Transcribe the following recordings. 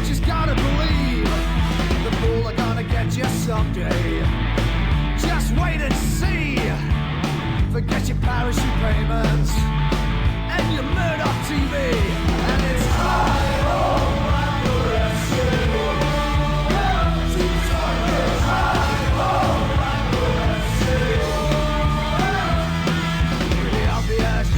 just gotta believe the fool are gonna get you someday. Just wait and see. Forget your parachute payments and your Murdoch TV. And it's high home and the rescue. It's high home and the rescue. Pretty obvious.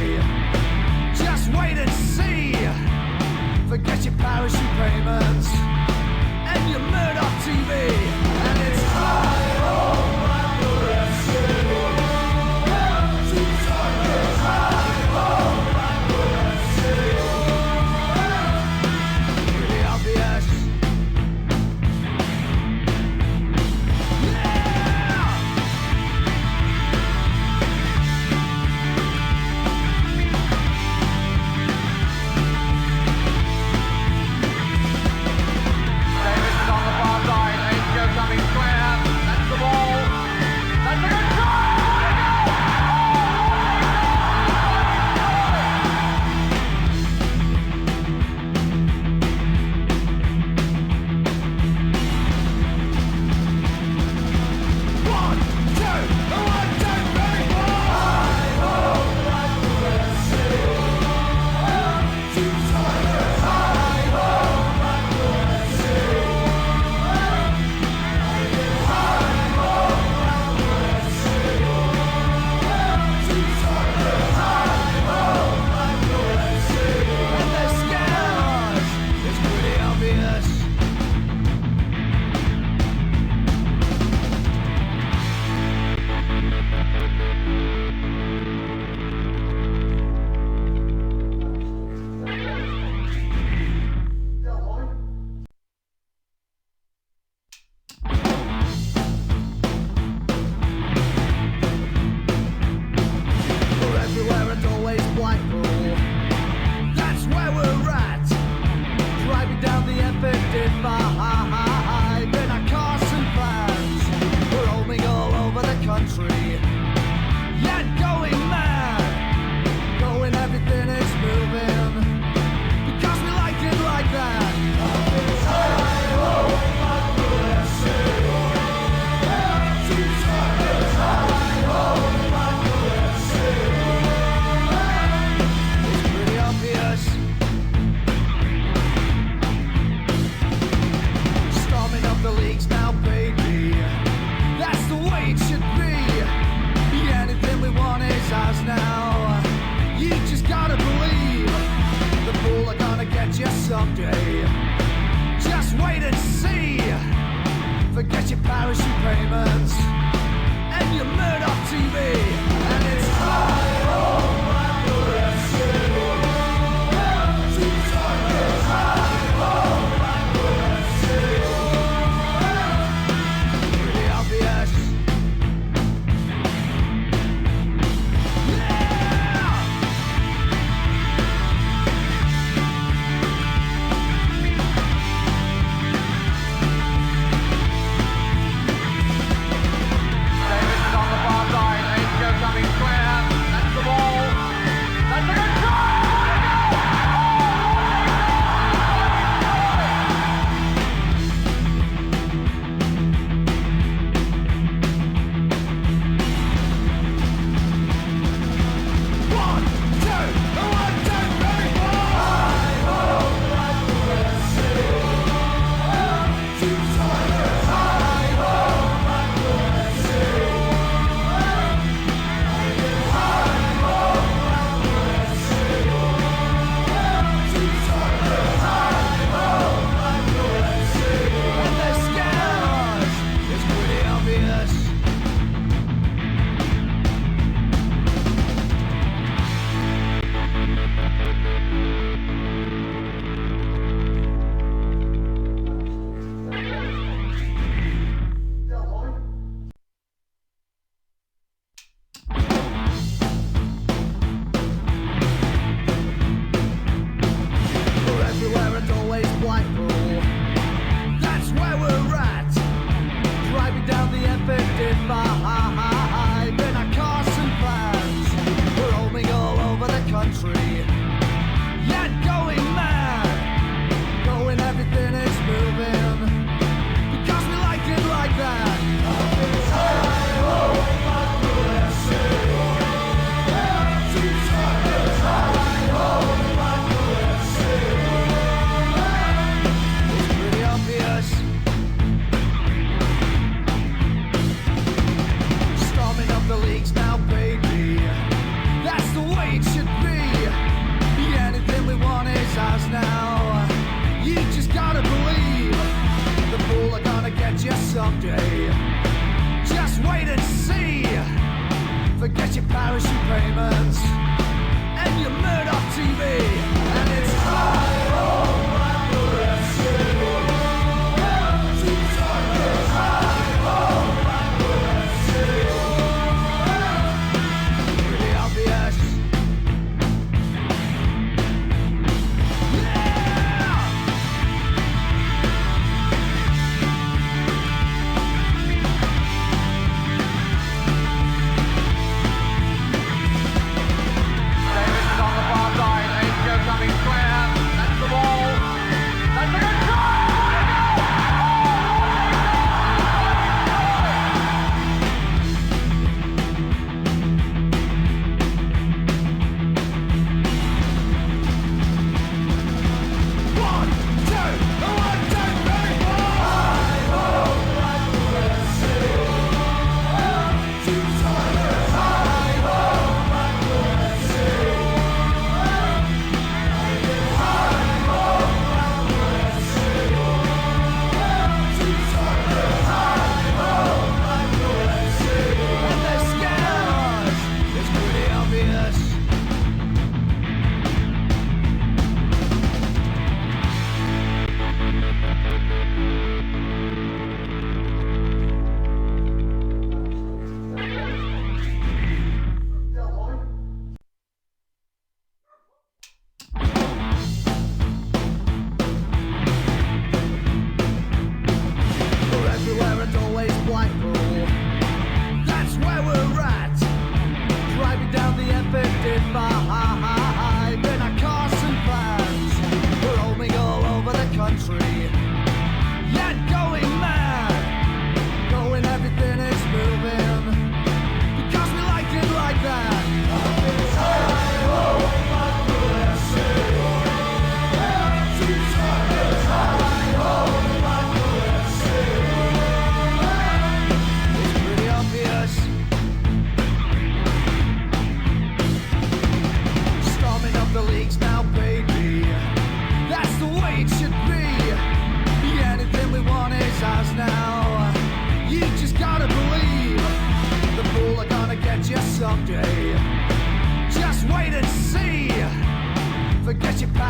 Just wait and see. Forget your parachute payments and your Murdoch TV. And it's high home at the rescue. High home at the rescue. Pretty obvious.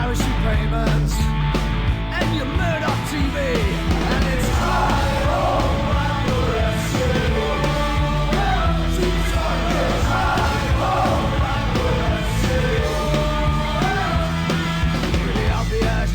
parachute payments and your Murdoch TV, and it's pretty obvious.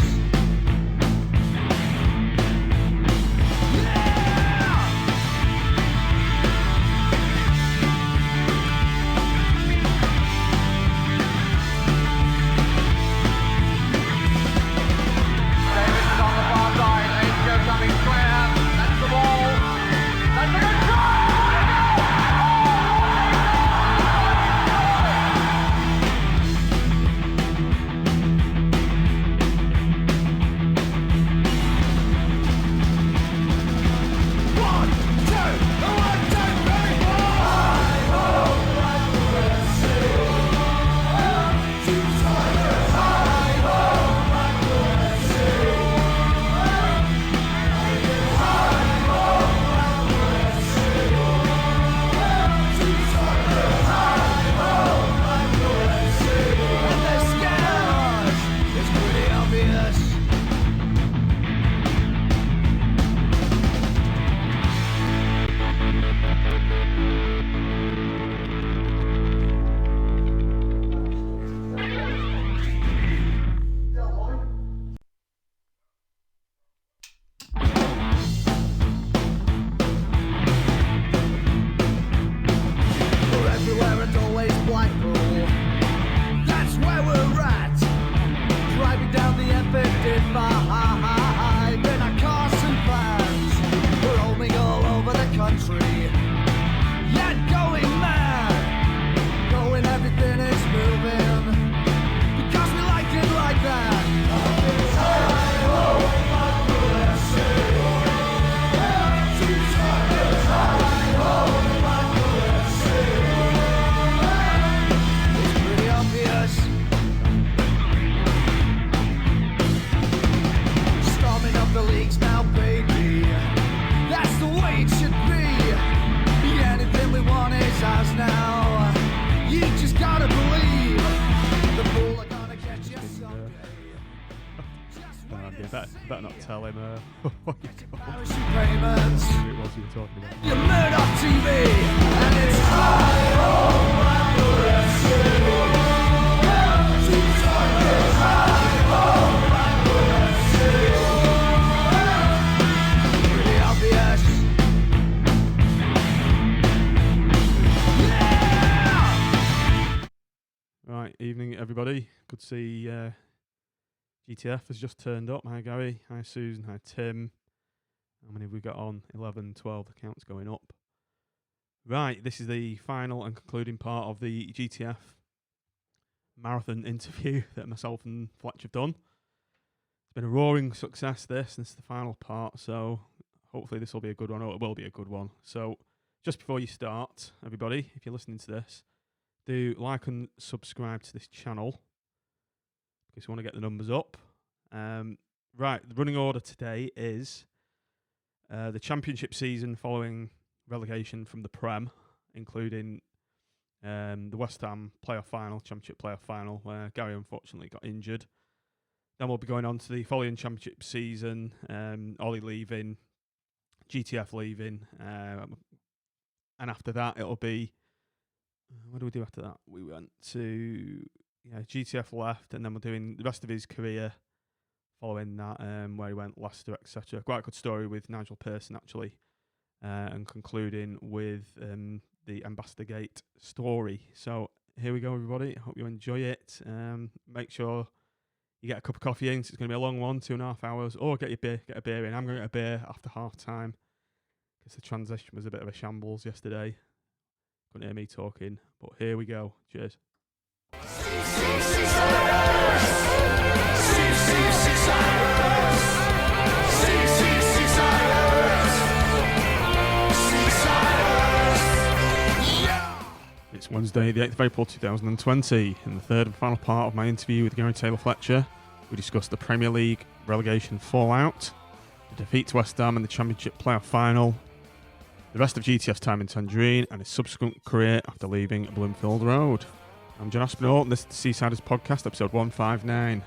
Everywhere and always Blackpool. That's where we're at. Driving down the M55 in our cars and vans. We're roaming all over the country, yet going mad. Knowing everything is moving because we like it like that. The leagues now, baby. That's the way it should be. Anything we want is ours now. You just gotta believe the bull are gonna catch you someday. Better not tell him what you Payments. who it was you were talking about. Your Murdoch TV, and it's pretty obvious. Right, evening everybody. Good to see GTF has just turned up. Hi Gary, hi Susan, hi Tim. How many have we got on? 11, 12, the count's going up. Right, this is the final and concluding part of the GTF marathon interview that myself and Fletcher have done. It's been a roaring success this is the final part, so hopefully this will be a good one, or it will be a good one. So just before you start, everybody, if you're listening to this, do like and subscribe to this channel because we want to get the numbers up. Right, the running order today is the championship season following relegation from the Prem, including the West Ham playoff final, championship playoff final, where Gary unfortunately got injured. Then we'll be going on to the following championship season, Ollie leaving, GTF leaving, and after that it'll be, what do we do after that? We went to, GTF left, and then we're doing the rest of his career following that, where he went, Leicester, etc. Quite a good story with Nigel Pearson, actually, and concluding with the Ambassador Gate story. So here we go, everybody. I hope you enjoy it. Make sure you get a cup of coffee in, 'cause it's going to be a long one, 2.5 hours, or get a beer in. I'm going to get a beer after half time because the transition was a bit of a shambles yesterday. Couldn't hear me talking, but here we go. Cheers. It's Wednesday, the 8th of April 2020. In the third and final part of my interview with Gary Taylor-Fletcher, we discussed the Premier League relegation fallout, the defeat to West Ham in the Championship playoff final, the rest of GTF's time in Tangerine, and his subsequent career after leaving Bloomfield Road. I'm John Aspinall, and this is the Seasiders Podcast, episode 159.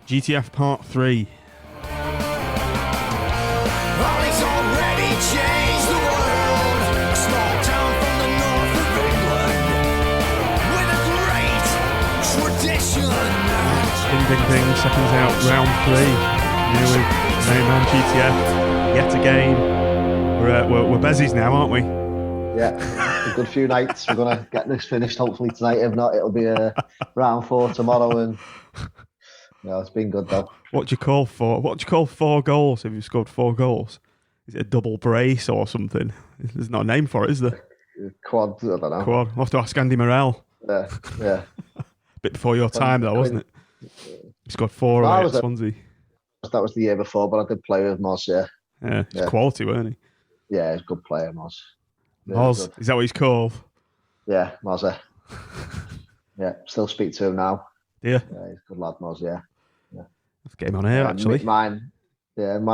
GTF Part 3. Ollie's already changed the world. A small town from the north of England with a great tradition. Ding, ding, ding. Seconds out, round 3. Here with main man GTF. Yet again. We're bezies now, aren't we? Yeah, a good few nights. We're going to get this finished hopefully tonight. If not, it'll be round 4 tomorrow. And it's been good though. What do you call 4 goals if you've scored 4 goals? Is it a double brace or something? There's not a name for it, is there? Quad, I don't know. Quad. We'll have to ask Andy Morrell. Yeah. Bit before your time though, wasn't it? You scored 4 away at Swansea. That was the year before, but I did play with Moz, yeah. Yeah, he's quality, weren't he? Yeah, he's a good player, Moz. Moz, is that what he's called? Yeah, Moz. Yeah, still speak to him now. Yeah. Yeah, he's a good lad, Moz, yeah. Let's get him on here, actually. Mine and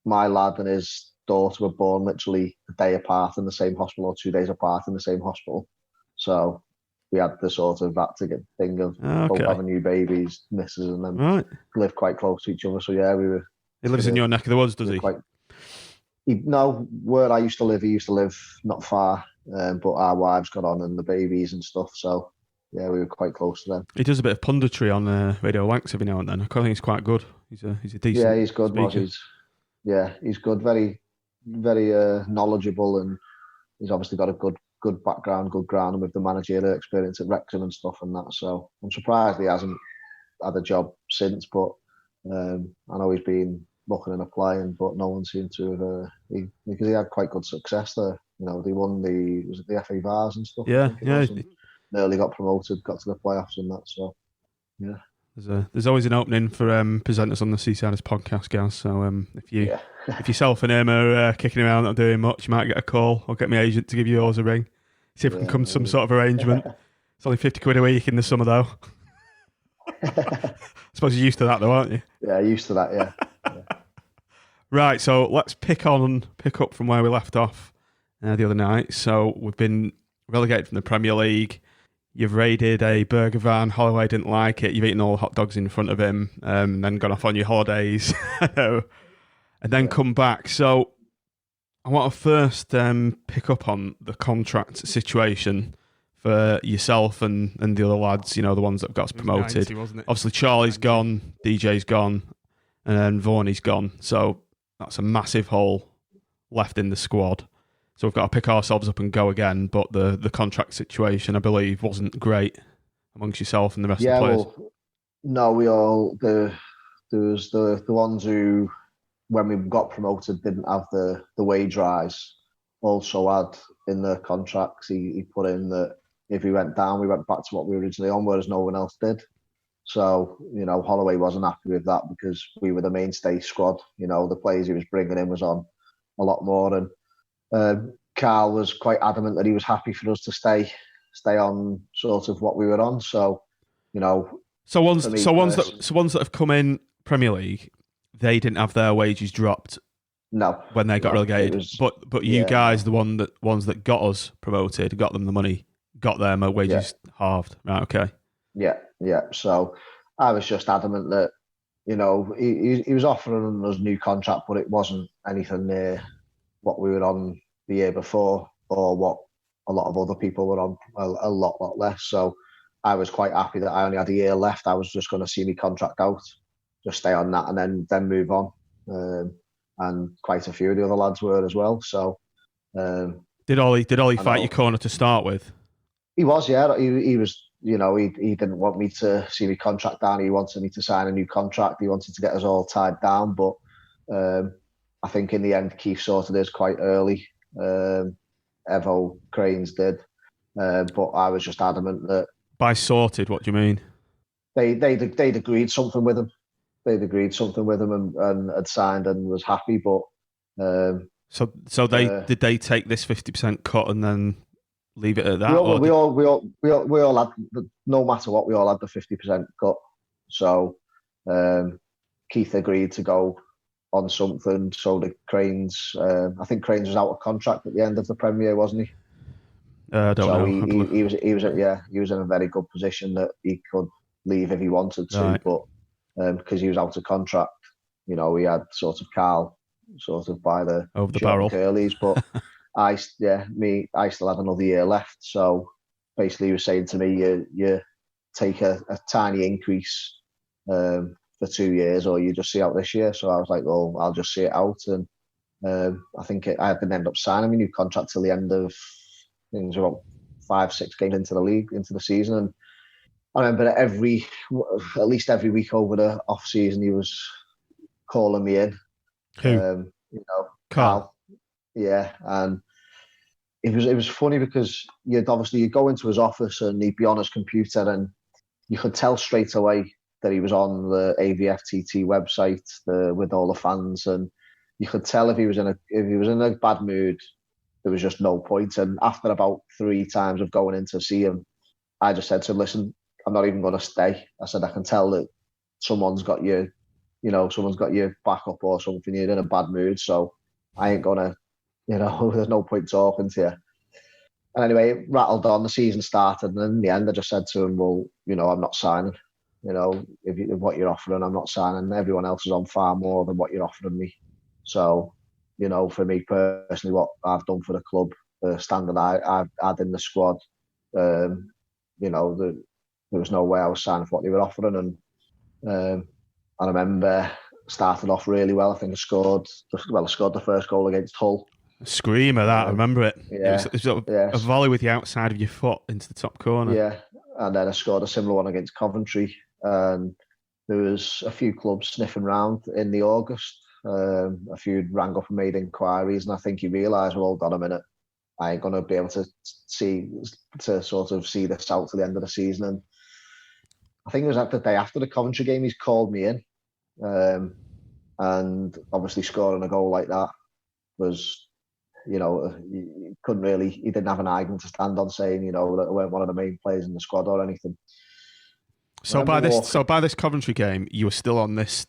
my lad and his daughter were born literally a day apart in the same hospital, or 2 days apart in the same hospital. So we had the sort of that to get thing of both having new babies, misses, and then live quite close to each other. So yeah, we were. He lives in your neck of the woods, does he? No, where I used to live, he used to live not far, but our wives got on and the babies and stuff. So yeah, we were quite close to them. He does a bit of punditry on Radio Wanks every now and then. I think he's quite good. He's a decent. Yeah, he's good. He's good. Very, very knowledgeable, and he's obviously got a good background, good ground with the managerial experience at Wrexham and stuff and that. So I'm surprised he hasn't had a job since, but I know he's been looking and applying, but no one seemed to have, because he had quite good success there. They won the FA Vars and stuff. Yeah. Nearly got promoted, got to the playoffs and that. So yeah. There's always an opening for presenters on the Seasiders podcast, guys. So if yourself and him are kicking around not doing much, you might get a call. I'll get my agent to give yours a ring. See if we can come to some sort of arrangement. It's only £50 a week in the summer, though. I suppose you're used to that, though, aren't you? Yeah, used to that. Yeah. Right, so let's pick up from where we left off the other night. So we've been relegated from the Premier League. You've raided a burger van. Holloway didn't like it. You've eaten all the hot dogs in front of him, and then gone off on your holidays, and then come back. So I want to first pick up on the contract situation for yourself and the other lads, the ones that got us promoted. 90, wasn't it? Obviously, Charlie's gone, DJ's gone, and then Vaughan's gone. So that's a massive hole left in the squad. So we've got to pick ourselves up and go again. But the contract situation, I believe, wasn't great amongst yourself and the rest of the players. Well, no, we all there was the ones who, when we got promoted, didn't have the wage rise. Also had in the contracts he put in that if we went down, we went back to what we were originally on, whereas no one else did. So, Holloway wasn't happy with that because we were the mainstay squad. The players he was bringing in was on a lot more. And Carl was quite adamant that he was happy for us to stay on sort of what we were on. So, So ones that have come in Premier League, they didn't have their wages dropped. No, when they got relegated. But you guys, the ones that got us promoted, got them the money, got their wages halved. Right? Okay. Yeah. So I was just adamant that he was offering us a new contract, but it wasn't anything near what we were on the year before or what a lot of other people were on, a lot less. So I was quite happy that I only had a year left. I was just going to see my contract out, just stay on that, and then move on. And quite a few of the other lads were as well. So did Ollie fight your corner to start with? He was, yeah. He was. He didn't want me to see my contract down. He wanted me to sign a new contract. He wanted to get us all tied down. But I think in the end, Keith sorted his quite early. Evo Cranes did. But I was just adamant that. By sorted, what do you mean? They'd agreed something with him. And had signed and was happy. But so did they take this 50% cut and then leave it at that? We all had, no matter what, we all had the 50% cut. So Keith agreed to go on something. So the Cranes, I think Cranes was out of contract at the end of the Premier, wasn't he? I don't know. He was in a very good position that he could leave if he wanted to. Right. But because he was out of contract. You know, we had sort of Carl sort of by the over the short barrel curlies, but I still had another year left. So basically, he was saying to me, you take a tiny increase for 2 years, or you just see out this year. So I was like, well, I'll just see it out. And I think I didn't end up signing my new contract till the end of, I think it was about 5-6 games into the season. And I remember at least every week over the off season, he was calling me in. Who? You know, Carl. Yeah, and it was funny because you'd go into his office and he'd be on his computer, and you could tell straight away that he was on the AVFTT website with all the fans, and you could tell if he was in a bad mood, there was just no point. And after about 3 times of going in to see him, I just said to him, listen, I'm not even going to stay. I said, I can tell that someone's got your back up or something. You're in a bad mood, so I ain't going to, there's no point talking to you. And anyway, it rattled on, the season started, and in the end, I just said to him, well, I'm not signing. If what you're offering, I'm not signing. Everyone else is on far more than what you're offering me. So, for me personally, what I've done for the club, the standard I've had in the squad, there was no way I was signing for what they were offering. And I remember started off really well. I think I scored the first goal against Hull. A screamer, that, I remember it. Yeah, it was a volley with the outside of your foot into the top corner. Yeah, and then I scored a similar one against Coventry. And there was a few clubs sniffing around in the August. A few rang up and made inquiries, and I think he realised, well, hold on a minute, I ain't going to be able to see this out to the end of the season. And I think it was the day after the Coventry game, he's called me in. And obviously scoring a goal like that was, he didn't have an argument to stand on saying, that I weren't one of the main players in the squad or anything. So by this Coventry game, you were still on this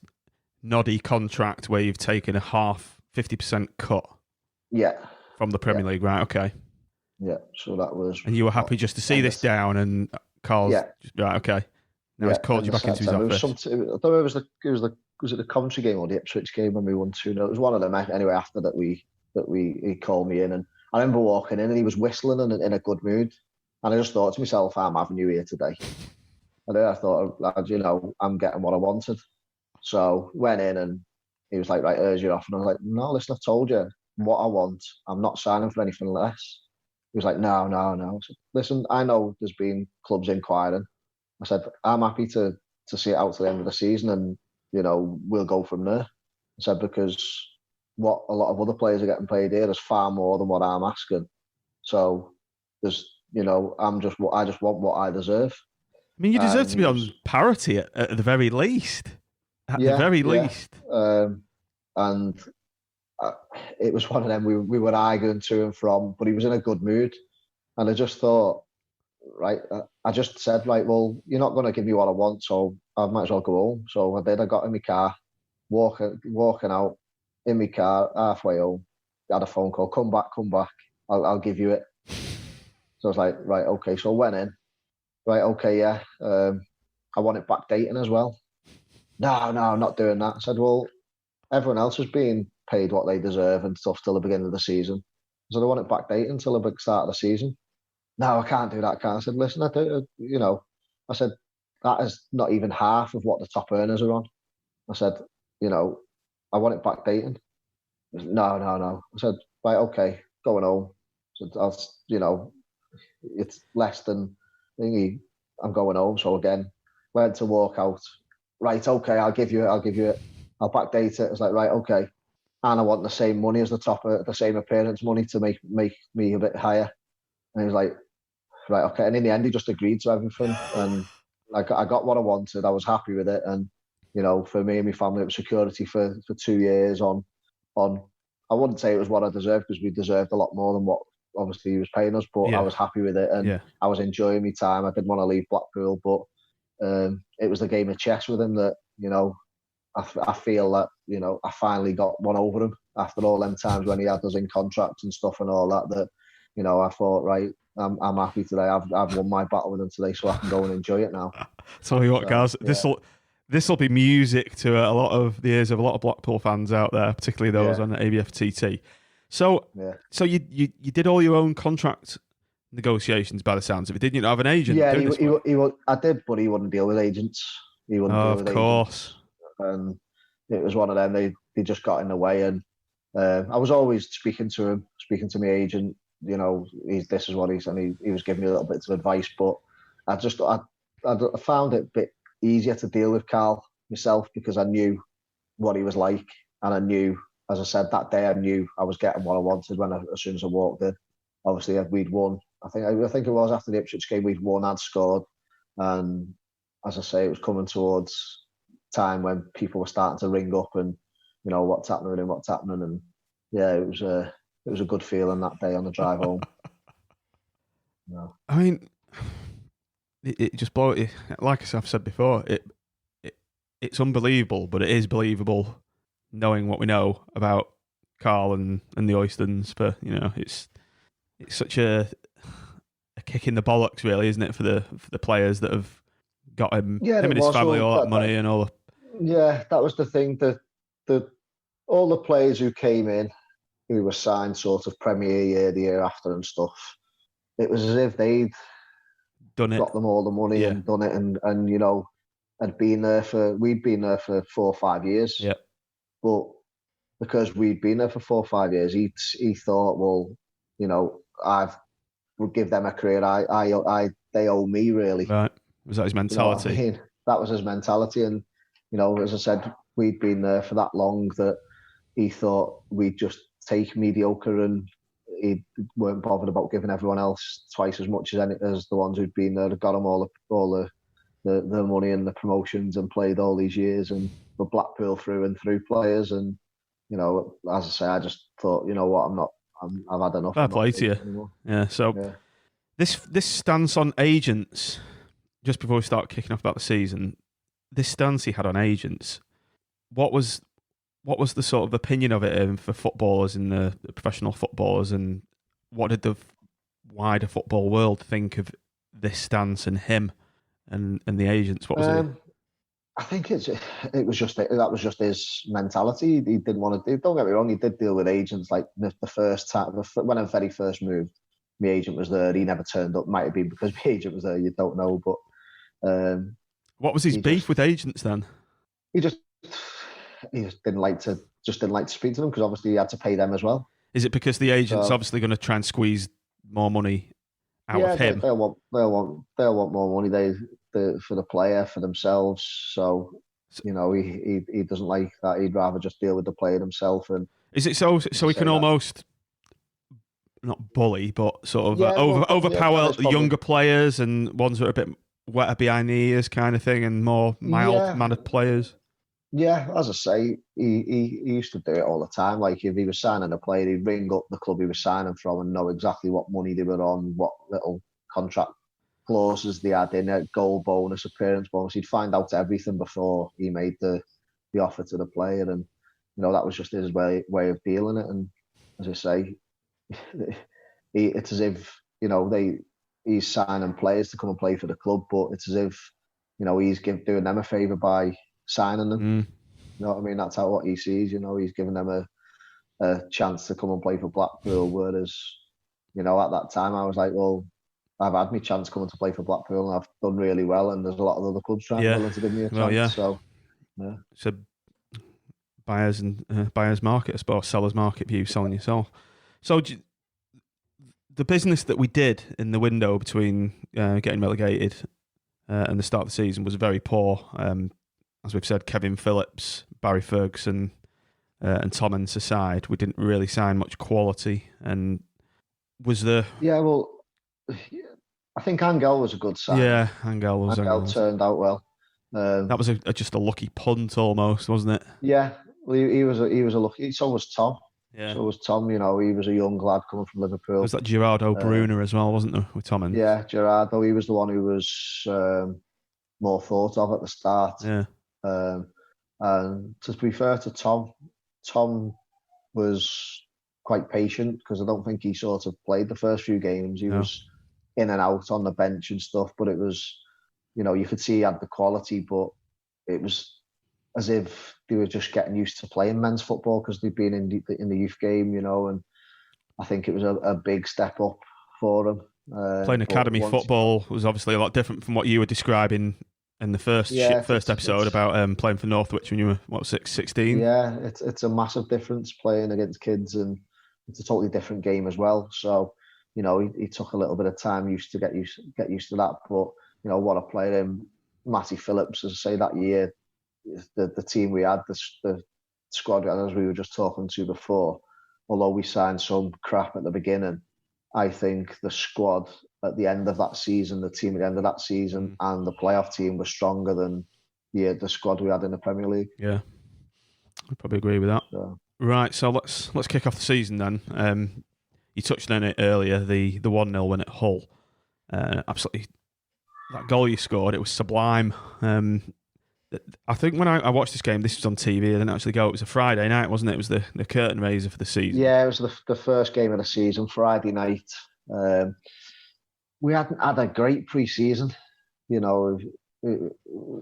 noddy contract where you've taken a 50% cut. Yeah. From the Premier League, right? Okay. Yeah. So that was. And you were happy just to see this down, and Carl's right. Okay. Now he's called you back into his office. I don't know. Was it the Coventry game or the Ipswich game when we won 2-0? It was one of them. Anyway, after that he called me in, and I remember walking in and he was whistling and in a good mood, and I just thought to myself, I'm having you here today. And then I thought, lad, I'm getting what I wanted. So went in and he was like, right, here's your offer. And I was like, no, listen, I've told you what I want. I'm not signing for anything less. He was like, no. I said, listen, I know there's been clubs inquiring. I said, I'm happy to see it out to the end of the season, and, we'll go from there. I said, because what a lot of other players are getting paid here is far more than what I'm asking. So there's, I just want what I deserve. I mean, you deserve to be on parity at the very least. At the very least. And it was one of them we were arguing to and from, but he was in a good mood. And I just thought, right, I just said, right, well, you're not going to give me what I want, so I might as well go home. So I did. I got in my car, walking out in my car, halfway home, had a phone call, come back, I'll give you it. So I was like, right, okay. So I went in, right, okay, yeah. I want it backdating as well. No, I'm not doing that. I said, well, everyone else is being paid what they deserve and stuff till the beginning of the season. So I want it backdating until the big start of the season. No, I can't do that. I said, listen, I said, that is not even half of what the top earners are on. I said, I want it backdating. No. I said, right, okay, going home. So it's less than thingy. I'm going home. So again, went to walk out. Right, okay, I'll give you it. I'll backdate it. It's like, right, okay. And I want the same money as the same appearance money to make me a bit higher. And he was like, right, okay. And in the end, he just agreed to everything. And I got what I wanted. I was happy with it. And, for me and my family, it was security for 2 years on. I wouldn't say it was what I deserved, because we deserved a lot more than what obviously he was paying us, but I was happy with it. And I was enjoying my time. I didn't want to leave Blackpool, but it was the game of chess with him that, I feel that, I finally got one over him after all them times when he had us in contracts and stuff and all that, I thought, right, I'm happy today. I've won my battle with him today, so I can go and enjoy it now. Tell you what, guys, This will be music to a lot of the ears of a lot of Blackpool fans out there, particularly those on the ABFTT. So, so you did all your own contract negotiations by the sounds of it, didn't you? Have an agent? Yeah, I did, but he wouldn't deal with agents. He wouldn't deal with course. Agents. And it was one of them. They just got in the way, and I was always speaking to my agent. You know, this is what he was giving me a little bit of advice, but I found it a bit easier to deal with Carl myself because I knew what he was like, and I knew, as I said that day, I knew I was getting what I wanted as soon as I walked in. Obviously, we'd won. I think it was after the Ipswich game, we'd won, I'd scored, and as I say, it was coming towards time when people were starting to ring up and, you know, what's happening, and yeah, it was a good feeling that day on the drive home. Yeah. I mean, it just blew it. Like I've said before, it's unbelievable, but it is believable knowing what we know about Carl and the Oystons. But you know, it's such a kick in the bollocks, really, isn't it, for the players that have got him and his family all that money and all. Yeah, that was the thing. That all the players who came in, who were signed sort of Premier Year, the year after and stuff, it was as if they'd done it, got them all the money and done it, and you know, we'd been there for 4 or 5 years. Yeah. But because we'd been there for 4 or 5 years, he thought, well, you know, would give them a career. They owe me, really. Right. Was that his mentality? You know what I mean? That was his mentality, and you know, as I said, we'd been there for that long that he thought we'd just take mediocre, and he weren't bothered about giving everyone else twice as much as the ones who'd been there. Got them all the money and the promotions and played all these years, and the Blackpool through and through players. And you know, as I say, I just thought, you know what, I've had enough. Fair play to you. Anymore. Yeah. So this stance on agents, just before we start kicking off about the season, this stance he had on agents, what was the sort of opinion of it for footballers and the professional footballers, and what did the wider football world think of this stance and him and the agents? What was it? I think that was just his mentality. He didn't want to do. Don't get me wrong, he did deal with agents. Like the first time when I very first moved, my agent was there. He never turned up. Might have been because my agent was there. You don't know, but what was his beef with agents then? He just didn't like to speak to them because obviously he had to pay them as well. Is it because the agent's obviously going to try and squeeze more money out of him? They'll want more money. For the player, for themselves. So you know, he doesn't like that. He'd rather just deal with the player himself. And is it so he can almost not bully, but sort of overpower the younger players and ones that are a bit wetter behind the ears, kind of thing, and more mild-mannered players? Yeah, as I say, he used to do it all the time. Like if he was signing a player, he'd ring up the club he was signing from and know exactly what money they were on, what little contract clauses they had in it, goal bonus, appearance bonus. He'd find out everything before he made the offer to the player, and you know, that was just his way of dealing it. And as I say, it's as if, you know, he's signing players to come and play for the club, but it's as if, you know, he's doing them a favour by signing them. You know what I mean? That's what he sees. You know, he's giving them a chance to come and play for Blackpool. Whereas, you know, at that time I was like, well, I've had my chance coming to play for Blackpool and I've done really well, and there's a lot of other clubs trying to give me a chance. Well, yeah. So, it's a buyer's market, I suppose, seller's market view, selling yourself. So the business that we did in the window between getting relegated and the start of the season was very poor. As we've said, Kevin Phillips, Barry Ferguson and Tom Ince aside, we didn't really sign much quality. And was there... Yeah, well... I think Angel was a good sign. Yeah, Angel turned out well. That was just a lucky punt almost, wasn't it? Yeah, well, he was a lucky. So was Tom. Yeah. So was Tom. You know, he was a young lad coming from Liverpool. There was that Gerardo Bruner as well, wasn't there, with Tom? Yeah, Gerardo. He was the one who was more thought of at the start. Yeah. And to be fair to Tom, Tom was quite patient because I don't think he sort of played the first few games. He was in and out on the bench and stuff, but it was, you know, you could see he had the quality, but it was as if they were just getting used to playing men's football because they'd been in the youth game, you know, and I think it was a big step up for them. Playing academy football was obviously a lot different from what you were describing in the first episode about playing for Northwich when you were 16. Yeah, it's a massive difference playing against kids, and it's a totally different game as well. So, you know, he took a little bit of time to get used to that. But you know, what a player in Matty Phillips, as I say, that year, the team we had, the squad, as we were just talking to before, although we signed some crap at the beginning, I think the squad at the end of that season, the team at the end of that season, and the playoff team was stronger than the squad we had in the Premier League. Yeah, I probably agree with that. So. Right, so let's kick off the season then. You touched on it earlier, the 1-0 win at Hull. Absolutely, that goal you scored, it was sublime. I think when I watched this game, this was on TV. I didn't actually go. It was a Friday night, wasn't it? It was the curtain raiser for the season. Yeah, it was the first game of the season, Friday night. We hadn't had a great pre-season, you know.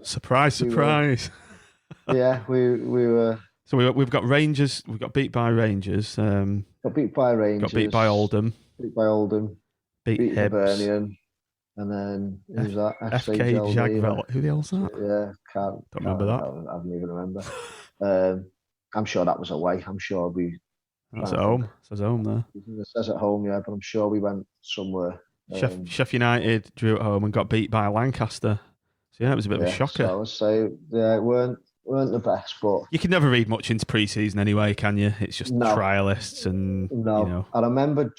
Surprise! We were. So we've got Rangers. We got beat by Rangers. Got beat by Rangers. Got beat by Oldham. Beat Hibs. Hibernian. And then who's that? FK Jagveld. Who the hell's that? Yeah, don't remember that. I don't even remember. I'm sure that was away. I'm sure we. That's at home. It says home there. It says at home, yeah, but I'm sure we went somewhere. Sheffield United drew at home and got beat by Lancaster. So yeah, it was a bit of a shocker. So I would say, yeah, it weren't the best, but you can never read much into pre-season anyway, can you? It's just trialists and you know. I remember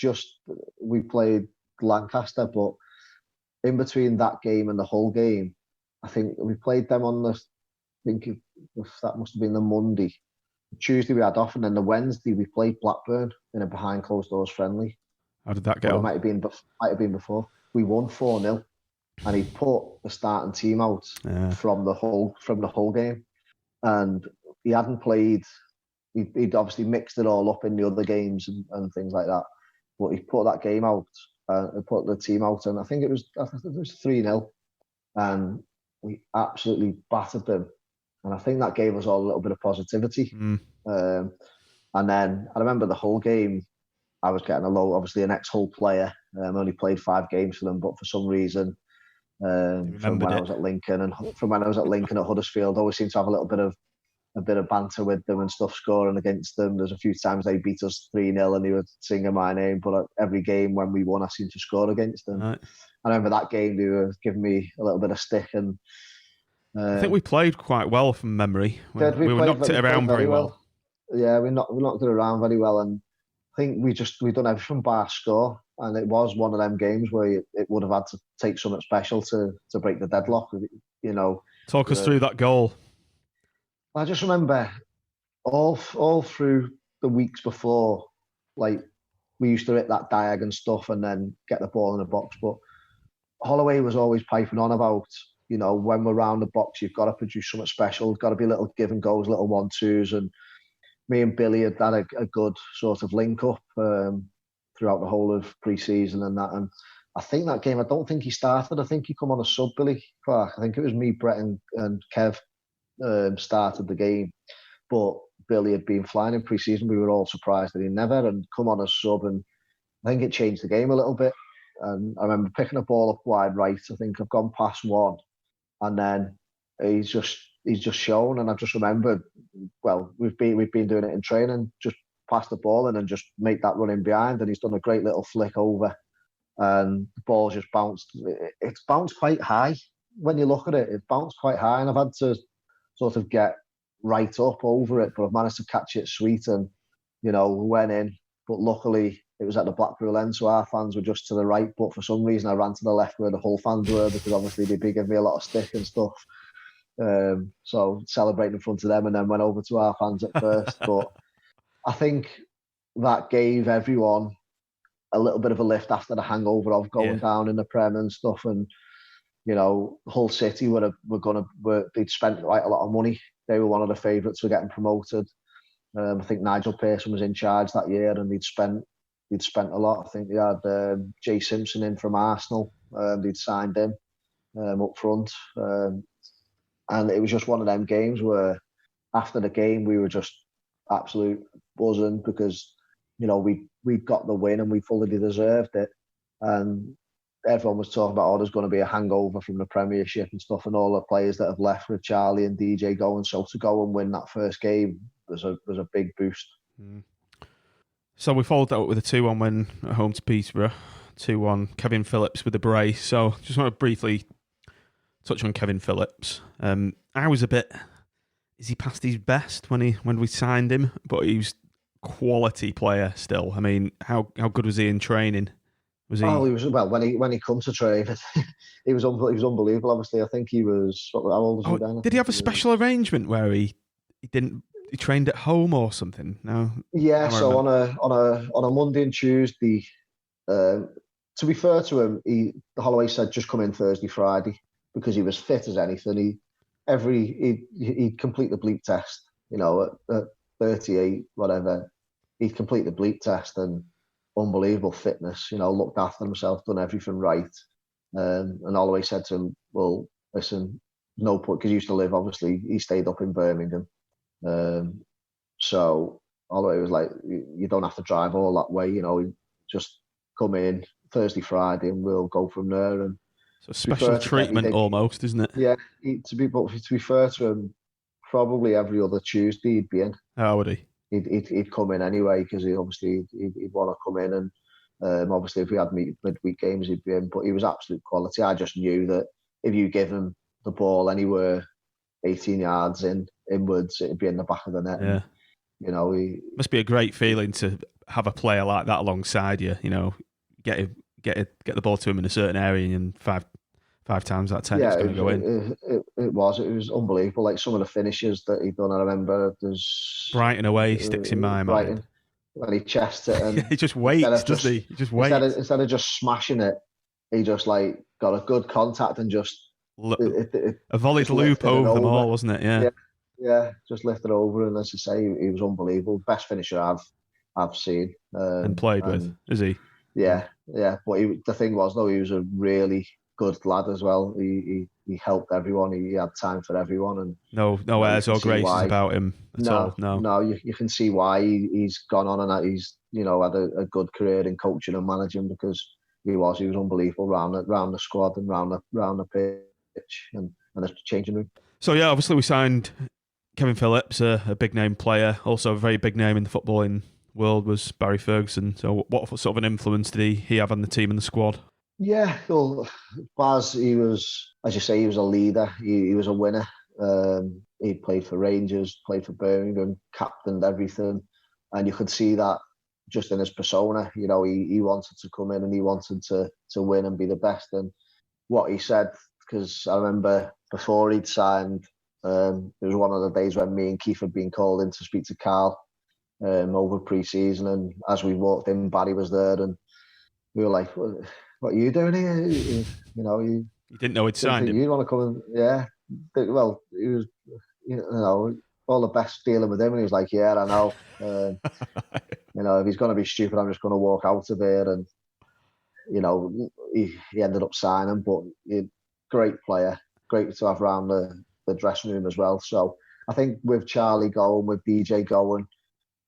we played Lancaster, but in between that game and the Hull game, I think we played them on if that must have been the Monday. Tuesday we had off, and then the Wednesday we played Blackburn in a behind closed doors friendly. How did that go? It might have been before. We won 4-0, and he put the starting team out from the Hull game, and he hadn't played. He'd obviously mixed it all up in the other games and things like that, but he put that game out. Put the team out, and I think it was 3-0, and we absolutely battered them. And I think that gave us all a little bit of positivity. And then I remember the whole game, I was getting obviously an ex-Hull player. Only played 5 games for them, but for some reason, from when I was at Lincoln at Huddersfield, I always seemed to have a bit of banter with them and stuff, scoring against them. There's a few times they beat us 3-0 and they were singing my name, but every game when we won, I seemed to score against them. Right. I remember that game, they were giving me a little bit of stick. And I think we played quite well from memory. We knocked it around very well. Yeah, we knocked it around very well, and I think we done everything bar score, and it was one of them games where it would have had to take something special to break the deadlock. You know, talk us through that goal. I just remember all through the weeks before, like we used to hit that diag and stuff, and then get the ball in the box. But Holloway was always piping on about, you know, when we're round the box, you've got to produce something special. It's got to be little give and goes, little 1-2s. And me and Billy had a good sort of link up throughout the whole of pre-season and that. And I think that game, I don't think he started. I think he come on a sub, Billy Clark. I think it was me, Brett, and Kev started the game. But Billy had been flying in pre-season. We were all surprised that he never and come on a sub. And I think it changed the game a little bit. And I remember picking a ball up wide right. I think I've gone past one. And then he's just shown, and I just remembered, well, we've been doing it in training, just pass the ball in and just make that run in behind, and he's done a great little flick over, and the ball just bounced. It's bounced quite high when you look at it. It bounced quite high, and I've had to sort of get right up over it, but I've managed to catch it sweet, and you know, went in. But luckily, it was at the Blackpool end, so our fans were just to the right. But for some reason, I ran to the left where the Hull fans were, because obviously they'd be giving me a lot of stick and stuff. So celebrating in front of them, and then went over to our fans at first. But I think that gave everyone a little bit of a lift after the hangover of going down in the Prem and stuff. And you know, Hull City they'd spent quite a lot of money. They were one of the favourites for getting promoted. I think Nigel Pearson was in charge that year, and they'd spent a lot. I think they had Jay Simpson in from Arsenal. They'd signed him up front. And it was just one of them games where after the game we were just absolute buzzing because, we got the win and we fully deserved it. And everyone was talking about, there's going to be a hangover from the Premiership and stuff, and all the players that have left with Charlie and DJ going. So to go and win that first game was a big boost. Mm. So we followed that up with a 2-1 win at home to Peterborough. 2-1, Kevin Phillips with the brace. So just want to briefly touch on Kevin Phillips. I was a bit... Is he past his best when we signed him? But he was quality player still. I mean, how good was he in training? Was he? Oh, he was when he come to train. he was unbelievable. Obviously, I think he was. How old was he then? Did he have a special arrangement where he trained at home or something? No. Yeah. So on a Monday and Tuesday. To be fair to him, Holloway said just come in Thursday, Friday because he was fit as anything. He'd complete the bleep test. At 38, whatever, he'd complete the bleep test and unbelievable fitness. Looked after himself, done everything right. And Holloway said to him, "Well, listen, no point," because he used to live. Obviously, he stayed up in Birmingham. So Holloway was like, "You don't have to drive all that way. Just come in Thursday, Friday, and we'll go from there." And so special treatment almost, isn't it? Yeah. To be fair to him, probably every other Tuesday he'd be in. How would he? He'd come in anyway because he'd want to come in, and obviously if we had midweek games he'd be in. But he was absolute quality. I just knew that if you give him the ball anywhere 18 yards inwards, it'd be in the back of the net. Yeah. And, he must be a great feeling to have a player like that alongside you. Get the ball to him in a certain area, and five times out of 10 it's going to go in. It was unbelievable. Like some of the finishes that he'd done, I remember there's Brighton away sticks in my mind. When he chests it, and he just waits, doesn't he? He just waits. Instead of just smashing it, he just got a good contact and just a volleyed loop over them all, wasn't it? Yeah, just lifted over, and as I say, he was unbelievable. Best finisher I've seen and played with, is he? Yeah. But the thing was, though, he was a really good lad as well. He helped everyone. He had time for everyone, and no airs or graces about him at all. No, you can see why he's gone on and that he's had a good career in coaching and managing, because he was unbelievable round the squad and round the pitch and the changing room. So yeah, obviously we signed Kevin Phillips, a big name player. Also a very big name in the footballing world was Barry Ferguson. So what sort of an influence did he have on the team and the squad? Yeah, well, Baz, he was, as you say, he was a leader. He was a winner. He played for Rangers, played for Birmingham, captained everything, and you could see that just in his persona. He wanted to come in and he wanted to win and be the best. And what he said, because I remember before he'd signed, it was one of the days when me and Keith had been called in to speak to Carl over pre-season, and as we walked in, Barry was there, and we were like, "What are you doing here?" You didn't know he'd signed him. You'd want to come and well, he was, all the best dealing with him, and he was like, "Yeah, I know. If he's going to be stupid, I'm just going to walk out of here." And he ended up signing, but great player, great to have around the dressing room as well. So I think with Charlie going, with DJ going,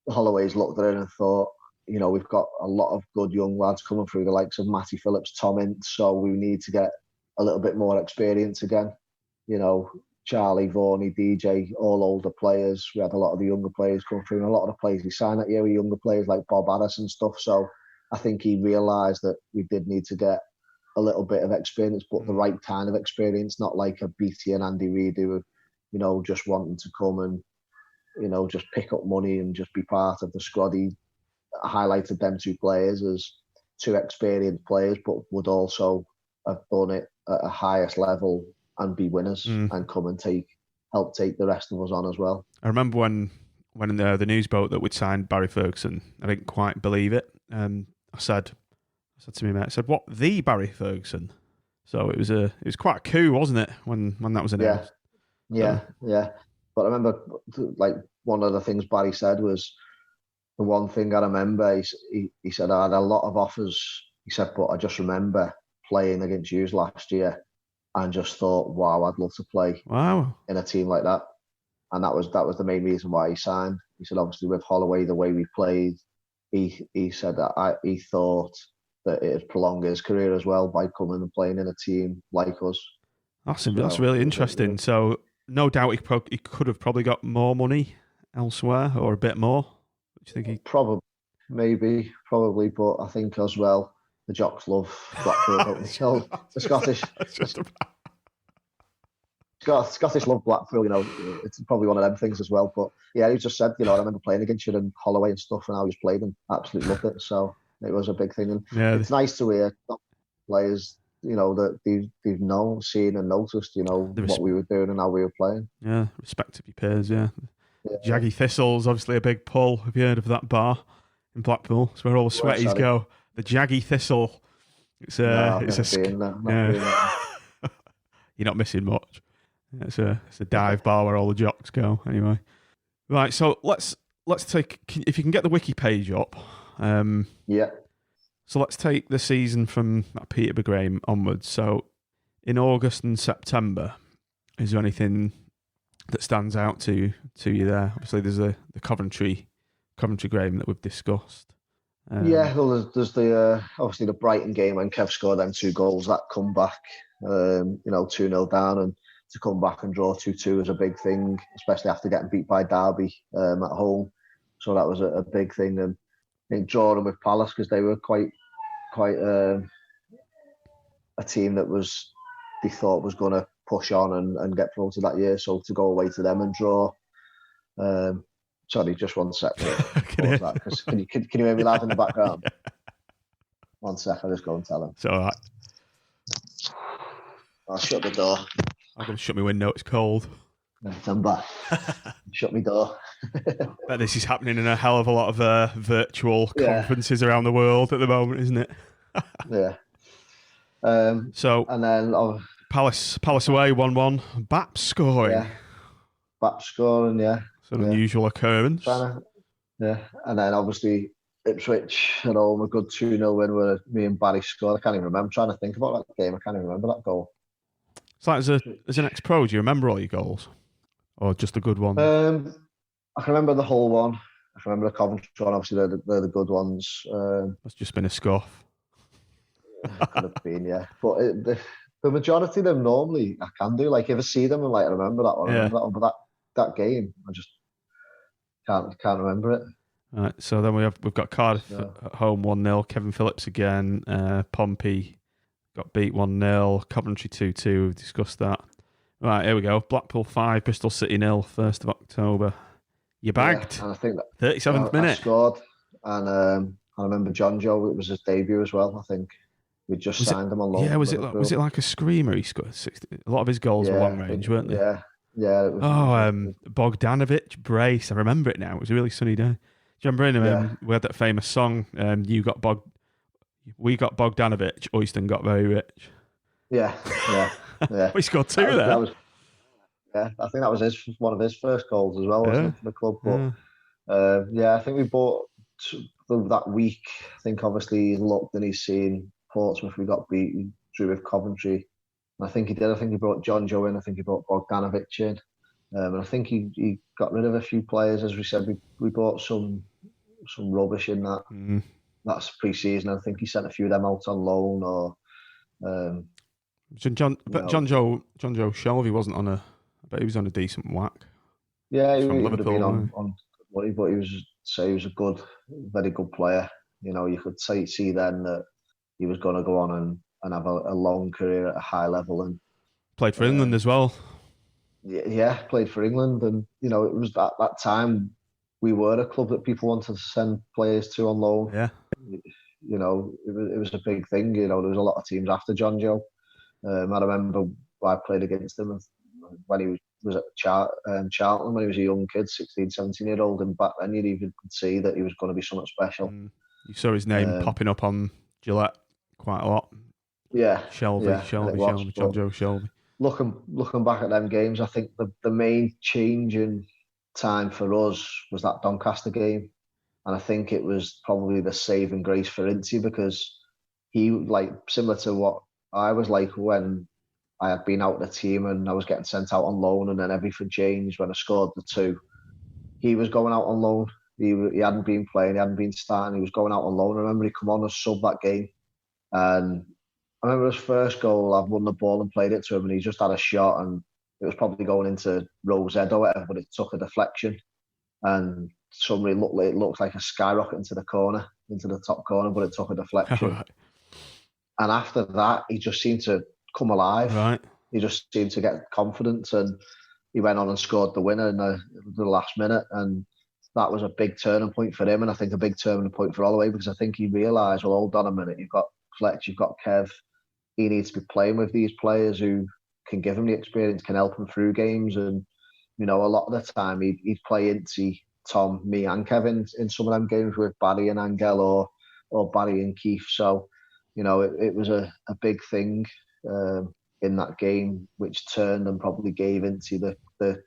Holloway's looked at it and thought, we've got a lot of good young lads coming through, the likes of Matty Phillips, Tom Ince, so we need to get a little bit more experience again. Charlie, Varney, DJ, all older players. We had a lot of the younger players come through, and a lot of the players he signed that year were younger players like Bob Harris and stuff. So I think he realised that we did need to get a little bit of experience, but the right kind of experience, not like a BT and Andy Reid who were, just wanting to come and, just pick up money and just be part of the squad. He highlighted them two players as two experienced players, but would also have done it at a highest level and be winners and come and help take the rest of us on as well. I remember when the news broke that we'd signed Barry Ferguson, I didn't quite believe it. I said to me, mate, "What, the Barry Ferguson?" So it was quite a coup, wasn't it, when that was announced? Yeah. But I remember, like, one of the things Barry said was, the one thing I remember, he said, "I had a lot of offers." He said, "But I just remember playing against you last year, and just thought, wow, I'd love to play in a team like that. And that was the main reason why he signed. He said, obviously, with Holloway, the way we played, he said that he thought that it'd prolong his career as well by coming and playing in a team like us. That's really interesting. So no doubt he could have probably got more money elsewhere or a bit more. What do you think? Probably, but I think as well the jocks love Blackpool, don't they? So the Scottish love Blackpool. You know, it's probably one of them things as well. But yeah, he just said, you know, I remember playing against you and Holloway and stuff, and how he's played and absolutely loved it. So it was a big thing, and it's nice to hear players, you know, that they've known, seen, and noticed, you know, what we were doing and how we were playing. Yeah, respect to your peers. Yeah. Jaggy Thistle's obviously a big pull. Have you heard of that bar in Blackpool? It's where all the sweaties go. The Jaggy Thistle. It's You're not missing much. It's a dive bar where all the jocks go. Anyway, right. So let's take, if you can get the wiki page up. Yeah. So let's take the season from that Peterborough game onwards. So in August and September, is there anything that stands out to you there? Obviously, there's the Coventry game that we've discussed. Well, there's the obviously the Brighton game when Kev scored them 2 goals. That comeback, 2-0 down, and to come back and draw 2-2 is a big thing, especially after getting beat by Derby at home. So that was a big thing, and I think drawing with Palace, because they were quite a team that they thought was going to push on and get promoted that year. So to go away to them and draw. Sorry, just 1 sec. Can you hear me loud in the background? Yeah. 1 sec, I'll just go and tell him. It's all right. I'll shut the door. I'm going to shut my window, it's cold. I'm back. Shut my door. But this is happening in a hell of a lot of virtual conferences around the world at the moment, isn't it? Yeah. And then Palace away 1-1. Baps scoring. Yeah. Baps scoring, yeah. It's an unusual occurrence. Yeah. And then obviously Ipswich at home, a good 2-0 win where me and Barry scored. I can't even remember. I'm trying to think about that game. I can't even remember that goal. It's like as an ex-pro, do you remember all your goals? Or just the good ones? I can remember the whole one. I can remember the Coventry one. Obviously, they're the good ones. That's just been a scuff. Could have been, yeah. But the majority of them normally I can do. Like if I see them and I remember that one, but that game I just can't remember it. All right, so then we've got Cardiff at home 1-0. Kevin Phillips again. Pompey got beat 1-0. Coventry 2-2. We've discussed that. Right, here we go. Blackpool 5, Bristol City 0. 1st of October. You bagged. And I think that 37th minute. I scored, and I remember John Joe. It was his debut as well. I think we just signed him on loan. Yeah, was it like a screamer? He scored 60. A lot of his goals were long range, weren't they? Yeah. It was, Bogdanovic brace. I remember it now. It was a really sunny day. Do you remember him? We had that famous song. We got Bogdanovic. Oyston got very rich. Yeah. We scored 2 there. I think that was one of his first goals as well, wasn't it, for the club? But I think we bought that week. I think obviously he's looked and he's seen Portsmouth. We got beat. We drew with Coventry. And I think he did. I think he brought John Joe in. I think he brought Bogdanovic in. And I think he got rid of a few players. As we said, we bought some rubbish in that. That's pre-season. I think he sent a few of them out on loan or. John Joe Shelby wasn't on a. I bet he was on a decent whack. Yeah, he would have been on money, but he was a very good player. You know, you could see then that he was going to go on and have a long career at a high level, and played for England as well. Yeah, played for England, and you know, it was that time we were a club that people wanted to send players to on loan. Yeah, you know, it was a big thing. You know, there was a lot of teams after John Joe. I remember I played against him when he was at Charlton when he was a young kid, 16, 17-year-old, and back then you even could see that he was going to be something special. You saw his name popping up on Gillette quite a lot. Yeah, Shelby, John Joe Shelby. Looking back at them games, I think the main changing time for us was that Doncaster game, and I think it was probably the saving grace for Ince, because he, like, similar to what I was like when I had been out of the team and I was getting sent out on loan, and then everything changed when I scored the 2. He was going out on loan. He hadn't been playing, he hadn't been starting, he was going out on loan. I remember he come on as sub that game. And I remember his first goal, I've won the ball and played it to him, and he just had a shot, and it was probably going into Rose Head or whatever, but it took a deflection. And suddenly it looked like a skyrocket into the corner, into the top corner, but it took a deflection. Right. And after that, he just seemed to come alive. Right. He just seemed to get confidence, and he went on and scored the winner in the last minute. And that was a big turning point for him, and I think a big turning point for Holloway, because I think he realised, well, hold on a minute, you've got Fletch, you've got Kev. He needs to be playing with these players who can give him the experience, can help him through games. And, a lot of the time he'd play Incy, Tom, me and Kevin in some of them games with Barry and Angel or Barry and Keith. So, it was a big thing in that game, which turned and probably gave Incy the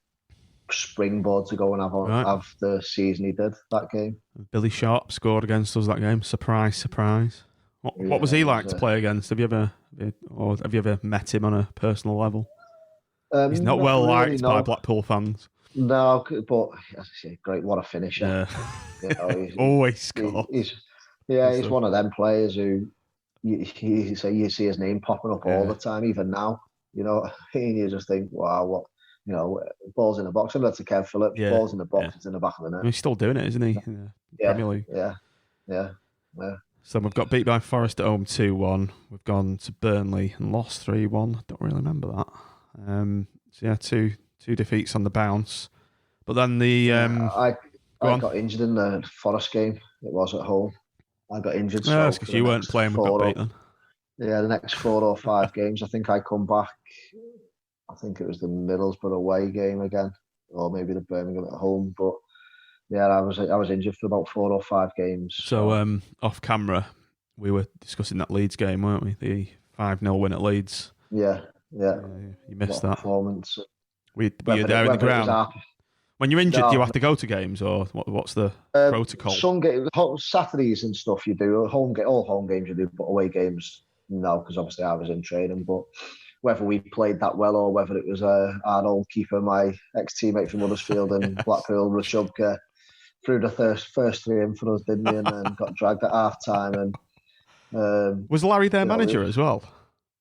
springboard to go and have the season he did that game. Billy Sharp scored against us that game. Surprise, surprise. What was he like to play against? Have you ever met him on a personal level? He's not well really liked by Blackpool fans. No, but great, what a finisher! Yeah. Always score. He's one of them players who you see his name popping up all the time, even now. And you just think, wow, what. Balls in the box. Similar to Kev Phillips, balls in the box, it's in the back of the net. He's still doing it, isn't he? Premier League. Yeah. So we've got beat by Forest at home 2-1. We've gone to Burnley and lost 3-1. Don't really remember that. Two defeats on the bounce. But then I got injured in the Forest game. It was at home. I got injured. So that's because you weren't playing. We got beaten. Yeah, the next 4 or 5 games, I think I come back. I think it was the Middlesbrough away game again, or maybe the Birmingham at home. But yeah, I was injured for about 4 or 5 games. So off camera, we were discussing that Leeds game, weren't we? The 5-0 win at Leeds. Yeah. You missed that performance. Were you there in the ground? When you're injured, do you have to go to games, or what's the protocol? Some Saturdays and stuff you do. All home games you do, but away games no, because obviously I was in training. But whether we played that well or whether it was our old keeper, my ex-teammate from Huddersfield and Blackpool, Rachubka, threw the first 3 in for us, didn't he? And then got dragged at half-time. And was Larry their manager as well?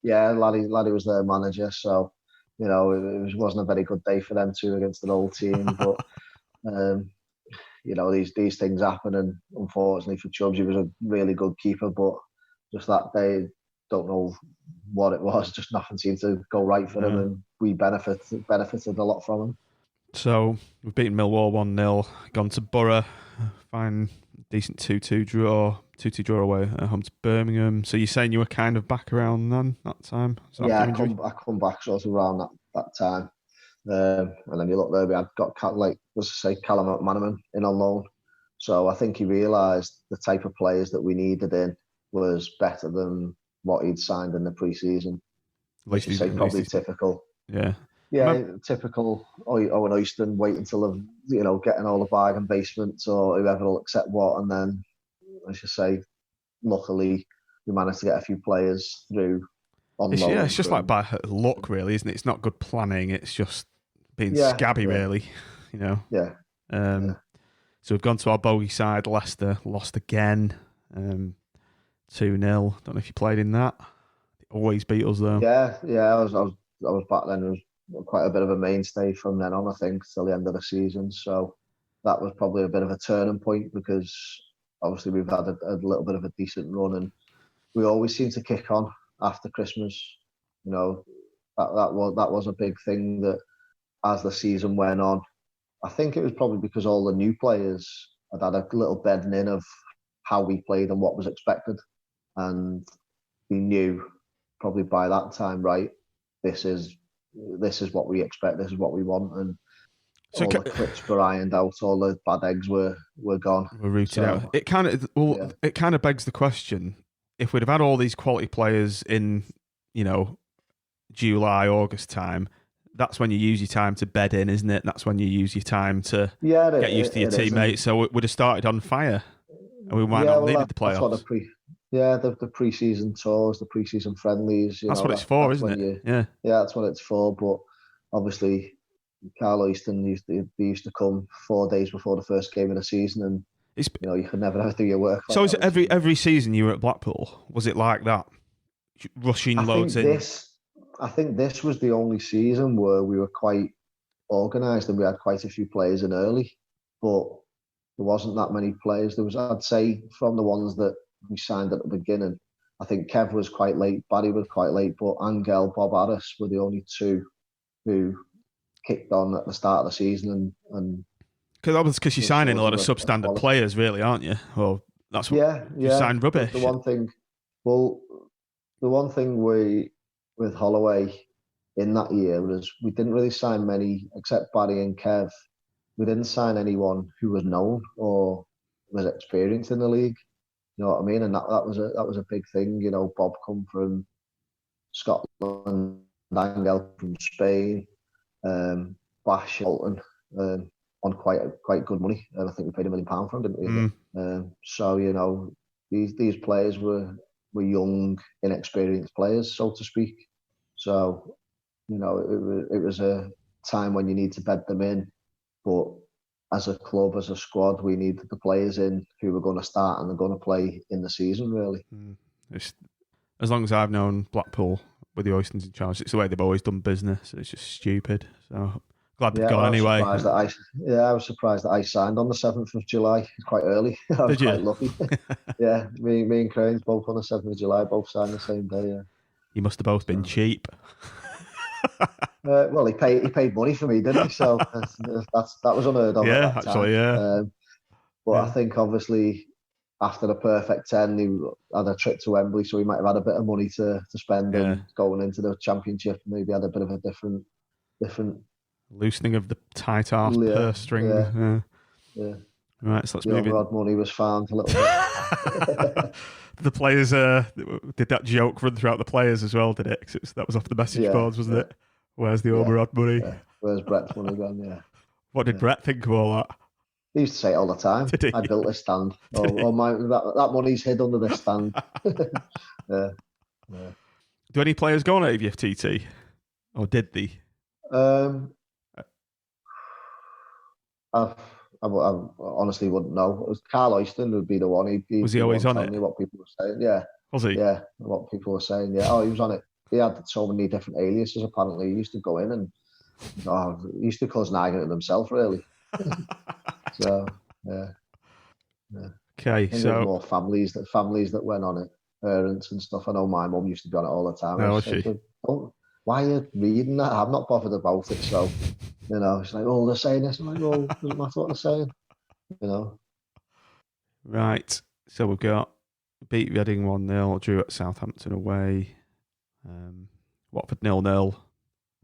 Yeah, Larry was their manager. So, it wasn't a very good day for them two against an old team. But, these things happen. And unfortunately for Chubbs, he was a really good keeper. But just that day, don't know what it was, just nothing seemed to go right for him, and we benefited a lot from him. So we've beaten Millwall 1-0, gone to Borough, fine, decent 2-2 draw away at home to Birmingham. So you're saying you were kind of back around then, that time? Yeah, I come back sort of around that time. And then you look there, we had got Callum McManaman in on loan. So I think he realised the type of players that we needed in was better than what he'd signed in the pre-season. Which you say probably typical. Yeah. Yeah, typical Owen Oyston, wait until getting all the bargain basements or whoever will accept what, and then, as you say, luckily we managed to get a few players through on loan. Yeah, it's just like bad luck, really, isn't it? It's not good planning. It's just being scabby, really. Yeah. So we've gone to our bogey side. Leicester lost again, 2-0. Don't know if you played in that. They always beat us though. Yeah. I was back then. It was quite a bit of a mainstay from then on, I think, till the end of the season. So that was probably a bit of a turning point, because obviously we've had a little bit of a decent run, and we always seem to kick on after Christmas. That was a big thing, that as the season went on, I think it was probably because all the new players had a little bedding in of how we played and what was expected. And we knew probably by that time, right, this is what we expect, this is what we want. And so all the clips were ironed out, all the bad eggs were gone. We're rooted out. It kind of begs the question, if we'd have had all these quality players in, July, August time, that's when you use your time to bed in, isn't it? That's when you use your time to get used to your teammates. So we'd have started on fire, and we might not have needed the playoffs. Yeah, the pre-season tours, the pre-season friendlies. That's what it's for, isn't it? Yeah. Yeah, that's what it's for. But obviously, Carl Easton they used to come 4 days before the first game of the season, and you could never do your work. So is it every season you were at Blackpool? Was it like that, rushing loads in? I think this was the only season where we were quite organised and we had quite a few players in early, but there wasn't that many players. There was, I'd say, from the ones that we signed at the beginning, I think Kev was quite late, Barry was quite late, but Angel, Bob Harris were the only two who kicked on at the start of the season. And because you're signing a lot of substandard players, really, aren't you? Well, that's what you signed rubbish. The one thing with Holloway in that year was we didn't really sign many, except Barry and Kev. We didn't sign anyone who was known or was experienced in the league. You know what I mean? And that was a big thing. You know, Bob come from Scotland, Angel from Spain, Bash Bolton, on quite good money. And I think we paid £1 million for him, didn't we? So you know, these players were young, inexperienced players, so to speak. So you know, it was a time when you need to bed them in, but as a club, as a squad, we needed the players in who were going to start and they're going to play in the season, really. As long as I've known Blackpool with the Oystons in charge, it's the way they've always done business. It's just stupid. So glad they've gone anyway. I was surprised that I signed on the 7th of July. It's quite early. I was quite lucky. Yeah, me and Cranes both on the 7th of July, both signed the same day. Yeah. You must have both been cheap. Well, he paid money for me, didn't he? So that was unheard of. Yeah, actually, yeah. But I think obviously after the perfect 10, he had a trip to Wembley, so he might have had a bit of money to spend and going into the Championship. Maybe had a bit of a different loosening of the tight arse purse string. Yeah. Right, so let's move in. Odd money was found a little bit. The players did that joke run throughout the players as well, did it? 'Cause that was off the message boards, wasn't it? Where's the overrod money? Yeah. Where's Brett's money gone? Yeah. What did Brett think of all that? He used to say it all the time. Did he? I built this stand. That money's hid under this stand. Yeah. Do any players go on AVFTT? Or did they? I honestly wouldn't know. It was Carl Oyston would be the one. Was he always on it? What people were saying. Yeah. Was he? Yeah, what people were saying. Yeah. Oh, he was on it. He had so many different aliases, apparently. He used to go in and he used to cause an argument himself, really. So, yeah. Okay, so more families that went on it, parents and stuff. I know my mum used to be on it all the time. Oh, was she? Why are you reading that? I'm not bothered about it. So, you know, it's like, oh, they're saying this. I'm like, oh, doesn't matter what they're saying. You know. Right. So we've got beat Reading 1-0, drew at Southampton away. Watford 0-0.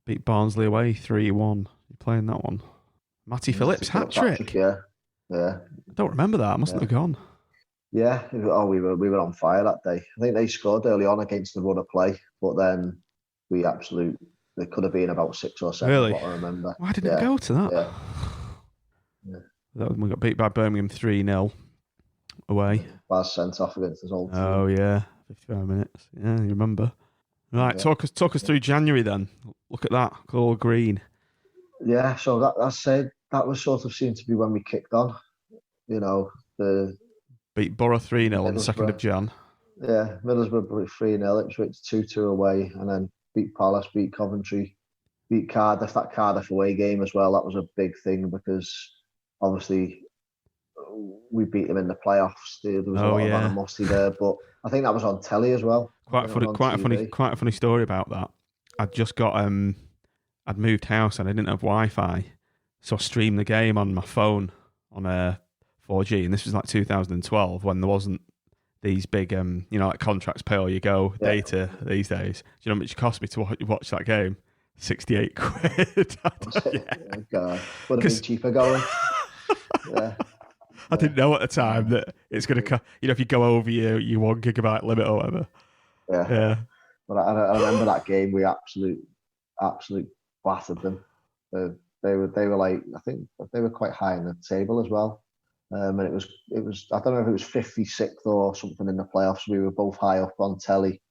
Beat Barnsley away 3-1. You playing that one? Matty Phillips hat trick. Yeah. I don't remember that. I mustn't have gone. Yeah. Oh, we were on fire that day. I think they scored early on against the run of play, but then there could have been about 6 or 7. Really? What I remember. Why didn't it go to that? Yeah. We got beat by Birmingham 3-0 away. Baz sent off against his old team. Oh yeah, 55 minutes. Yeah, you remember. Right, talk us through January then. Look at that, all green. Yeah, so that was sort of seemed to be when we kicked on. You know, beat Borough 3-0 on the 2nd of Jan. Yeah, Middlesbrough 3-0, Ipswich 2-2 away, and then beat Palace, beat Coventry, beat Cardiff. That Cardiff away game as well, that was a big thing because obviously we beat them in the playoffs. There was a lot of animosity there, but I think that was on telly as well. Quite a funny story about that. I'd just got I'd moved house and I didn't have Wi-Fi, so I streamed the game on my phone on 4G, and this was like 2012 when there wasn't these big like contracts pay or you go data these days. Do you know how much it cost me to watch that game? 68 quid. God, would have been cheaper going. I didn't know at the time that it's going to, if you go over your 1 gigabyte limit or whatever. Yeah. But I remember that game. We absolute battered them. They were like, I think they were quite high in the table as well. And it was I don't know if it was 56th or something in the playoffs. We were both high up on telly.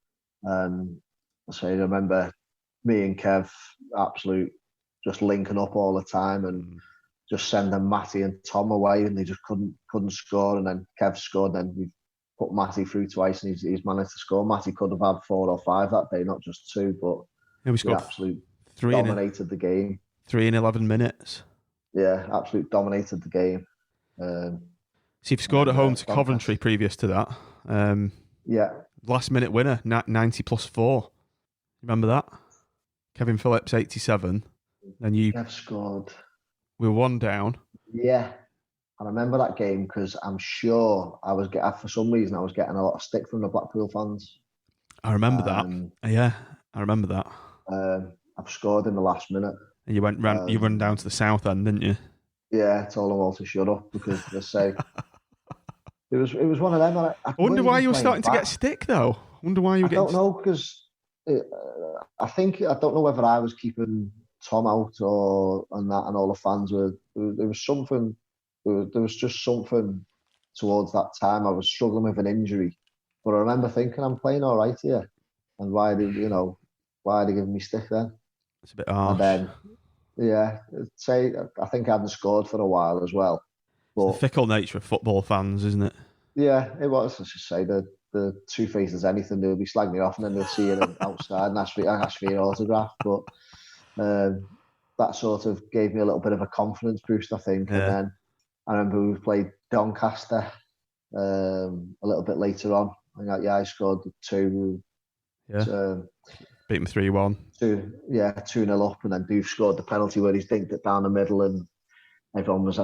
So I remember me and Kev absolute just linking up all the time and just sending Matty and Tom away, and they just couldn't score. And then Kev scored, and we put Matty through twice, and he's managed to score. Matty could have had 4 or 5 that day, not just 2, but we scored absolutely 3 dominated the game. 3 in 11 minutes. Yeah, absolutely dominated the game. So you've scored at home to Coventry previous to that. Yeah. Last minute winner, 90 plus 4. Remember that? Kevin Phillips, 87. Then Kev scored. We were 1 down. Yeah. I remember that game because I'm sure for some reason I was getting a lot of stick from the Blackpool fans. I remember that. Yeah, I remember that. I've scored in the last minute. And you run down to the south end, didn't you? Yeah, told them all to shut up because they say it was one of them. I wonder why you were starting to get stick though. I wonder why you were getting. I don't know because I don't know whether I was keeping Tom out and all the fans were. There was something. There was just something towards that time. I was struggling with an injury, but I remember thinking I'm playing all right here, and why are they giving me stick then? It's a bit harsh. And then, yeah, I think I hadn't scored for a while as well. But it's the fickle nature of football fans, isn't it? Yeah, it was. Let's just say the two faces anything. They'll be slagging me off, and then they'll see you outside and ask for your autograph. But that sort of gave me a little bit of a confidence boost, I think. Yeah. And then I remember we played Doncaster a little bit later on. I scored 2. Yeah. Beat them 3-1. 2-0 up, and then Doof scored the penalty where he's dinked it down the middle, and everyone was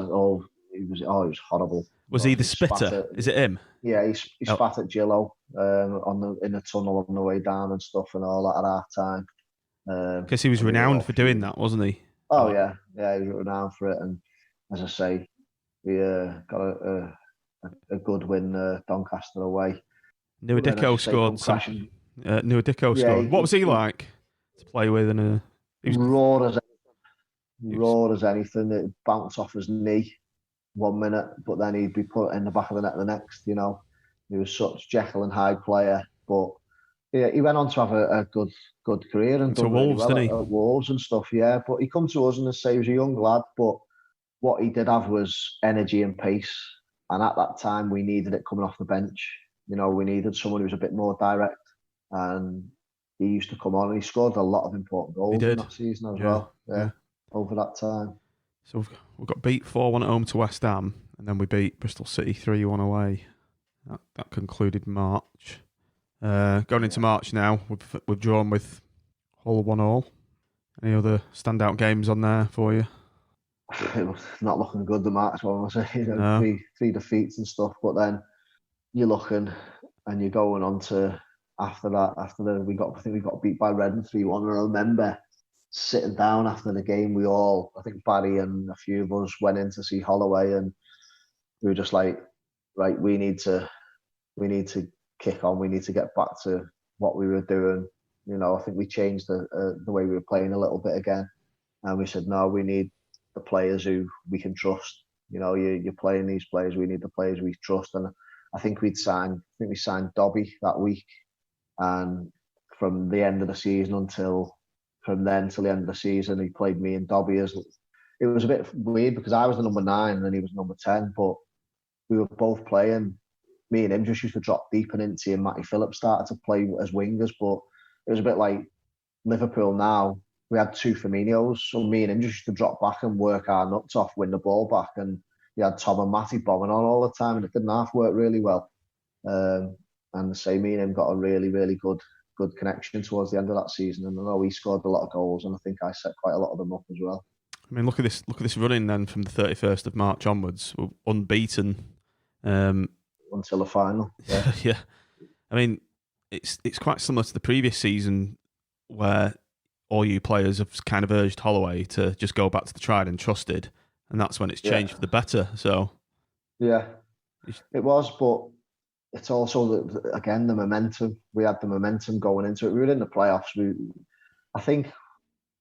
he was horrible. Was he the spitter? Is it him? Yeah, he spat at Gillo in the tunnel on the way down and stuff and all that at half time. Because he was renowned for doing that, wasn't he? Oh yeah, he was renowned for it, and as I say, we got a good win Doncaster away. Nuadicco scored. Nuadicco scored. What was he like to play with? He was raw as anything. It bounced off his knee 1 minute, but then he'd be put in the back of the net the next. He was such Jekyll and Hyde player, but yeah, he went on to have a good career and done Wolves, really well didn't he? At Wolves and stuff. Yeah, but he come to us and say he was a young lad, but what he did have was energy and pace, and at that time we needed it coming off the bench. We needed someone who was a bit more direct, and he used to come on and he scored a lot of important goals in that season as well. Yeah, over that time. So we've got beat 4-1 at home to West Ham, and then we beat Bristol City 3-1 away. That concluded March. Going into March now, we've drawn with Hull 1-1. Any other standout games on there for you? It was not looking good, the March one, was it? No. Three defeats and stuff, but then you're looking and you're going on to after that. We got beat by Reading 3-1. And I remember sitting down after the game. I think Barry and a few of us went in to see Holloway, and we were just like, right, we need to kick on. We need to get back to what we were doing. I think we changed the way we were playing a little bit again, and we said, no, we need the players who we can trust. You're playing these players. We need the players we trust, and I think we signed Dobby that week, and from the end of the season from then till the end of the season, he played me and Dobby as. It was a bit weird because I was the number 9 and he was number 10, but we were both playing. Me and him just used to drop deep, and Inti and Matty Phillips started to play as wingers, but it was a bit like Liverpool now. We had 2 Firminos, so me and him just used to drop back and work our nuts off, win the ball back, and you had Tom and Matty bombing on all the time, and it didn't half work really well. And me and him got a really, really good connection towards the end of that season, and I know he scored a lot of goals, and I think I set quite a lot of them up as well. I mean, look at this running then from the 31st of March onwards. We're unbeaten until the final. Yeah. Yeah. I mean, it's quite similar to the previous season where all you players have kind of urged Holloway to just go back to the tried and trusted, and that's when it's changed for the better. So yeah, it was, but it's also again the momentum. We had the momentum going into it. We were in the playoffs. I think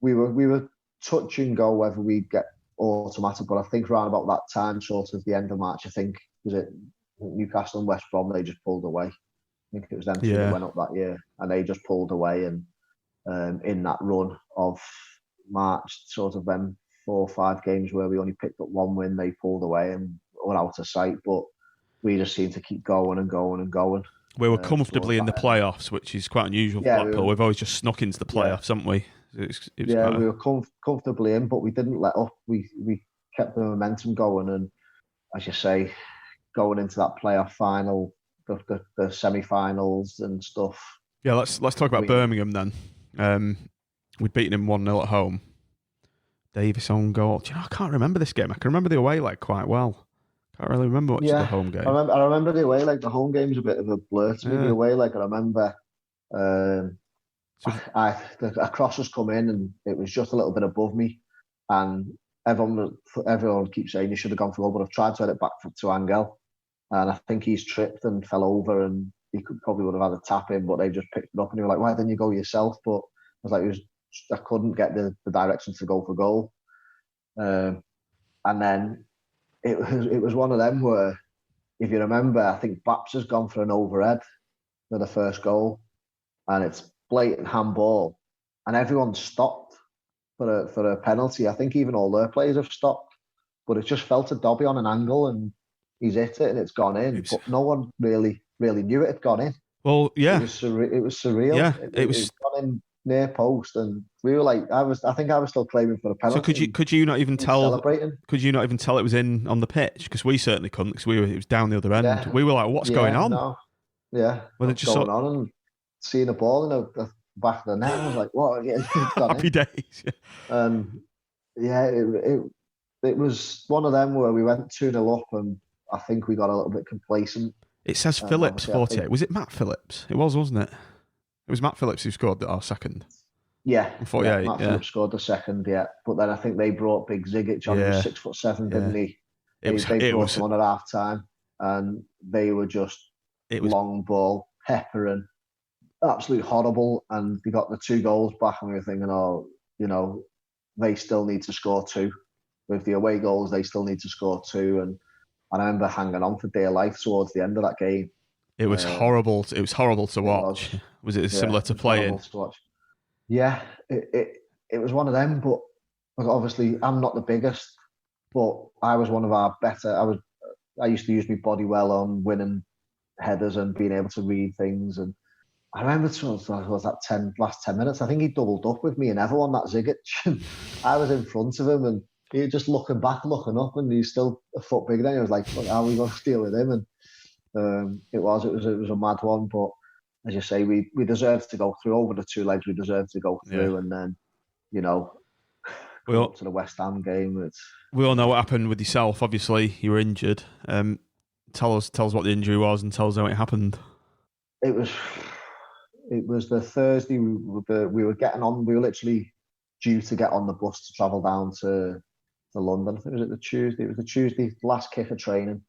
we were touch and go whether we'd get automatic. But I think around about that time, sort of the end of March, I think, was it Newcastle and West Brom, they just pulled away. I think it was them two that went up that year, and they just pulled away. And in that run of March, sort of them 4 or 5 games where we only picked up 1 win, they pulled away and were out of sight. But we just seemed to keep going and going and going. We were comfortably in the playoffs, which is quite unusual for Blackpool. We've always just snuck into the playoffs, haven't we? We were comfortably in, but we didn't let up. We kept the momentum going, and as you say, going into that playoff final, the semi-finals and stuff. Yeah, let's talk about Birmingham then. We'd beaten him 1-0 at home. Davis on goal. Do you know, I can't remember this game. I can remember the away leg quite well. Can't really remember much of the home game. I remember the away leg. The home game's a bit of a blur to me. The away leg, I remember a cross has come in and it was just a little bit above me, and everyone keeps saying you should have gone for goal, but I've tried to head it back to Angel, and I think he's tripped and fell over, and he probably would have had a tap in, but they just picked it up, and they were like, why didn't you go yourself? But I was like, I couldn't get the direction to go for goal. And then it was one of them where, if you remember, I think Baps has gone for an overhead for the first goal, and it's blatant handball, and everyone stopped for a penalty. I think even all their players have stopped, but it just fell to Dobby on an angle, and he's hit it, and it's gone in. But no one really knew it had gone in. Well, yeah, it was surreal. Yeah, it was gone in near post, and we were like, I think I was still claiming for the penalty. So could you not even tell? Celebrating. Could you not even tell it was in on the pitch? Because we certainly couldn't. Because it was down the other end. Yeah. We were like, what's going on? No. Yeah, what's going on? And seeing the ball in the back of the net, I was like, what? Happy days. It was one of them where we went 2-0 up, and I think we got a little bit complacent. It says Phillips 48. Was it Matt Phillips? It was, wasn't it? It was Matt Phillips who scored our second. Yeah, 48. Matt Phillips scored the second. Yeah, but then I think they brought Big Zigic on. He was 6'7", didn't he? They brought him on at half time, and they were just long ball, peppering, absolutely horrible. And they got the 2 goals back, and we were thinking, they still need to score 2. With the away goals, they still need to score 2. And I remember hanging on for dear life towards the end of that game. It was horrible. It was horrible to watch. Was it similar to playing? Yeah, it was one of them. But obviously, I'm not the biggest, but I was one of our better. I used to use my body well on winning headers and being able to read things. And I remember last 10 minutes, I think he doubled up with me and everyone, that Zigic. I was in front of him, and he was just looking back, looking up, and he's still a foot bigger than me. I was like, how are we going to deal with him? And it was a mad one. But as you say, we deserved to go through. Over the 2 legs, we deserved to go through. And then, up to the West Ham game. We all know what happened with yourself. Obviously, you were injured. Tell us what the injury was, and tell us how it happened. It was the Thursday. We were getting on. We were literally due to get on the bus to travel down to London. I think it was the Tuesday. It was the Tuesday, last kick of training.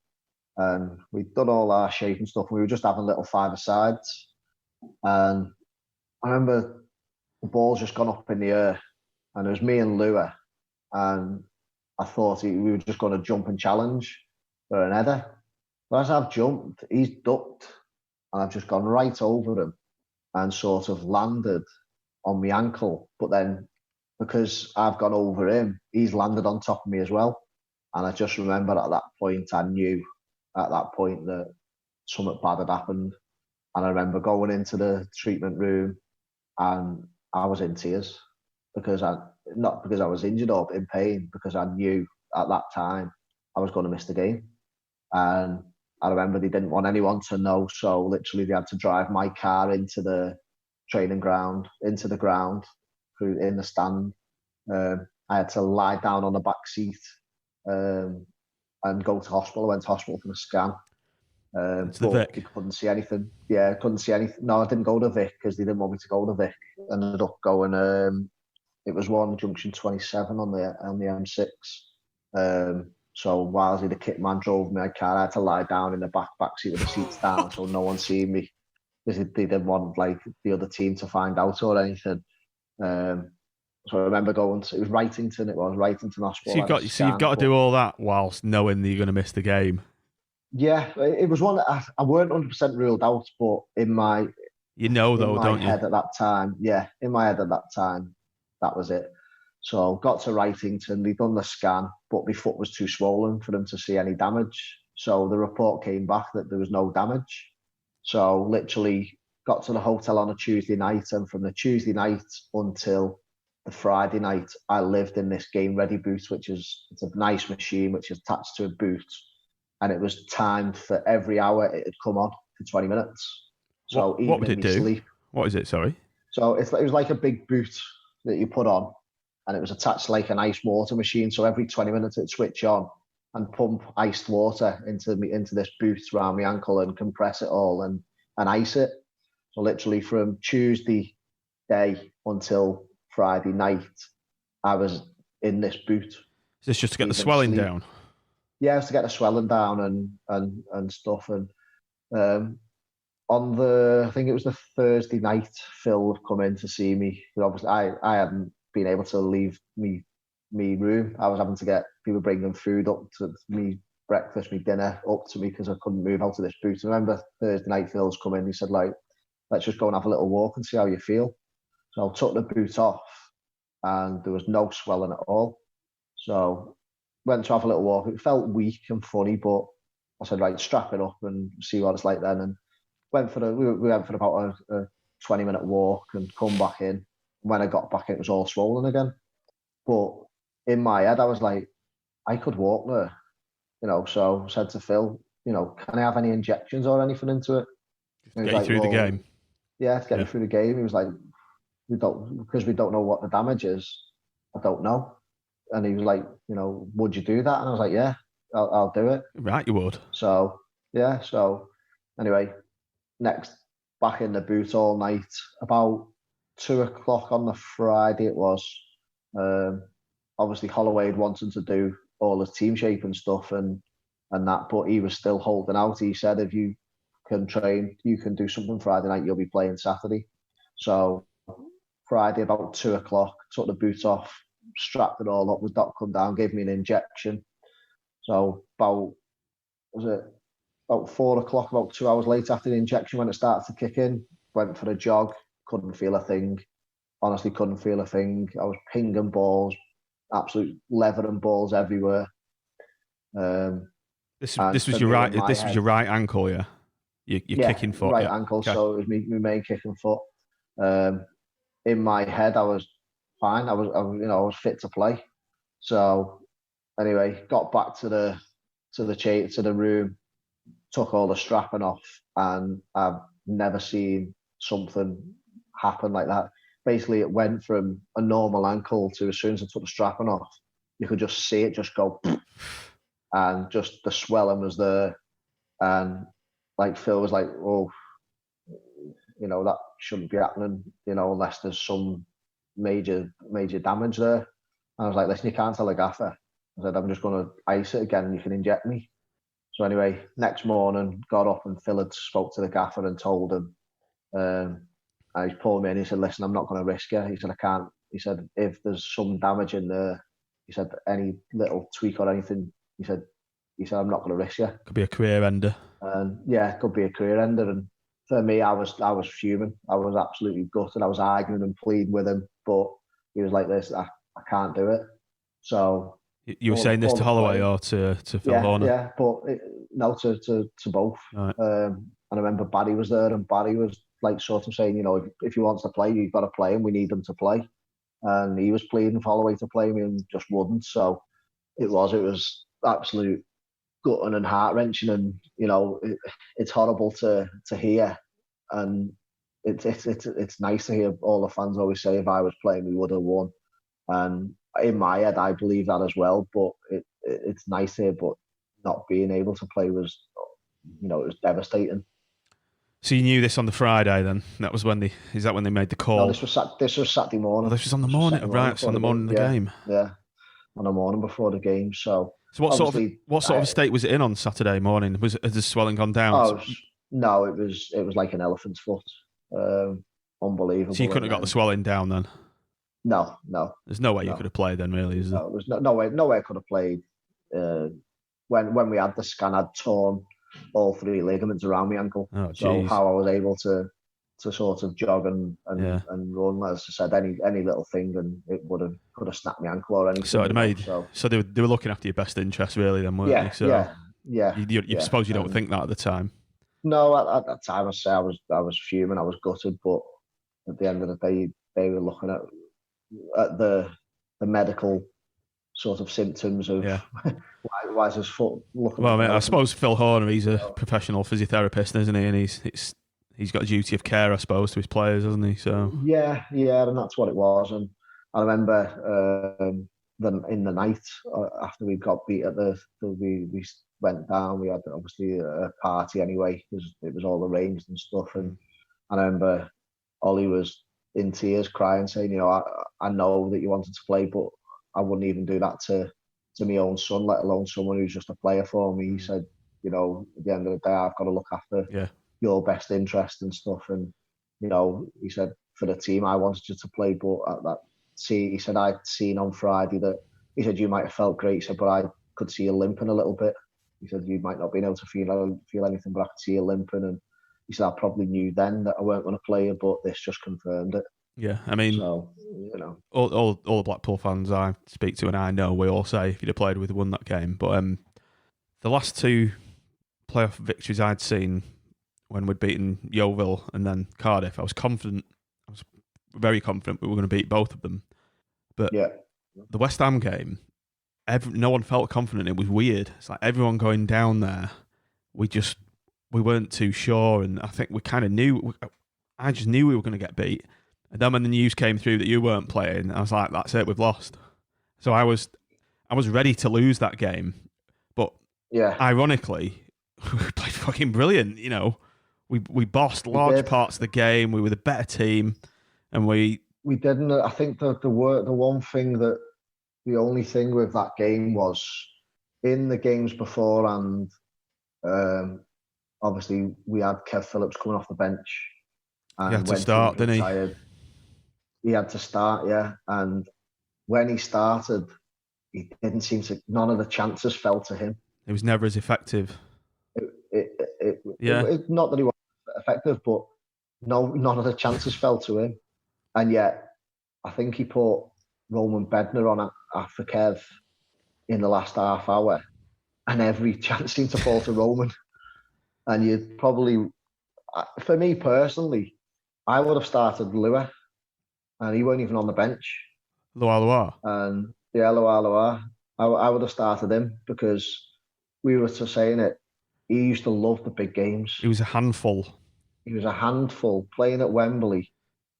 And we'd done all our shape and stuff. We were just having little 5-a-sides. And I remember the ball's just gone up in the air. And it was me and Lua. And I thought we were just going to jump and challenge for an header. But as I've jumped, he's ducked. And I've just gone right over him and sort of landed on my ankle. But then, because I've gone over him, he's landed on top of me as well. And I just remember at that point, I knew at that point that something bad had happened. And I remember going into the treatment room, and I was in tears, not because I was injured or in pain, because I knew at that time I was going to miss the game. And I remember they didn't want anyone to know, so literally they had to drive my car into the training ground, into the ground, in the stand. I had to lie down on the back seat and go to hospital. I went to hospital for a scan. To the Vic? They couldn't see anything. Yeah, couldn't see anything. No, I didn't go to Vic because they didn't want me to go to Vic. I ended up going, it was one junction 27 on the M6. So whilst the kit man drove my car, I had to lie down in the back seat with the seats down so no one seen me. Because they didn't want the other team to find out or anything. So I remember going to, it was Wrightington Hospital. So you've got to do all that whilst knowing that you're going to miss the game. Yeah, it was one that I weren't 100% ruled out, but in my head at that time, that was it. So got to Wrightington, they'd done the scan, but my foot was too swollen for them to see any damage. So the report came back that there was no damage. So literally got to the hotel on a Tuesday night, and from the Tuesday night until the Friday night, I lived in this game ready boot, it's a nice machine which is attached to a boot, and it was timed for every hour it had come on for 20 minutes. So what would it do? Sleep, what is it? Sorry. So it was like a big boot that you put on, and it was attached to like an ice water machine. So every 20 minutes it'd switch on and pump iced water into this boot around my ankle and compress it all and ice it. So literally from Tuesday day until Friday night, I was in this boot. Is this just to get the swelling down? Yeah, it's to get the swelling down and stuff. And on I think it was the Thursday night, Phil had come in to see me. Obviously, I hadn't been able to leave me room. I was having to get people bringing food up to me, breakfast, me dinner up to me because I couldn't move out of this boot. I remember Thursday night, Phil's come in. He said, like, let's just go and have a little walk and see how you feel. So I took the boot off, and there was no swelling at all. So went to have a little walk. It felt weak and funny, but I said, right, strap it up and see what it's like then. And we went for about a 20-minute walk and come back in. When I got back, it was all swollen again. But in my head, I was like, I could walk there, So I said to Phil, can I have any injections or anything into it? Get you through the game. Yeah, to get me through the game. He was like, because we don't know what the damage is. I don't know. And he was like, would you do that? And I was like, yeah, I'll do it. Right, you would. So yeah. So anyway, next back in the boot all night. About 2:00 on the Friday it was. Obviously Holloway had wanted to do all the team shape and stuff and that, but he was still holding out. He said, if you can train, you can do something Friday night, you'll be playing Saturday. So Friday about 2:00, took the boot off, strapped it all up. The doc come down, gave me an injection. So about 4:00, about 2 hours later after the injection, when it started to kick in, went for a jog, couldn't feel a thing. Honestly, couldn't feel a thing. I was pinging balls, absolute levering balls everywhere. This was your right. This was your right ankle, yeah. Your kicking foot, right ankle. Okay. So it was my main kicking foot. In my head, I was fine. I was fit to play. So anyway, got back to the room, took all the strapping off, and I've never seen something happen like that. Basically, it went from a normal ankle to, as soon as I took the strapping off, you could just see it just go, and just the swelling was there. And like Phil was like, oh, that shouldn't be happening, unless there's some major damage there. And I was like, listen, you can't tell the gaffer. I said, I'm just going to ice it again and you can inject me. So anyway, next morning, got up and Phil had spoke to the gaffer and told him. And he pulled me in. He said, listen, I'm not going to risk it. He said, I can't. He said, if there's some damage in there, he said, any little tweak or anything, he said, I'm not going to risk it. Could be a career ender. And yeah, it could be a career ender. And for me, I was fuming. I was absolutely gutted. I was arguing and pleading with him, but he was like, this, I can't do it. So you were saying this to Holloway or to Phil Horner? Yeah, but to both. Right. And I remember Barry was there, and Barry was like sort of saying, if he wants to play, you've got to play him. We need him to play. And he was pleading for Holloway to play me and just wouldn't. So it was absolute gutting and heart wrenching, and it's horrible to hear, and it's nice to hear all the fans always say, if I was playing, we would have won. And in my head, I believe that as well. But it's nice to hear, but not being able to play was, it was devastating. So you knew this on the Friday, then? That was when is that when they made the call? No, this was Saturday morning. Oh, this was on the morning, right? So on the morning of the game. Yeah, on the morning before the game. So what sort of a state was it in on Saturday morning? Has the swelling gone down? No, it was like an elephant's foot. Unbelievable. So you couldn't have got the swelling down then? No. There's no way you could have played then, really, is there? No, there's no way I could have played. When we had the scan, I'd torn all 3 ligaments around my ankle. Oh, so geez. how I was able to sort of jog and run, as I said, any little thing, and it could have snapped my ankle or anything. So it made. So they were looking after your best interests, really, then, weren't they? So You suppose you don't think that at the time? No, at that time I was fuming, I was gutted, but at the end of the day, they were looking at the medical sort of symptoms of why is his foot looking. Well, I suppose Phil Horner, he's a professional physiotherapist, isn't he? And he's got a duty of care, I suppose, to his players, hasn't he? So yeah, and that's what it was. And I remember in the night after we got beat at we went down. We had obviously a party anyway because it was all arranged and stuff. And I remember Ollie was in tears, crying, saying, I know that you wanted to play, but I wouldn't even do that to my own son, let alone someone who's just a player for me. He said, at the end of the day, I've got to look after your best interest and stuff. And, he said, for the team, I wanted you to play, but he said, I'd seen on Friday that, he said, you might have felt great, he said, but I could see you limping a little bit. He said, you might not be able to feel anything, but I could see you limping. And he said, I probably knew then that I weren't going to play you, but this just confirmed it. Yeah, I mean, so, all the Blackpool fans I speak to and I know, we all say if you'd have played, we'd have won that game. But the last 2 playoff victories I'd seen when we'd beaten Yeovil and then Cardiff, I was very confident we were going to beat both of them. But the West Ham game, no one felt confident. It was weird. It's like everyone going down there, we weren't too sure, and I think we kind of knew. I just knew we were going to get beat. And then when the news came through that you weren't playing, I was like, "That's it, we've lost." So I was ready to lose that game, but ironically, we played fucking brilliant. We bossed large parts of the game. We were the better team, and we didn't. I think the only thing with that game was in the games before, and obviously we had Kev Phillips coming off the bench. And he had to start, didn't he? He had to start, yeah. And when he started, he didn't seem to. None of the chances fell to him. It was never as effective. Not that he wasn't effective, but none of the chances fell to him. And yet, I think he put Roman Bednar on for Kev in the last half hour, and every chance seemed to fall to Roman. And you'd probably, for me personally, I would have started Lua, and he weren't even on the bench. Lua. And Lua. I would have started him because we were saying it. He used to love the big games. He was a handful. Playing at Wembley,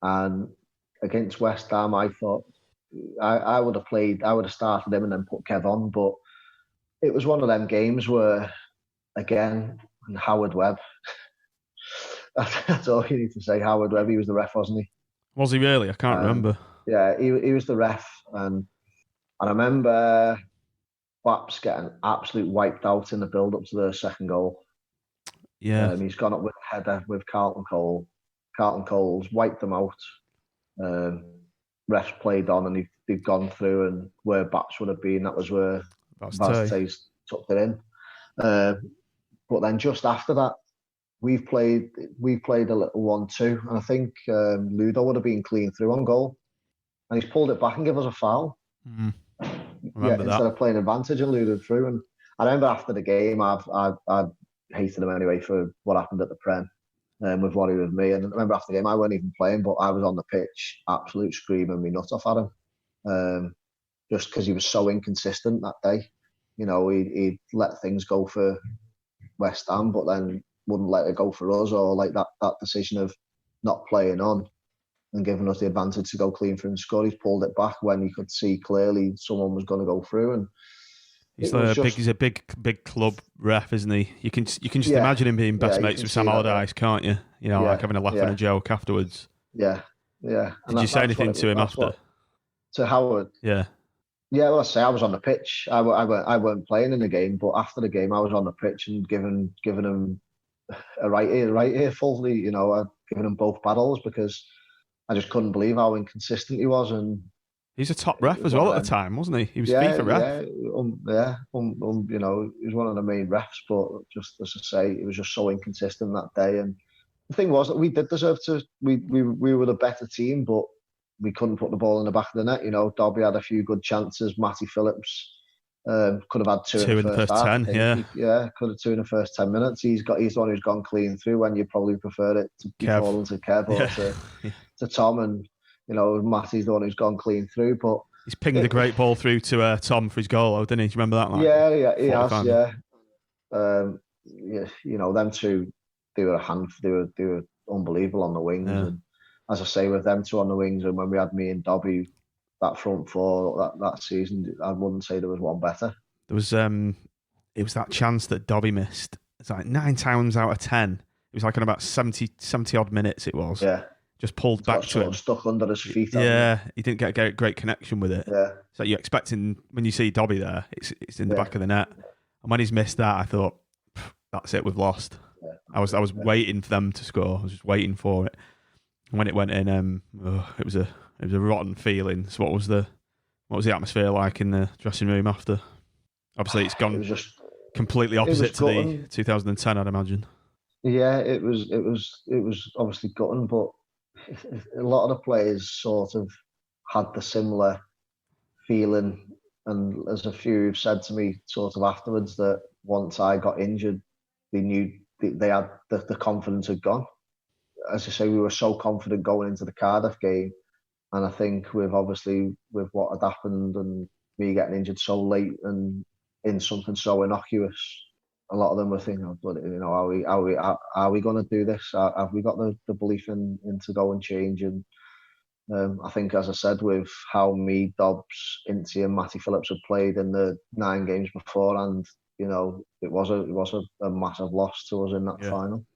and against West Ham. I thought I would have started him and then put Kev on, but it was one of them games where, again, Howard Webb. That's all you need to say. Howard Webb, he was the ref, wasn't he? Was he really? I can't remember. Yeah, he was the ref, and I remember Baps getting absolutely wiped out in the build-up to the second goal. Yeah, he's gone up with a header with Carlton Cole. Carlton Cole's wiped them out. Refs played on, and they've gone through, and where Baps would have been, that was where Vazte's tucked it in. But then just after that, we played a little 1-2, and I think Ludo would have been clean through on goal, and he's pulled it back and give us a foul. Instead of playing advantage and Ludo through. And I remember after the game, I hated him anyway for what happened at the Prem with what he was with me. And I remember after the game, I weren't even playing, but I was on the pitch, absolute screaming me nuts off at him, just because he was so inconsistent that day. He'd let things go for West Ham, but then wouldn't let it go for us, or like that decision of not playing on and giving us the advantage to go clean through and score. He's pulled it back when he could see clearly someone was going to go through. And he's a big club ref, isn't he? You can just imagine him being best mates with Sam Allardyce, can't you? Like having a laugh and a joke afterwards. Yeah. Did you say anything to him after? To Howard? Yeah. Yeah, well, I was on the pitch. I weren't playing in the game, but after the game, I was on the pitch and giving him a right ear fully. Giving him both battles, because I just couldn't believe how inconsistent he was. And he's a top ref as well at the time, wasn't he? He was FIFA ref. You know, he was one of the main refs, but just as I say, it was just so inconsistent that day. And the thing was that we did deserve to. We were the better team, but we couldn't put the ball in the back of the net. You know, Derby had a few good chances. Matty Phillips could have had two in the first half, 10. Could have two in the first 10 minutes. He's the one who's gone clean through when you probably preferred it to be falling to Kev or to Tom. And you know, Matty's the one who's gone clean through, but he's pinged a great ball through to Tom for his goal, didn't he? Do you remember that? He has. You know, them two, they were unbelievable on the wings. Yeah. And as I say, with them two on the wings, and when we had me and Dobby, that front four that season, I wouldn't say there was one better. There was it was that chance that Dobby missed. It's like 9 times out of 10. It was like in about 70 odd minutes. It was. Yeah. Just pulled back to him. Stuck under his feet. Yeah, he didn't get a great connection with it. Yeah. So you're expecting, when you see Dobby there, it's in the back of the net. And when he's missed that, I thought, that's it, we've lost. Yeah. I was waiting for them to score. I was just waiting for it. And when it went in, it was a rotten feeling. So what was the atmosphere like in the dressing room after? Obviously, it's gone completely opposite to the 2010, I'd imagine. Yeah, it was obviously gutting, but a lot of the players sort of had the similar feeling, and as a few have said to me sort of afterwards, that once I got injured, they knew they had the confidence had gone. As I say, we were so confident going into the Cardiff game, and I think with what had happened and me getting injured so late and in something so innocuous, a lot of them were thinking, are we going to do this? Have we got the belief in to go and change? And I think, as I said, with how me, Dobbs, Inti and Matty Phillips had played in the 9 games before, and you know, it was a massive loss to us in that final.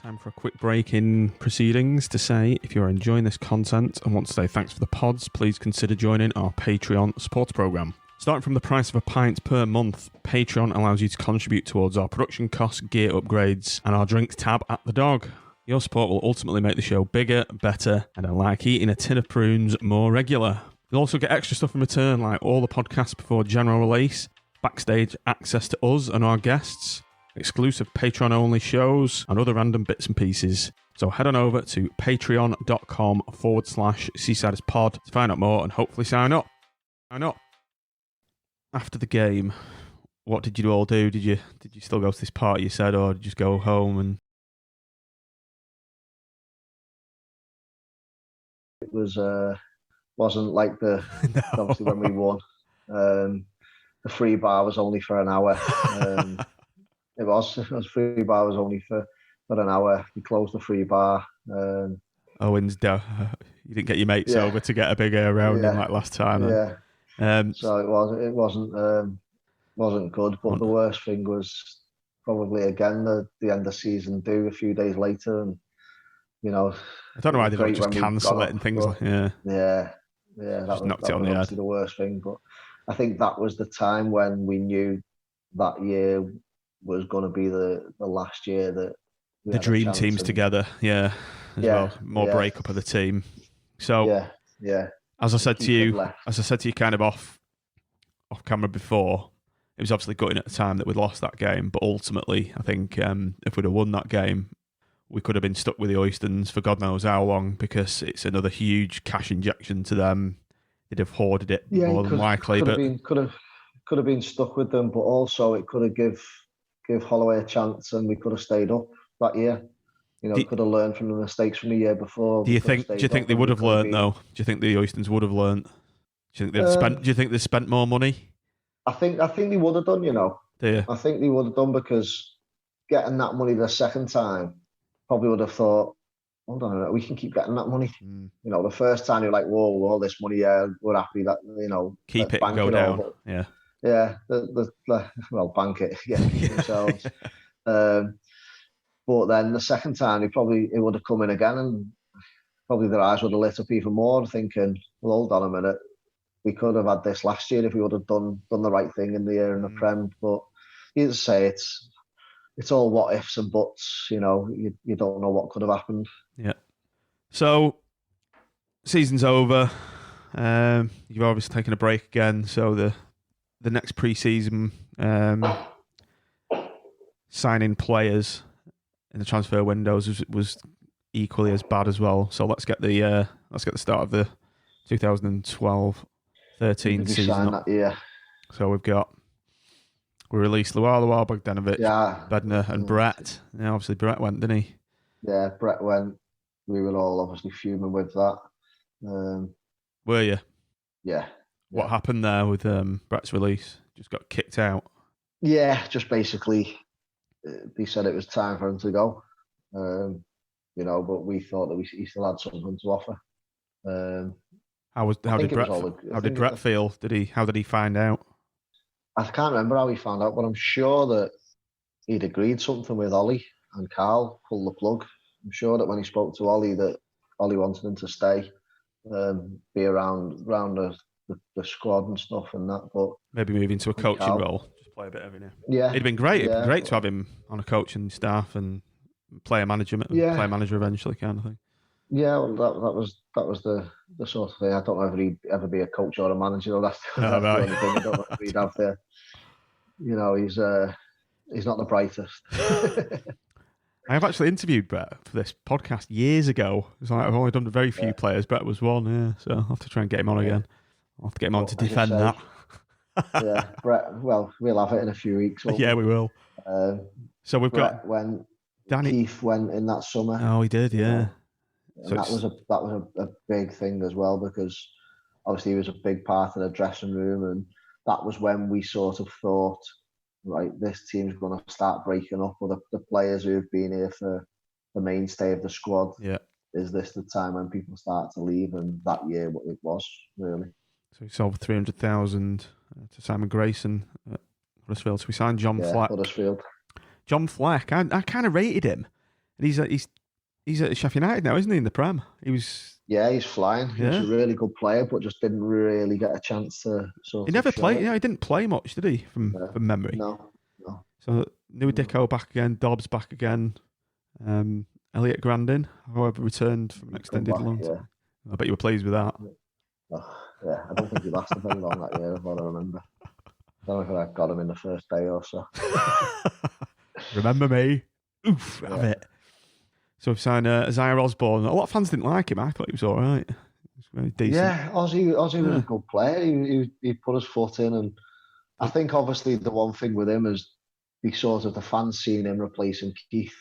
Time for a quick break in proceedings to say, if you're enjoying this content and want to say thanks for the pods, please consider joining our Patreon supporter programme. Starting from the price of a pint per month, Patreon allows you to contribute towards our production costs, gear upgrades, and our drinks tab at The Dog. Your support will ultimately make the show bigger, better, and like eating a tin of prunes, more regular. You'll also get extra stuff in return, like all the podcasts before general release, backstage access to us and our guests, exclusive Patreon-only shows, and other random bits and pieces. So head on over to patreon.com/SeasidersPod to find out more and hopefully sign up. After the game, what did you all do? Did you still go to this party you said, or did you just go home and... It wasn't like the no. Obviously when we won. The free bar was only for an hour. It was free bar was only for an hour. We closed the free bar. Owens, you didn't get your mates over to get a big round in like last time. Yeah. So it wasn't good. But the worst thing was probably again the end of season do a few days later, and you know, I don't know why they don't just cancel it and things like that was knocked it on the head. The worst thing, but I think that was the time when we knew that year was going to be the last year that the dream team's together. Well, more breakup of the team. So as I said to you kind of off camera before, it was obviously gutting at the time that we'd lost that game, but ultimately I think if we'd have won that game, we could have been stuck with the Oystons for God knows how long, because it's another huge cash injection to them. They'd have hoarded it more than likely. Could have been stuck with them, but also it could have give Holloway a chance, and we could have stayed up that year. You know, could have learned from the mistakes from the year before. Do you think they would have learned though? Do you think the Oystons would have learned? Do you think they spent more money? I think they would have done. You know, I think they would have done, because getting that money the second time, probably would have thought, hold on a minute, we can keep getting that money. You know, the first time you're like, whoa, all this money, we're happy that, you know, keep it and go down. Bank it, themselves. But then the second time, it would have come in again, and probably their eyes would have lit up even more, thinking, well, hold on a minute, we could have had this last year if we would have done the right thing in the year in the Prem. But you just say it's all what ifs and buts. You know, you don't know what could have happened. Yeah. So, season's over. You've obviously taken a break again. So the next pre-season signing players in the transfer windows was equally as bad as well. So let's get the start of the 2012-13 season up. That year. So we released Luar, Bogdanovic, Bednar, and Brett. Yeah, obviously Brett went, didn't he? Yeah, Brett went. We were all obviously fuming with that. Were you? Yeah. What happened there with Brett's release? Just got kicked out. Yeah, just basically, they said it was time for him to go. But we thought that he still had something to offer. How did Brett feel? How did he find out? I can't remember how he found out, but I'm sure that he'd agreed something with Ollie, and Carl pulled the plug. I'm sure that when he spoke to Ollie, that Ollie wanted him to stay, be around the squad and stuff and that. But maybe move into a coaching role, just play a bit every now. Yeah, it'd been great. It'd be great to have him on a coaching staff and player manager eventually, kind of thing. Yeah, well, that was the sort of thing. I don't know if he'd ever be a coach or a manager. That's the only thing. I don't know if he'd have the. He's not the brightest. I've actually interviewed Brett for this podcast years ago. It's like I've only done very few players. Brett was one, so I'll have to try and get him on again. I'll have to get him on to defend that. Yeah, Brett. Well, we'll have it in a few weeks. Yeah, we will. So we've Brett got Danny Keith went in that summer. Oh, he did, yeah. And that was a big thing as well, because obviously he was a big part of the dressing room, and that was when we sort of thought, right, this team's going to start breaking up with the players who've been here for the mainstay of the squad. Yeah. Is this the time when people start to leave? And that year, what it was, really. So we sold 300,000 to Simon Grayson at Huddersfield. So we signed John Fleck. Huddersfield. John Fleck, I kind of rated him. And he's at Sheffield United now, isn't he, in the Prem? Yeah, he's flying. He was a really good player, but just didn't really get a chance to He never played. Yeah, he didn't play much, did he, from memory? No. So New Dicko back again, Dobbs back again, Elliot Grandin, however, returned from extended loan. Yeah. I bet you were pleased with that. Yeah, I don't think he lasted very long that year, if I remember. I don't know if I got him in the first day or so. Remember me? Oof, have it. So we've signed Isaiah Osborne. A lot of fans didn't like him. I thought he was all right. He was very decent. Yeah, Ozzy was a good player. He put his foot in, and I think obviously the one thing with him is the fans seeing him replacing Keith.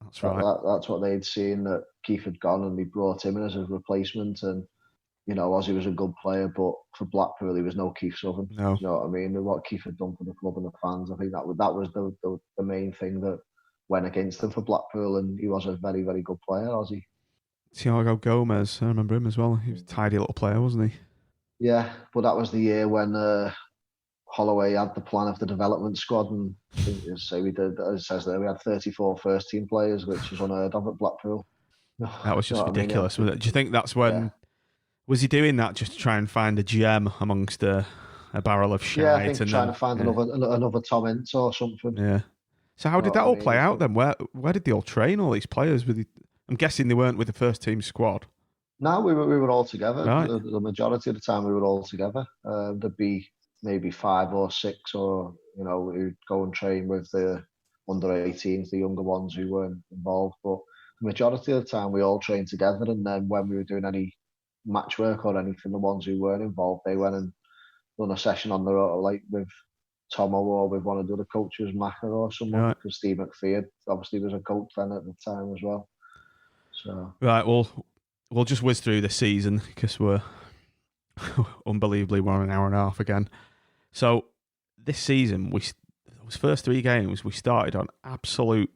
That's right. That's what they'd seen, that Keith had gone, and they brought him in as a replacement. And Ozzy was a good player, but for Blackpool, he was no Keith Southern. No. You know what I mean? And what Keith had done for the club and the fans, I think that was the main thing that went against him for Blackpool, and he was a very, very good player, Ozzy. Thiago Gomez, I remember him as well. He was a tidy little player, wasn't he? Yeah, but that was the year when Holloway had the plan of the development squad, and we did, as it says there, we had 34 first-team players, which was unheard of at Blackpool. That was just ridiculous. Do you think that's when... Yeah. Was he doing that just to try and find a gem amongst a barrel of shite? Yeah, I think trying to find another Tom Ince or something. Yeah. So how did that all play out then? Where did they all train, all these players? I'm guessing they weren't with the first team squad. No, we were all together. Right. The majority of the time we were all together. There'd be maybe 5 or 6, or who'd go and train with the under 18s, the younger ones who weren't involved. But the majority of the time we all trained together, and then when we were doing any match work or anything, the ones who weren't involved, they went and done a session on their own, like with Tomo or with one of the other coaches, Macker or someone, because Steve McPhee obviously was a coach then at the time as well. So right, we'll just whiz through this season because we're unbelievably we're on an hour and a half again. So this season, those first 3 games we started on absolute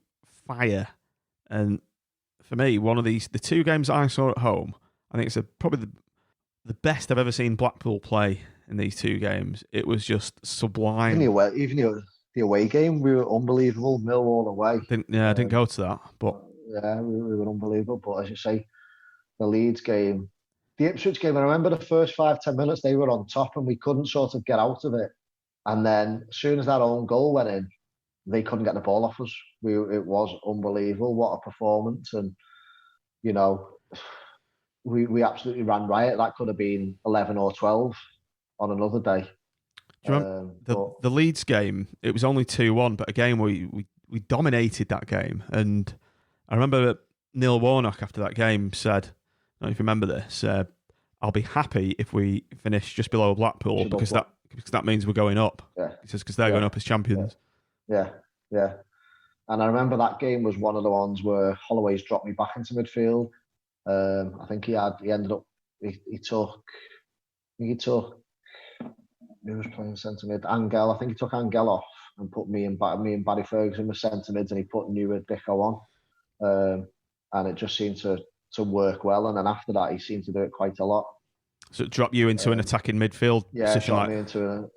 fire, and for me, the 2 games that I saw at home, I think it's probably the best I've ever seen Blackpool play in these 2 games. It was just sublime. Even the away game, we were unbelievable. Millwall away. I didn't go to that, but yeah, we were unbelievable. But as you say, the Leeds game, the Ipswich game, I remember the first 5-10 minutes they were on top, and we couldn't sort of get out of it. And then as soon as that own goal went in, they couldn't get the ball off us. It was unbelievable. What a performance! And we absolutely ran riot. That could have been 11 or 12 on another day. Do you remember the Leeds game? It was only 2-1, but again we dominated that game. And I remember Neil Warnock after that game said, I don't know if you remember this, I'll be happy if we finish just below Blackpool because that means we're going up. Yeah. He says because they're going up as champions. Yeah. And I remember that game was one of the ones where Holloway's dropped me back into midfield. I think he took who was playing centre mid? Angel. I think he took Angel off and put me and Barry Ferguson with centre mids, and he put New Dicko on. And it just seemed to work well. And then after that, he seemed to do it quite a lot. So it dropped you into an attacking midfield position? Yeah, me into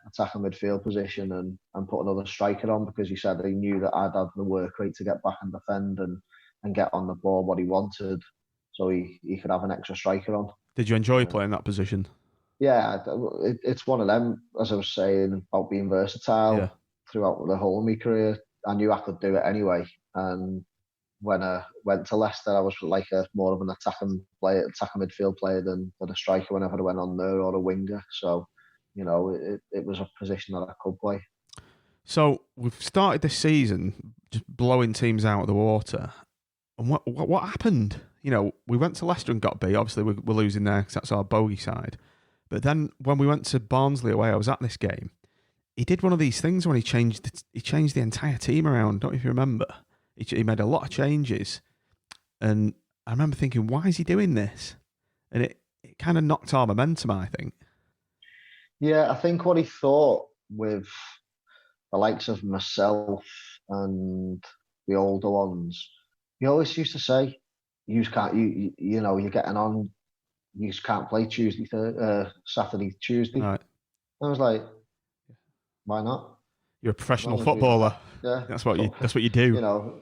attacking midfield position and put another striker on, because he said he knew that I'd have the work rate to get back and defend and get on the ball what he wanted, so he could have an extra striker on. Did you enjoy playing that position? Yeah, it's one of them, as I was saying, about being versatile throughout the whole of my career. I knew I could do it anyway. And when I went to Leicester, I was like more of an attacking midfield player than a striker whenever I went on there, or a winger. So, it was a position that I could play. So we've started this season just blowing teams out of the water. And what happened? We went to Leicester and got beat. Obviously, we're losing there because that's our bogey side. But then when we went to Barnsley away, I was at this game. He did one of these things when he changed the entire team around. Don't know if you remember. He made a lot of changes. And I remember thinking, why is he doing this? And it kind of knocked our momentum, I think. Yeah, I think what he thought with the likes of myself and the older ones, he always used to say, you're getting on, you can't play Saturday, Tuesday. Right. I was like, why not? You're a professional footballer. Yeah, that's what you do.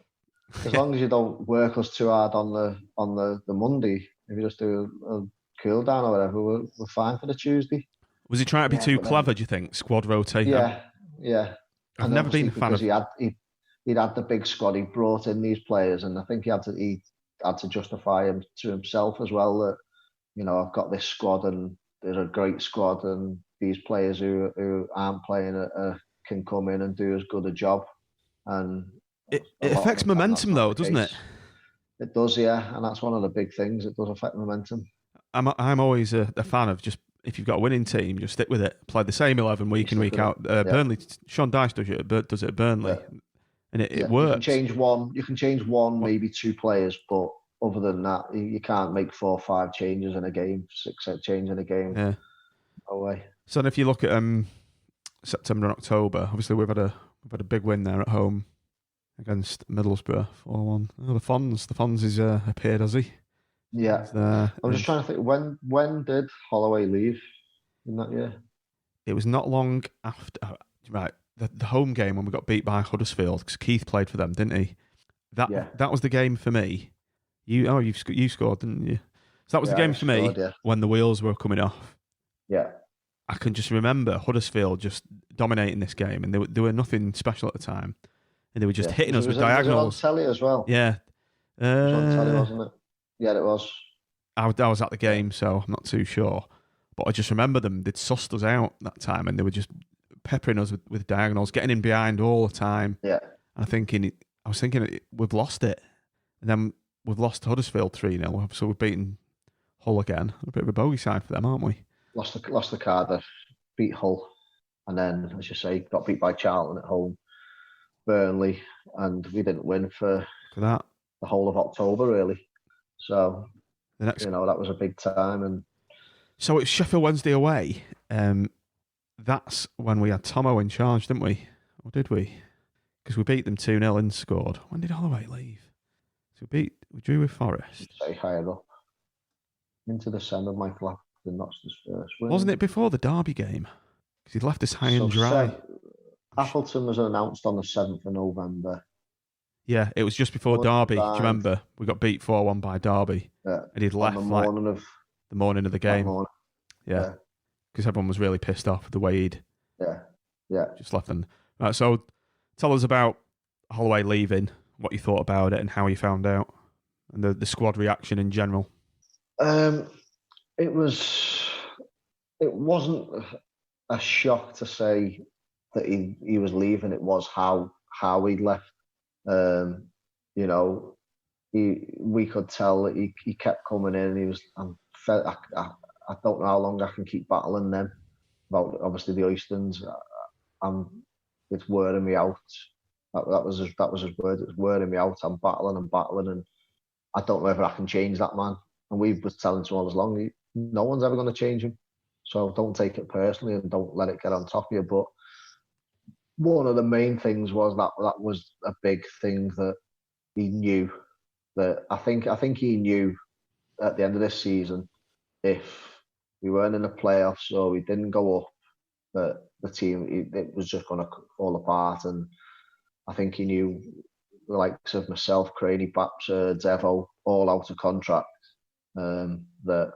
As long as you don't work us too hard on the Monday, if you just do a cool down or whatever, we're fine for the Tuesday. Was he trying to be too clever? Do you think squad rotation? Yeah. I've never been a fan of. He'd had the big squad. He brought in these players, and I think he had to justify him to himself as well that, I've got this squad and there's a great squad, and these players who aren't playing can come in and do as good a job. And it affects momentum though, doesn't it? It does, yeah, and that's one of the big things. It does affect momentum. I'm always a fan of just, if you've got a winning team, just stick with it. Play the same 11 week in, week out. Burnley, Sean Dyche does it at Burnley, and it works. You can change one, maybe two players, but other than that, you can't make 4 or 5 changes in a game, 6 changes in a game. Yeah. No way. So if you look at September and October, obviously we've had a big win there at home against Middlesbrough, 4-1. Oh, the Fonz has appeared, has he? Yeah. I'm just trying to think, when did Holloway leave in that year? It was not long after, right, the home game when we got beat by Huddersfield, because Keith played for them, didn't he? That was the game for me. You scored, didn't you? So that was the game for me when the wheels were coming off. Yeah. I can just remember Huddersfield just dominating this game, and they were nothing special at the time, and they were just hitting us with diagonals. Was it on telly as well? Yeah. It was on telly, wasn't it? Yeah, it was. I was at the game, so I'm not too sure. But I just remember they'd sussed us out that time, and they were just peppering us with diagonals, getting in behind all the time. Yeah. And I was thinking we've lost it. And then we've lost Huddersfield 3-0, so we've beaten Hull again. A bit of a bogey side for them, aren't we? Lost the Cardiff, beat Hull, and then, as you say, got beat by Charlton at home, Burnley, and we didn't win for that the whole of October, really. So, that was a big time. And so it's Sheffield Wednesday away. That's when we had Tomo in charge, didn't we? Or did we? Because we beat them 2-0 and scored. When did Holloway leave? So we drew with Forest. Say higher up. Into the semi, Michael Appleton notched his first win. Wasn't it before the Derby game? Because he'd left us high and dry. Appleton was announced on the 7th of November. Yeah, it was just before Derby. Do you remember? We got beat 4-1 by Derby. Yeah. And he'd left the morning of the game. Yeah. Because everyone was really pissed off with the way he'd just left them. Right, so tell us about Holloway leaving, what you thought about it and how you found out, and the squad reaction in general. It wasn't a shock to say that he was leaving. It was how he left. We could tell that he kept coming in. He was. I don't know how long I can keep battling them about obviously the Oystons. It's wearing me out. That was his word. It's wearing me out. I'm battling, and I don't know if I can change that man. And we was telling him all along, no one's ever going to change him. So don't take it personally and don't let it get on top of you. But one of the main things was that was a big thing that he knew. That I think he knew at the end of this season, if we weren't in the playoffs or we didn't go up, that the team it was just going to fall apart. And I think he knew the likes of myself, Craney, Bapser, Devo, all out of contract, that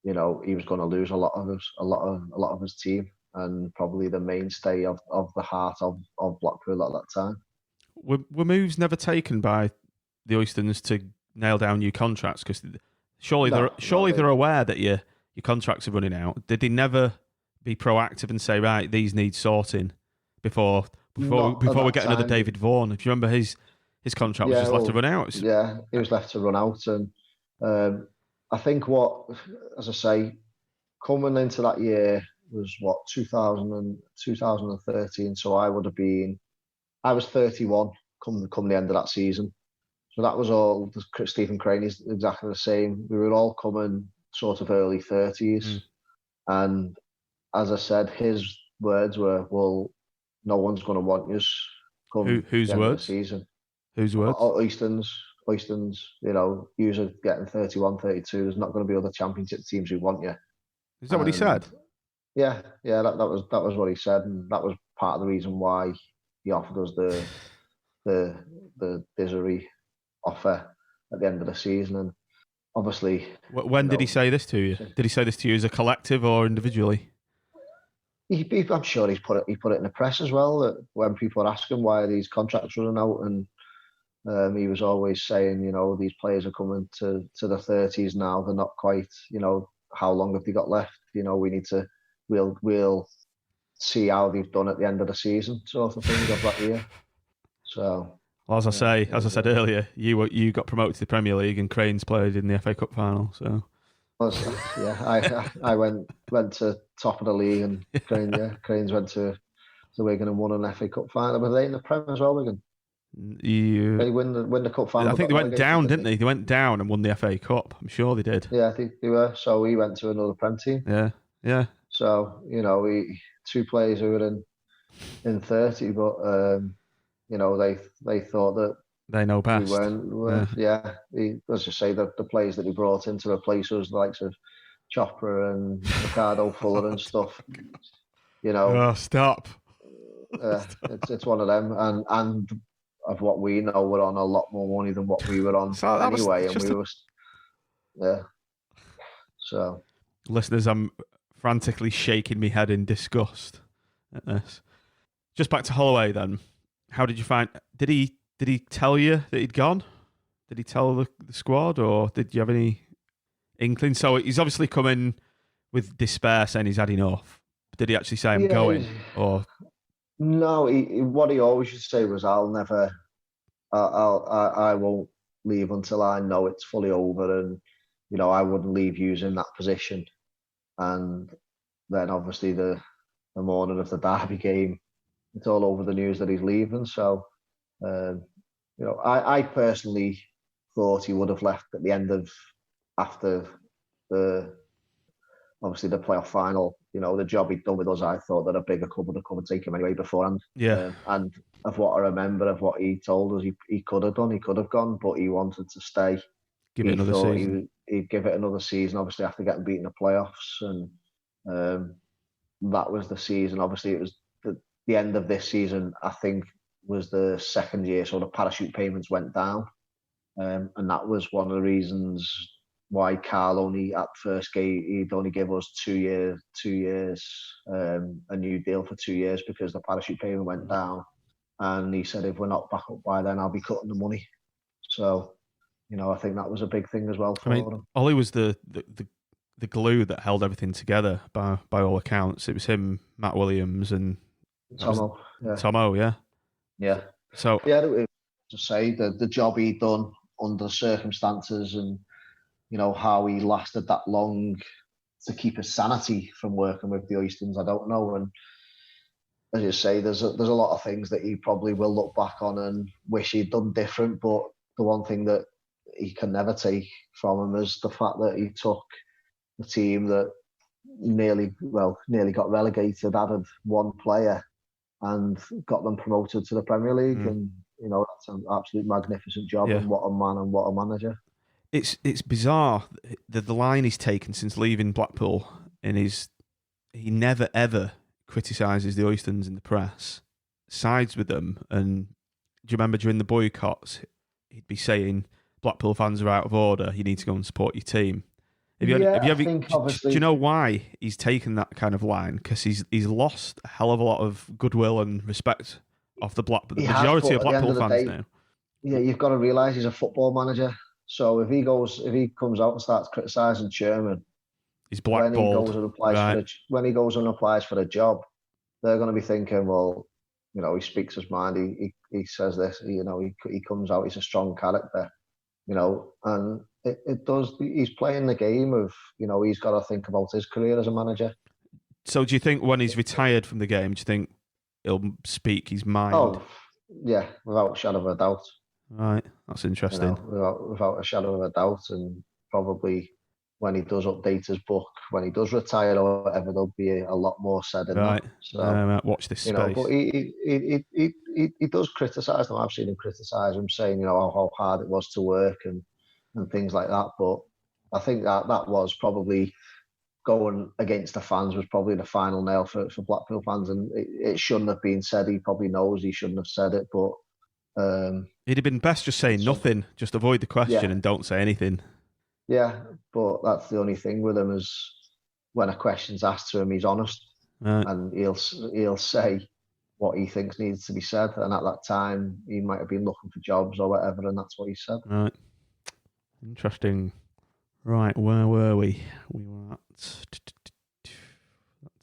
he was going to lose a lot of his team, and probably the mainstay of the heart of Blackpool at that time. Were moves never taken by the Oystons to nail down new contracts? Because surely they're aware that your contracts are running out. Did they never be proactive and say, right, these need sorting before we get another David Vaughan? If you remember, his contract was just left to run out. Yeah, he was left to run out, and I think as I say, coming into that year was 2013. So I was 31 come the end of that season. So that was all. Stephen Craney's exactly the same. We were all coming sort of early 30s, and as I said, his words were, "Well, no one's going to want you." Whose words? Season. Whose words? Oystons. You're getting 31, 32. There's not going to be other championship teams who want you. Is that what he said? Yeah. That was what he said, and that was part of the reason why he offered us the Dissery offer at the end of the season. And obviously, when did he say this to you? Did he say this to you as a collective or individually? I'm sure he put it in the press as well. That when people are asking why are these contracts running out, and he was always saying, these players are coming to the 30s now. They're not quite, how long have they got left? We need to, we'll see how they've done at the end of the season, sort of thing of that year. So, well, as I said earlier, you got promoted to the Premier League, and Cranes played in the FA Cup final. So, I went to top of the league, and Cranes went to Wigan and won an FA Cup final. But they in the Prem as well, Wigan. They win the cup final. I think they went down, didn't they? They went down and won the FA Cup. I'm sure they did. Yeah, I think they were. So we went to another Prem team. Yeah. So we two players who were in 30, but they thought that they know best. We weren't. Yeah. Let's just say that the players that he brought in to replace us, the likes of Chopra and Ricardo Fuller and stuff. Oh, stop. It's one of them, and of what we know, we're on a lot more money than what we were on anyway, and we were. Yeah. So, listeners, I'm frantically shaking my head in disgust at this. Just back to Holloway then. How did you find? Did he tell you that he'd gone? Did he tell the squad, or did you have any inkling? So he's obviously coming with despair, saying he's had enough. But did he actually say I'm going? Or no? What he always used to say was, I won't leave until I know it's fully over, and I wouldn't leave you in that position. And then obviously the morning of the derby game, it's all over the news that he's leaving. So, I personally thought he would have left at the end of after the playoff final. The job he'd done with us, I thought that a bigger club would have come and take him anyway beforehand. Yeah. And of what I remember of what he told us, he could have done, he could have gone, but he wanted to stay. Give it another season. He'd give it another season, obviously after getting beaten in the playoffs, and that was the season. Obviously, it was the end of this season, I think, was the second year, so the parachute payments went down, and that was one of the reasons why Carl only at first he'd only give us 2 years, a new deal for 2 years, because the parachute payment went down, and he said if we're not back up by then, I'll be cutting the money. So I think that was a big thing as well for him. Ollie was the glue that held everything together by all accounts. It was him, Matt Williams, and Tomo. Tomo, yeah. Yeah. So to say the job he'd done under the circumstances, and how he lasted that long to keep his sanity from working with the Oystons, I don't know. And as you say, there's a lot of things that he probably will look back on and wish he'd done different. But the one thing that he can never take from him is the fact that he took the team that nearly got relegated, added one player, and got them promoted to the Premier League. And that's an absolute magnificent job. And what a man and what a manager. It's bizarre the line he's taken since leaving Blackpool, and he never ever criticises the Oystons in the press, sides with them. And do you remember during the boycotts, he'd be saying Blackpool fans are out of order, you need to go and support your team. Do you know why he's taken that kind of line? Because he's lost a hell of a lot of goodwill and respect off the majority of Blackpool fans now. Yeah, you've got to realise he's a football manager. So if he comes out and starts criticising chairman, he's blackballed. When he goes and applies for a job, they're going to be thinking, well, he speaks his mind. He says this. He comes out. He's a strong character. And it does. He's playing the game of. He's got to think about his career as a manager. So do you think when he's retired from the game, do you think he'll speak his mind? Oh, yeah, without a shadow of a doubt. Right, that's interesting. Without a shadow of a doubt, and probably when he does update his book, when he does retire or whatever, there'll be a lot more said in that. So, watch this space. But he does criticise them. I've seen him criticise them, saying how hard it was to work and things like that. But I think that was probably going against the fans was probably the final nail for Blackpool fans, and it shouldn't have been said. He probably knows he shouldn't have said it, but. It'd have been best just saying nothing, just avoid the question and don't say anything. Yeah, but that's the only thing with him is when a question's asked to him, he's honest, and he'll say what he thinks needs to be said. And at that time, he might have been looking for jobs or whatever, and that's what he said. Right, interesting. Right, where were we? We were at that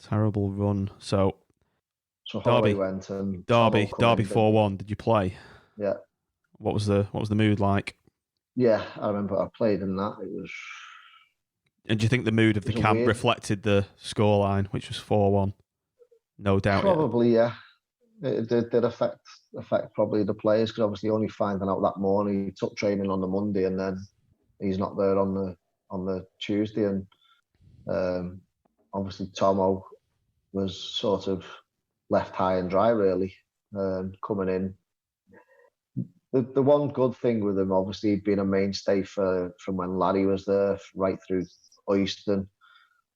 terrible run. So Holloway went and Derby 4-1. Did you play? Yeah. What was the mood like? Yeah, I remember I played in that. It was. And do you think the mood of the camp reflected the scoreline, which was 4-1? No doubt. Probably, yeah. It did affect probably the players, because obviously only finding out that morning. He took training on the Monday and then he's not there on the Tuesday, and obviously Tomo was sort of left high and dry really, coming in. The one good thing with him, obviously, he'd been a mainstay from when Larry was there, right through Oyston,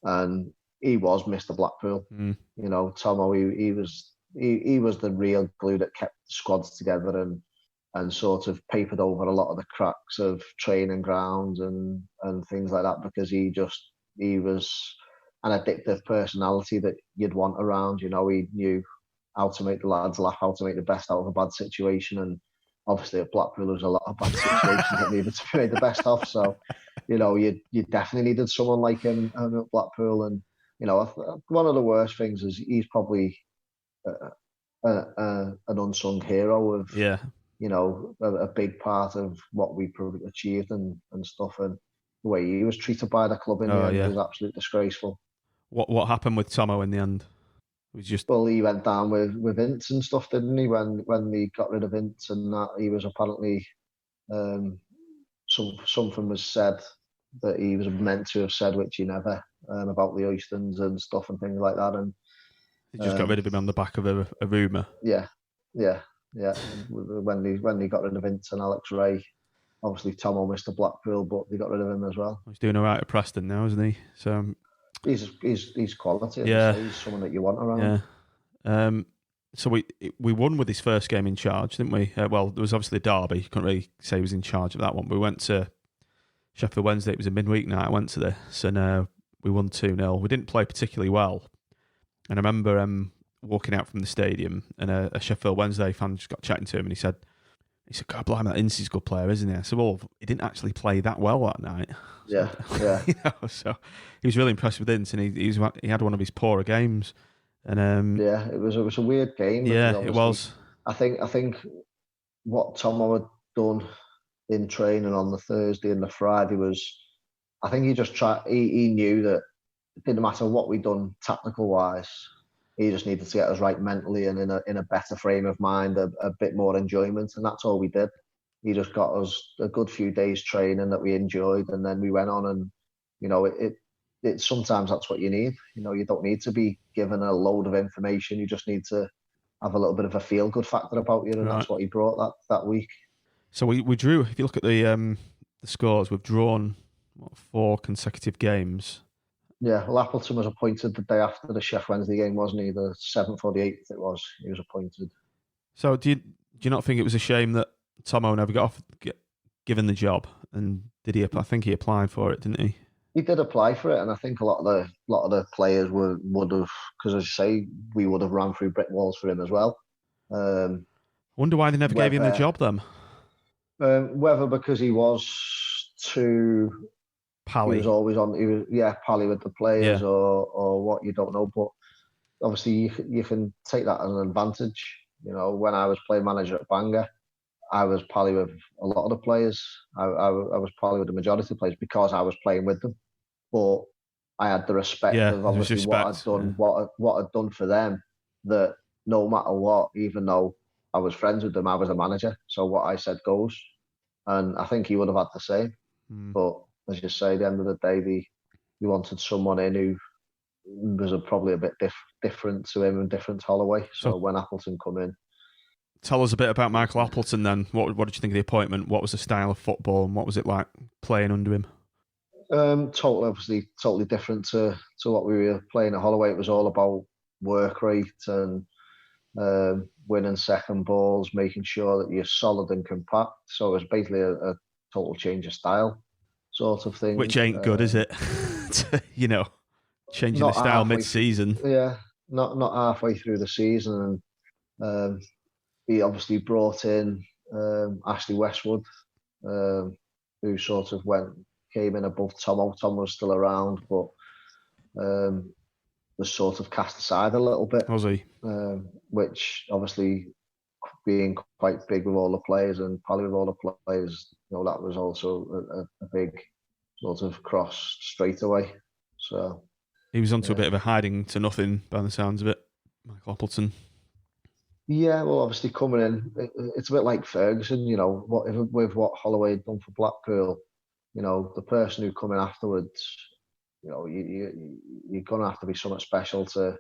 and he was Mr. Blackpool. Tomo, he was the real glue that kept the squads together and sort of papered over a lot of the cracks of training grounds and things like that, because he was an addictive personality that you'd want around. He knew how to make the lads laugh, how to make the best out of a bad situation, and obviously at Blackpool there was a lot of bad situations that needed to be made the best of. So, you definitely needed someone like him at Blackpool. And one of the worst things is he's probably an unsung hero of a big part of what we achieved and stuff. And the way he was treated by the club in the end was absolutely disgraceful. What happened with Tomo in the end? Well, he went down with Vince and stuff, didn't he? When he got rid of Vince and that, he was apparently something was said that he was meant to have said, which he never, about the Oystons and stuff and things like that. And he just got rid of him on the back of a rumour. Yeah. When he got rid of Vince and Alex Ray, obviously Tomo missed the Blackpool, but they got rid of him as well. He's doing all right at Preston now, isn't he? So. He's quality. Yeah, he's someone that you want around. Yeah. So we won with his first game in charge, didn't we? Well, there was obviously a derby. You couldn't really say he was in charge of that one. We went to Sheffield Wednesday. It was a midweek night. I went to this, and we won 2-0. We didn't play particularly well, and I remember walking out from the stadium, and a Sheffield Wednesday fan just got chatting to him, and he said, He said, God, blimey, that Ince's a good player, isn't he? I said, well, he didn't actually play that well that night. Yeah, yeah. So he was really impressed with Ince, and he had one of his poorer games. And yeah, it was a weird game. Yeah, it was. I think what Tomo had done in training on the Thursday and the Friday was, I think he just tried. He knew that it didn't matter what we'd done tactical wise. He just needed to get us right mentally and in a better frame of mind, a bit more enjoyment, and that's all we did. He just got us a good few days training that we enjoyed, and then we went on, and it sometimes that's what you need. You don't need to be given a load of information. You just need to have a little bit of a feel good factor about you, and that's what he brought that week. So we drew. If you look at the scores, we've drawn 4 consecutive games. Yeah, well, Appleton was appointed the day after the Sheff Wednesday game, wasn't he? The 7th or the 8th it was. He was appointed. So do you not think it was a shame that Tomo never got given the job? And did he? I think he applied for it, didn't he? He did apply for it, and I think a lot of the players would have, because as you say, we would have ran through brick walls for him as well. Wonder why they never gave him the job then. Whether because he was too pally, he was always on. He was pally with the players, or what, you don't know. But obviously, you can take that as an advantage. When I was playing manager at Bangor, I was pally with a lot of the players. I was pally with the majority of players because I was playing with them. But I had the respect of obviously what I'd done, what I'd done for them. That no matter what, even though I was friends with them, I was a manager. So what I said goes. And I think he would have had the same. But as you say, at the end of the day, he wanted someone in who was probably a bit different to him and different to Holloway. So when Appleton come in. Tell us a bit about Michael Appleton then. What did you think of the appointment? What was the style of football and what was it like playing under him? Totally different to what we were playing at Holloway. It was all about work rate and winning second balls, making sure that you're solid and compact. So it was basically a total change of style sort of thing. Which ain't good, is it? Changing the style mid-season. Yeah, not halfway through the season. And he obviously brought in Ashley Westwood, who sort of came in above Tomo. Tom was still around, but was sort of cast aside a little bit. Was he? Which obviously, being quite big with all the players and pally with all the players, that was also a big sort of cross straight away. So he was onto a bit of a hiding to nothing by the sounds of it, Michael Appleton. Yeah, well, obviously coming in, it's a bit like Ferguson, with what Holloway had done for Blackpool. The person who come in afterwards, you're gonna have to be somewhat special to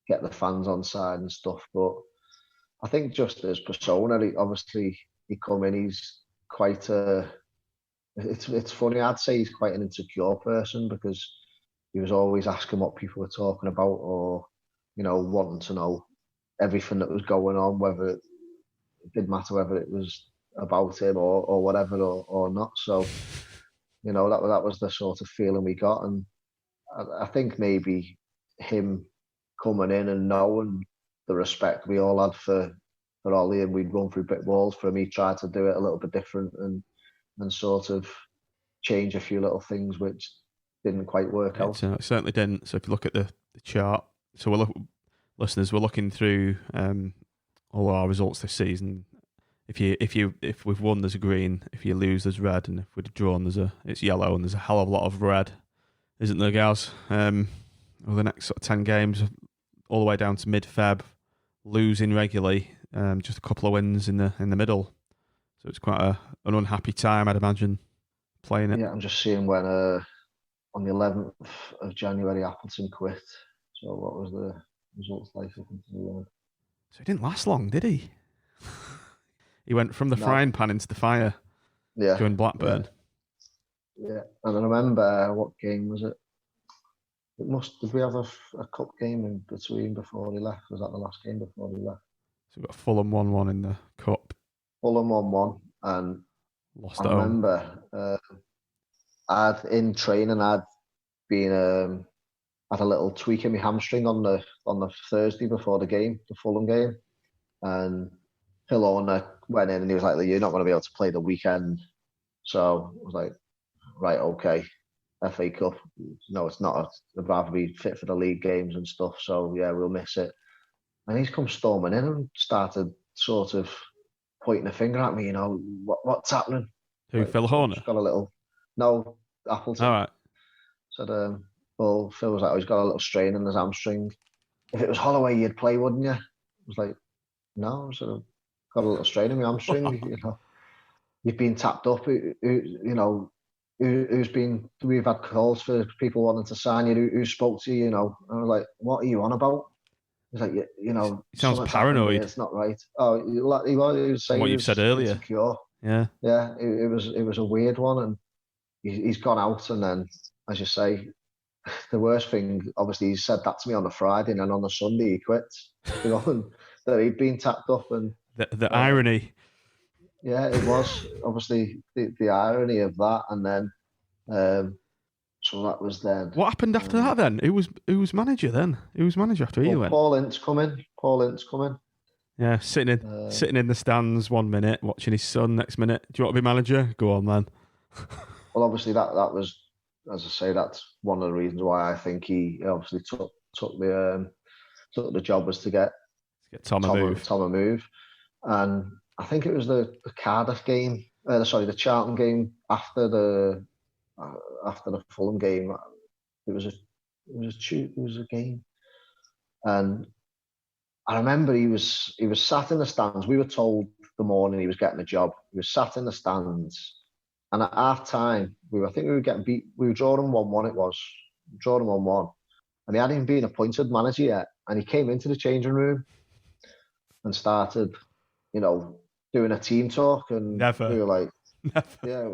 get the fans on side and stuff. But I think just as persona, he come in. He's quite it's funny. I'd say he's quite an insecure person because he was always asking what people were talking about, or wanting to know everything that was going on, whether it didn't matter whether it was about him or whatever or not. So that was the sort of feeling we got, and I think maybe him coming in and knowing the respect we all had for Ollie, and we'd run through brick walls for him. He tried to do it a little bit different and sort of change a few little things which didn't quite work out. It certainly didn't. So if you look at the chart, so listeners, we're looking through all our results this season. If we've won, there's a green. If you lose, there's red, and if we've drawn, it's yellow, and there's a hell of a lot of red, isn't there, guys? Over the next sort of 10 games, all the way down to mid-Feb, losing regularly, just a couple of wins in the middle. So it's quite an unhappy time, I'd imagine, playing it. Yeah, I'm just seeing when on the 11th of January, Appleton quit. So what was the results like? So he didn't last long, did he? He went from the frying pan into the fire. Yeah. During Blackburn. Yeah. And I remember, what game was it? Did we have a cup game in between before he left? Was that the last game before he left? So we got Fulham 1-1 in the cup. Fulham 1-1, and lost I remember in training I'd been had a little tweak in my hamstring on the Thursday before the game, the Fulham game, and Phil Owner went in and he was like, "You're not going to be able to play the weekend." So I was like, "Right, okay." FA Cup, no, it's not. I'd rather be fit for the league games and stuff. So yeah, we'll miss it. And he's come storming in and started sort of pointing a finger at me. What's happening? Who, Like, Phil Horner? just got a little no Appleton. All right. Said, well, Phil was like, he's got a little strain in his hamstring. If it was Holloway, you'd play, wouldn't you? I was like, no, sort of got a little strain in my hamstring. You've been tapped up. Who's been? We've had calls for people wanting to sign you. Who spoke to you? And I was like, what are you on about? He's like, He sounds paranoid. It's not right. Oh, he was saying what you've said earlier. Insecure. Yeah. It was a weird one, and he's gone out, and then, as you say, the worst thing, obviously, he said that to me on the Friday, and then on the Sunday he quit. That he'd been tapped up, and the irony. Yeah, it was obviously the irony of that, and then so that was then. What happened after that then? Who was manager then? Who was manager after he went? Paul Ince coming. Yeah, sitting in the stands 1 minute, watching his son. Next minute, do you want to be manager? Go on then. Well, obviously that was, as I say, that's one of the reasons why I think he obviously took the job, was to get Tom a move, and I think it was the Cardiff game, the Charlton game after the Fulham game. It was a game, and I remember he was sat in the stands. We were told the morning he was getting a job. He was sat in the stands, and at half time we were getting beat. We were drawing 1-1. It was drawing 1-1, and he hadn't been appointed manager yet. And he came into the changing room and started, doing a team talk, and we were like, yeah,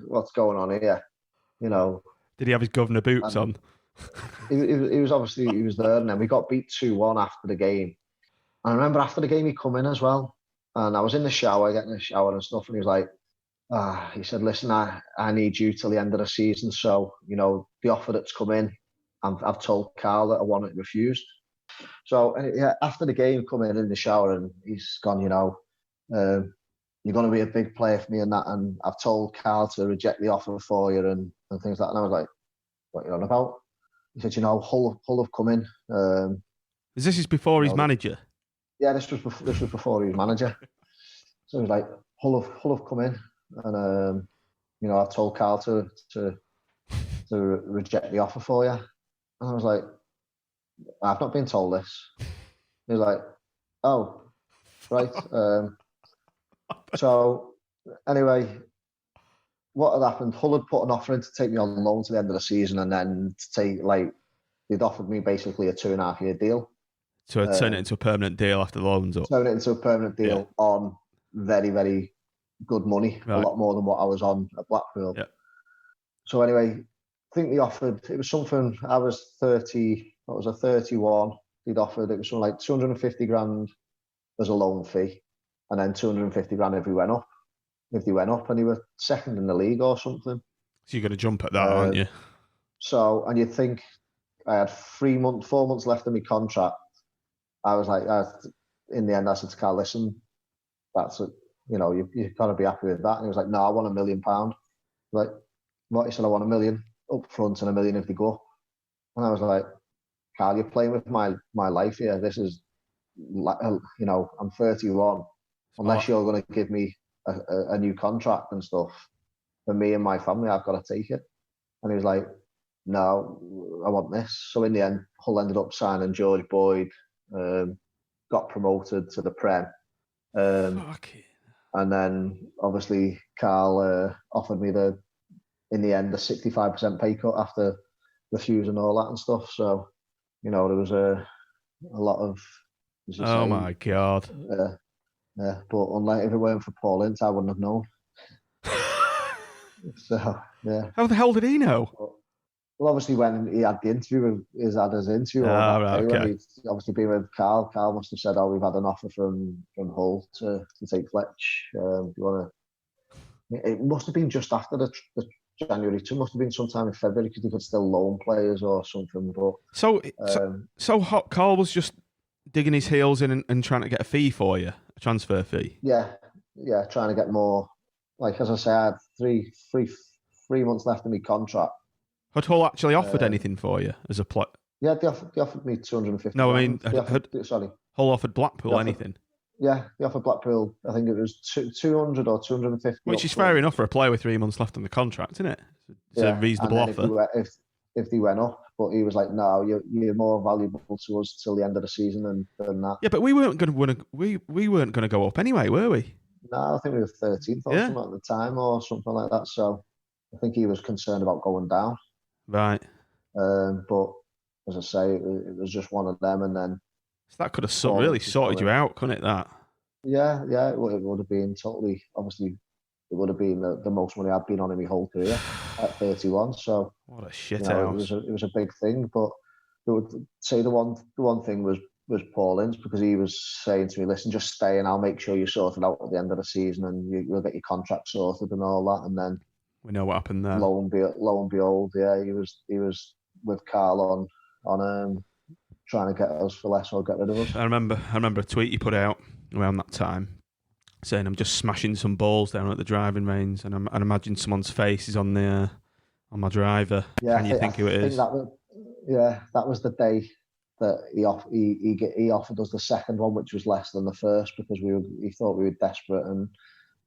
what's going on here? Did he have his governor boots on? He was obviously, he was there, and then we got beat 2-1 after the game. And I remember after the game he come in as well, and I was in the shower, getting a shower and stuff, and he was like, he said, listen, I need you till the end of the season, so the offer that's come in, I've told Carl that I want it refused. So after the game, come in the shower, and he's gone, you're going to be a big player for me and that, and I've told Carl to reject the offer for you and things like that. And I was like, what are you on about? He said, Hull have come in. Is this before he's manager? Yeah, this was before he was manager. So he was like, Hull have come in, and I've told Carl to reject the offer for you. And I was like, I've not been told this. He was like, oh, right. So anyway, what had happened? Hull had put an offer in to take me on loan to the end of the season, and then they'd offered me basically a 2.5-year deal. So I'd turn it into a permanent deal after the loans up. Turn it into a permanent deal on very, very good money, a lot more than what I was on at Blackpool. Yeah. So anyway, I think they offered, it was something, I was 30, what was I, 31. They'd offered, it was something like 250 grand as a loan fee, and then 250 grand if they went up, and they were second in the league or something. So you're going to jump at that, aren't you? So, and you'd think I had 4 months left of my contract. I was like, in the end, I said to Carl, listen, that's it. You've got to be happy with that. And he was like, no, I want £1 million. Like, what? He said, I want $1 million up front and $1 million if they go. And I was like, Carl, you're playing with my life here. This is, I'm 31. Unless you're going to give me a new contract and stuff, for me and my family, I've got to take it. And he was like, no, I want this. So in the end, Hull ended up signing George Boyd, got promoted to the Prem. And then obviously Carl offered me in the end, a 65% pay cut after refusing all that and stuff. So, there was a lot of... my God. Yeah, but unlike if it weren't for Paul Ince, I wouldn't have known. So, yeah. How the hell did he know? Well, obviously when he had the interview, he's had his interview. When he's obviously been with Carl must have said, we've had an offer from Hull to take Fletch. Do you want to... It must have been just after the January 2, must have been sometime in February, because they could still loan players or something. But so Carl was just digging his heels in and trying to get a fee for you, a transfer fee? Yeah, trying to get more. Like as I say, I had three months left in my contract. Had Hull actually offered anything for you as a plot? Yeah, they offered me 250. No, I mean, sorry, Hull offered Blackpool anything? Yeah, they offered Blackpool. I think it was 200 or 250. Which is fair enough for a player with 3 months left on the contract, isn't it? It's a reasonable offer. If they went up, but he was like, "No, you're more valuable to us till the end of the season than that." Yeah, but we weren't going to win. We weren't going to go up anyway, were we? No, I think we were 13th or something at the time, or something like that. So I think he was concerned about going down. Right. But as I say, it was just one of them, and then. So that could have really sorted you out, couldn't it? That. Yeah, it would have been totally. Obviously, it would have been the most money I've been on in my whole career at 31. So what a shit house. It was a big thing, but I would say the one thing was Paul Ince, because he was saying to me, "Listen, just stay, and I'll make sure you sort it out at the end of the season, and you'll get your contract sorted and all that." And then we know what happened there. Lo and behold, yeah, he was with Carl on trying to get us for less or get rid of us. I remember a tweet you put out around that time saying, "I'm just smashing some balls down at the driving range, and I imagine someone's face is on my driver." Yeah, Can you think who it is? That was the day that he offered us the second one, which was less than the first, because he thought we were desperate and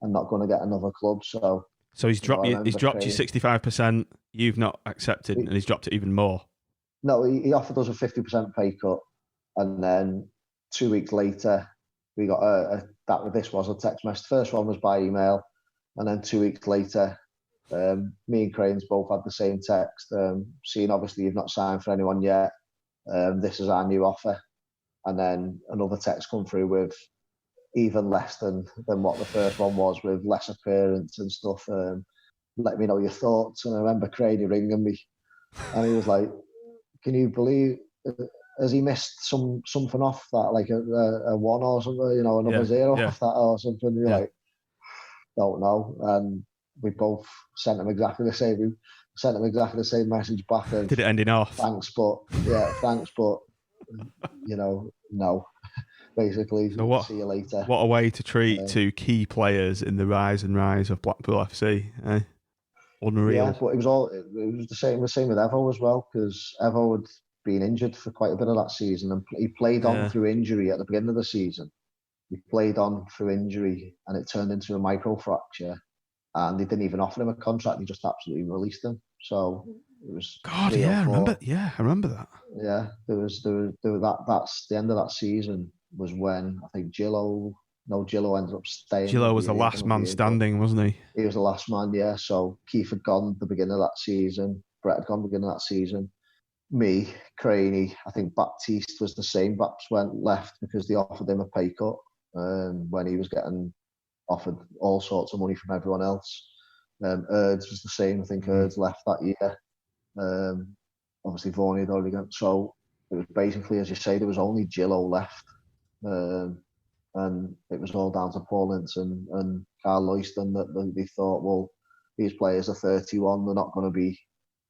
not going to get another club. So he's dropped you 65%. You've not accepted, and he's dropped it even more. No, he offered us a 50% pay cut, and then 2 weeks later, we got this was a text message. First one was by email, and then 2 weeks later, me and Cranes both had the same text, seeing obviously you've not signed for anyone yet. This is our new offer, and then another text come through with even less than what the first one was, with less appearance and stuff. Let me know your thoughts. And I remember Craney ringing me, and he was like, "Can you believe? Has he missed something off that, like a one or something? You know, another zero off that or something?" You're like, "Don't know." And we both sent him exactly the same. We sent him exactly the same message back. Did it end in off? Thanks, but no. Basically, so see you later. What a way to treat two key players in the rise of Blackpool FC. Eh? Unreal. Yeah, but it was the same with Evo as well, because Evo had been injured for quite a bit of that season, and he played on through injury at the beginning of the season. He played on through injury, and it turned into a microfracture, and they didn't even offer him a contract. They just absolutely released him. So it was. God, I remember that. Yeah, there was that's the end of that season was when I think Gillo ended up staying. Gillo was the last man standing, wasn't he? He was the last man, yeah. So Keith had gone at the beginning of that season. Brett had gone at the beginning of that season. Me, Craney, I think Baptiste was the same. Baps left because they offered him a pay cut when he was getting offered all sorts of money from everyone else. Erds was the same. I think Erds left that year. Obviously, Vaughan had already gone. So it was basically, as you say, there was only Gillo left. And it was all down to Paul Ince and Carl Loyston that they thought, well, these players are 31, they're not going to be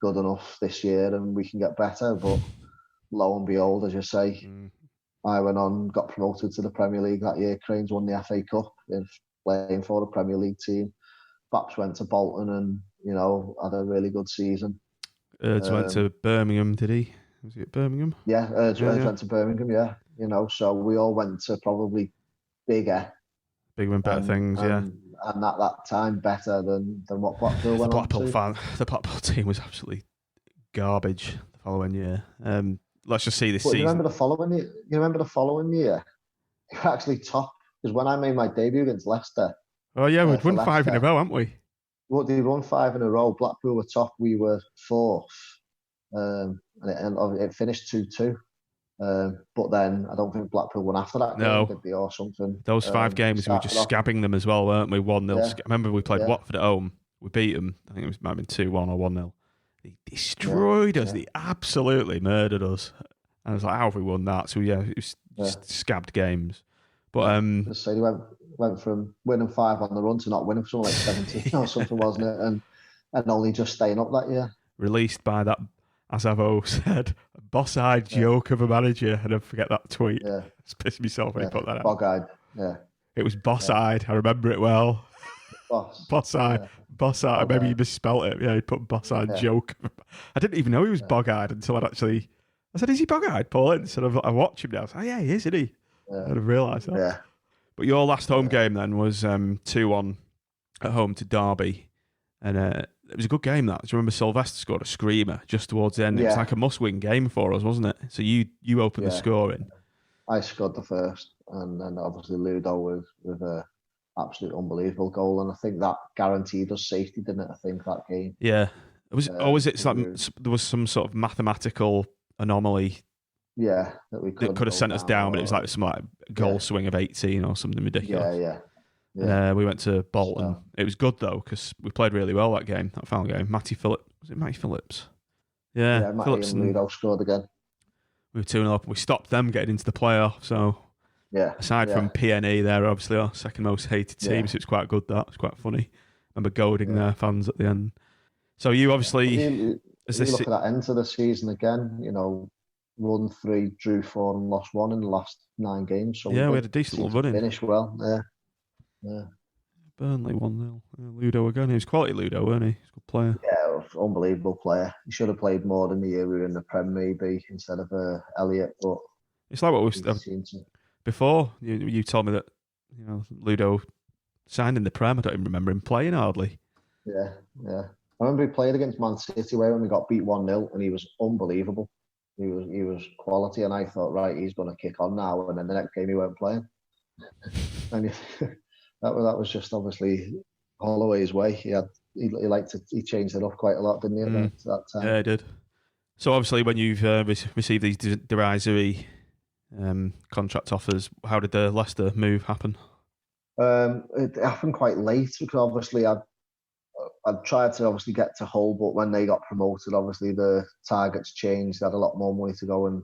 good enough this year and we can get better. But lo and behold, as you say, I went on, got promoted to the Premier League that year. Cranes won the FA Cup in playing for the Premier League team. Baps went to Bolton and, had a really good season. Erds went to Birmingham, did he? Was he at Birmingham? Yeah, Erds went to Birmingham, yeah. So we all went to probably bigger and better things, and at that time better than what Blackpool went on to. The Blackpool team was absolutely garbage the following year. Let's just see this season. You remember the following year? You were actually top, because when I made my debut against Leicester. Oh yeah, we'd won 5 in a row, haven't we? Well, they won 5 in a row. Blackpool were top, we were 4th, and it finished 2-2. But then I don't think Blackpool won after that. No, did they, or something? Those 5 games we were just scabbing them as well, weren't we? 1-0. Yeah. I remember we played Watford at home. We beat them. I think it might have been 2-1 or 1-0. They destroyed us. They absolutely murdered us. And I was like, how have we won that? So yeah, it was just scabbed games. But so they went from winning 5 on the run to not winning for something like 17 or something, wasn't it? And only just staying up that year. Released by that as Avo said, a boss-eyed joke of a manager. I never forget that tweet. Yeah. It's pissed myself when he put that out. Bog-eyed. Yeah. It was boss-eyed. I remember it well. Boss-eyed. Yeah. Boss-eyed. Maybe you misspelt it. Yeah, he put boss-eyed joke. I didn't even know he was bog-eyed until I said, is he bog-eyed, Paul? Instead of, I watch him now. I was like, yeah, he is, isn't he? Yeah. I had realised that. Yeah. But your last home game then was 2-1 at home to Derby. And it was a good game, that. Do you remember Sylvester scored a screamer just towards the end? It was like a must-win game for us, wasn't it? So you opened the scoring. I scored the first, and then obviously Ludo with a absolute unbelievable goal. And I think that guaranteed us safety, didn't it? I think that game. Yeah. Was it like there was some sort of mathematical anomaly? Yeah, that could have sent us down, but it was like some goal swing of 18 or something ridiculous. Yeah. We went to Bolton. It was good though because we played really well that game, that final game. Matty Phillips? Yeah, Matty Phillips and Ludo scored again. We were 2-0 up. We stopped them getting into the playoff. So aside from PNE, they're obviously our second most hated team. So it's quite good. That it's quite funny. I remember goading their fans at the end. So you obviously, you look at that end of the season again. You know, won 3, drew 4, and lost 1 in the last 9 games. So we had a decent little run in. Finished well. Yeah. Burnley 1-0. Ludo again. He was quality Ludo, wasn't he? He's a good player. Yeah, unbelievable player. He should have played more than the year we were in the Prem, maybe, instead of Elliott. But it's like what we've before. You told me that Ludo signed in the Prem. I don't even remember him playing hardly. Yeah. I remember he played against Man City when we got beat 1-0, and he was unbelievable. He was quality, and I thought, right, he's going to kick on now. And then the next game he weren't playing, and that was just obviously Holloway's way. He changed it up quite a lot, didn't he? At that time. Yeah, he did. So obviously, when you've received these derisory contract offers, how did the Leicester move happen? It happened quite late because obviously I'd tried to obviously get to Hull, but when they got promoted, obviously the targets changed. They had a lot more money to go and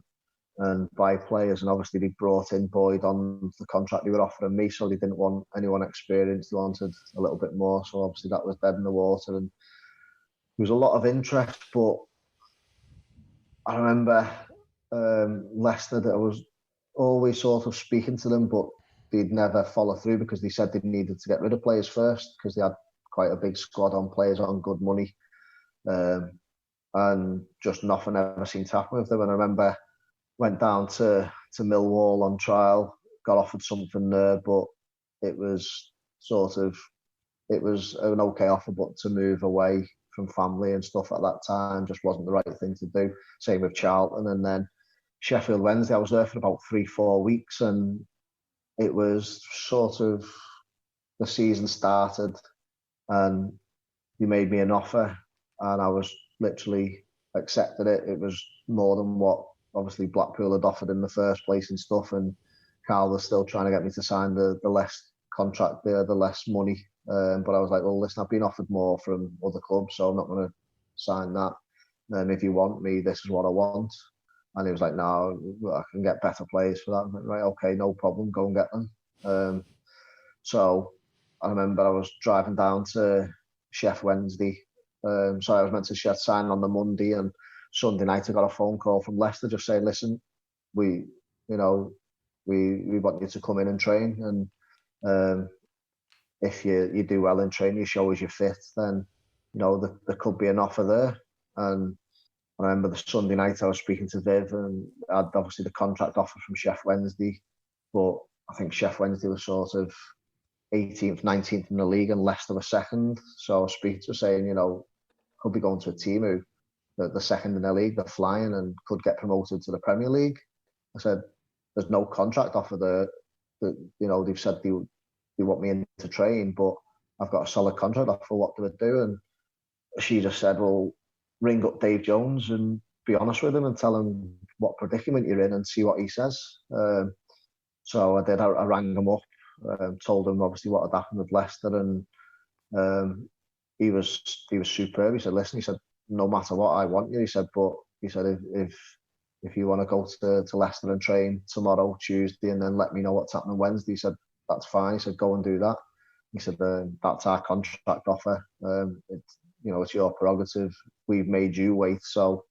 buy players, and obviously they brought in Boyd on the contract they were offering me, so they didn't want anyone experienced. They wanted a little bit more, so obviously that was dead in the water, and there was a lot of interest. But I remember Leicester, that I was always sort of speaking to them, but they'd never follow through because they said they needed to get rid of players first because they had quite a big squad on players on good money, and just nothing ever seemed to happen with them. And I remember went down to Millwall on trial, got offered something there, but it was an okay offer, but to move away from family and stuff at that time just wasn't the right thing to do. Same with Charlton, and then Sheffield Wednesday, I was there for about 3-4 weeks, and it was sort of the season started and they made me an offer and I was literally accepted it. It was more than what obviously Blackpool had offered in the first place and stuff, and Carl was still trying to get me to sign the less contract there, the less money. But I was like, well, listen, I've been offered more from other clubs, so I'm not going to sign that. If you want me, this is what I want. And he was like, no, I can get better players for that. I'm like, right, okay, no problem, go and get them. So I remember I was driving down to Sheff Wednesday. So I was meant to sign on the Monday, and Sunday night I got a phone call from Leicester just saying, listen, we want you to come in and train, and if you do well in training, you show us you're fit, then there could be an offer there. And I remember the Sunday night I was speaking to Viv, and I had obviously the contract offer from Sheff Wednesday, but I think Sheff Wednesday was sort of 18th, 19th in the league, and Leicester was second. So I was speaking to saying, could be going to a team who the second in the league, they're flying and could get promoted to the Premier League. I said, there's no contract offer there. They've said they want me in to train, but I've got a solid contract offer. What do I do? And she just said, well, ring up Dave Jones and be honest with him and tell him what predicament you're in and see what he says. So I did. I rang him up, told him obviously what had happened with Leicester, and he was superb. He said, listen, he said, no matter what, I want you. He said, but he said, if you want to go to Leicester and train tomorrow, Tuesday, and then let me know what's happening Wednesday, he said, that's fine. He said, go and do that. He said, that's our contract offer. It's your prerogative. We've made you wait, so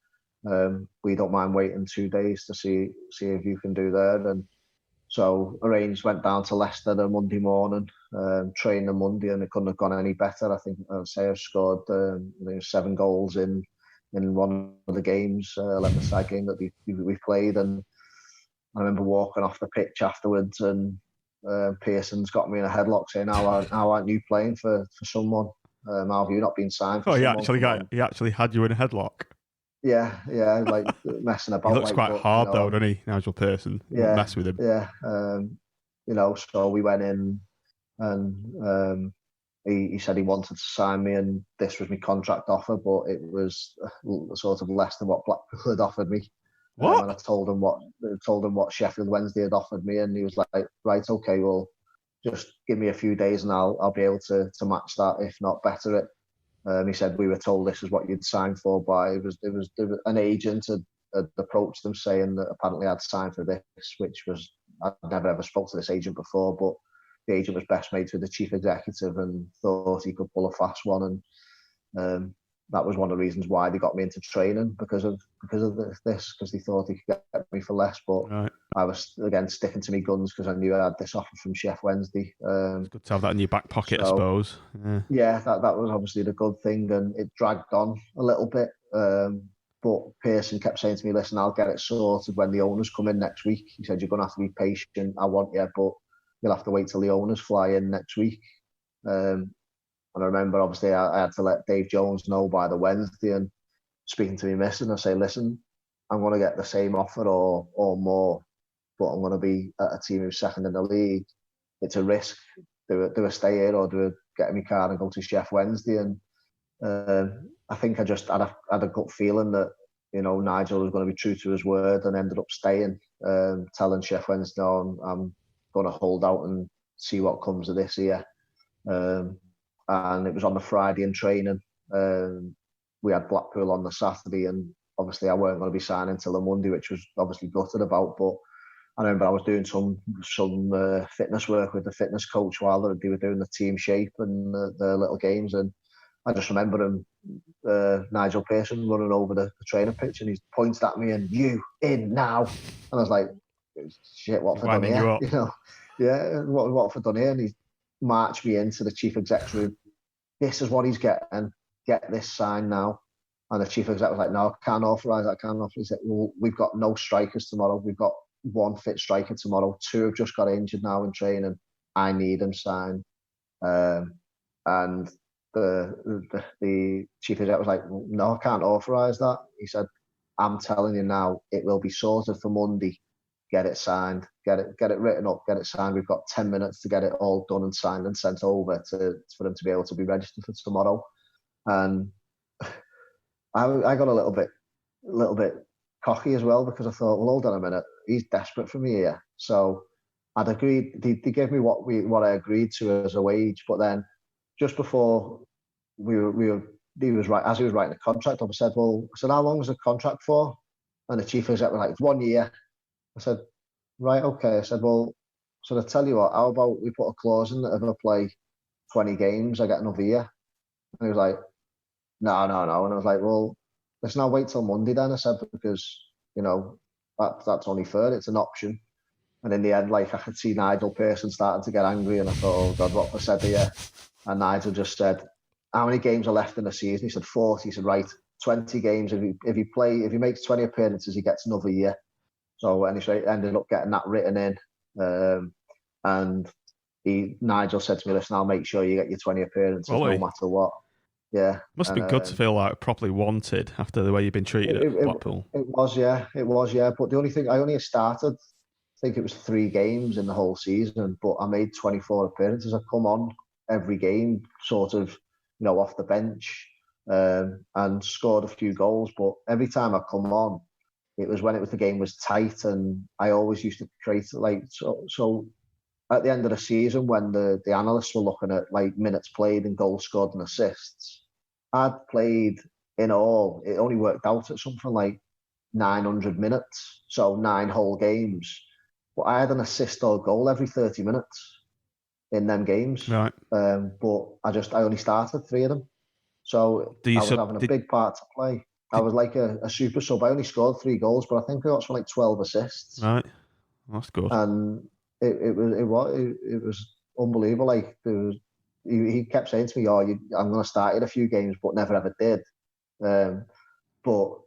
We don't mind waiting 2 days to see if you can do there. And so arranged, went down to Leicester the Monday morning, trained on Monday, and it couldn't have gone any better. I think I'd say I've scored 7 goals in one of the games, 11-side game that we played. And I remember walking off the pitch afterwards, and Pearson's got me in a headlock saying, "How aren't you playing for someone? How have you not been signed for someone?" He actually had you in a headlock. Yeah, like messing about. He looks quite hard though, doesn't he, Nigel Pearson? Yeah, mess with him. Yeah, so we went in, and he said he wanted to sign me, and this was my contract offer, but it was sort of less than what Blackpool had offered me. What? And I told him what Sheffield Wednesday had offered me, and he was like, "Right, okay, well, just give me a few days, and I'll be able to match that, if not better it." He said, "We were told this is what you'd signed for, but it was an agent had approached them saying that apparently I'd signed for this, which was, I'd never ever spoke to this agent before, but the agent was best mates with the chief executive and thought he could pull a fast one, and that was one of the reasons why they got me into training, because of this, because they thought they could get me for less. But right. I was again sticking to my guns because I knew I had this offer from Chef Wednesday. It's good to have that in your back pocket, I suppose. Yeah, that was obviously the good thing, and it dragged on a little bit. But Pearson kept saying to me, "Listen, I'll get it sorted when the owners come in next week." He said, "You're going to have to be patient. I want you, but you'll have to wait till the owners fly in next week." And I remember, obviously, I had to let Dave Jones know by the Wednesday, and speaking to me missus, and I say, "Listen, I'm going to get the same offer or more, but I'm going to be at a team who's second in the league. It's a risk. Do I stay here, or do I get in my car and go to Chef Wednesday?" And I think I just had a gut feeling that, Nigel was going to be true to his word, and ended up staying, telling Chef Wednesday, "No, I'm going to hold out and see what comes of this here." And it was on the Friday in training. We had Blackpool on the Saturday, and obviously I weren't going to be signing till the Monday, which was obviously gutted about. But I remember I was doing some fitness work with the fitness coach while they were doing the team shape and the little games, and I just remember him, Nigel Pearson, running over the training pitch, and he pointed at me and, "You in now?" And I was like, "Shit, what have I done here?" Yeah, what have I done here? And he marched me into the chief exec's room. "This is what he's getting. Get this signed now." And the chief exec was like, "No, I can't authorise that. I can't authorise." He said, "Well, we've got no strikers tomorrow. We've got one fit striker tomorrow. 2 have just got injured now in training. I need them signed." And the chief exec was like, "No, I can't authorise that." He said, "I'm telling you now, it will be sorted for Monday. Get it signed, get it written up, get it signed. We've got 10 minutes to get it all done and signed and sent over for them to be able to be registered for tomorrow." And I got a little bit cocky as well, because I thought, well, hold on a minute, he's desperate for me here. So I'd agreed. They gave me what I agreed to as a wage, but then just before he was writing the contract up, I said, "How long is the contract for?" And the chief exec was like, "It's 1 year." I said, "Right, okay." I said, "Well, so I tell you what, how about we put a clause in that if I play 20 games, I get another year?" And he was like, No. And I was like, "Well, listen, I'll wait till Monday then." I said, "Because, that's only fair. It's an option." And in the end, like, I could see Nigel Pearson starting to get angry, and I thought, "Oh God, what have I said here?" And Nigel just said, "How many games are left in the season?" He said, 40. He said, "Right, 20 games. If he makes 20 appearances, he gets another year." So anyway, ended up getting that written in. And Nigel said to me, "Listen, I'll make sure you get your 20 appearances no matter what." Yeah. Must have been good to feel like properly wanted after the way you've been treated at Blackpool. It was, yeah. But the only thing, I only started, I think it was 3 games in the whole season, but I made 24 appearances. I come on every game, sort of, off the bench, and scored a few goals. But every time I come on, it was when the game was tight, and I always used to create, like, so at the end of the season, when the analysts were looking at, like, minutes played and goals scored and assists, I'd played in all, it only worked out at something like 900 minutes, so 9 whole games. But I had an assist or goal every 30 minutes in them games. Right. But I only started 3 of them. So I was having a big part to play. I was like a super sub. I only scored 3 goals, but I think I got something like 12 assists. Right, that's good. And it was unbelievable. Like he kept saying to me, "Oh, I'm going to start in a few games," but never ever did. But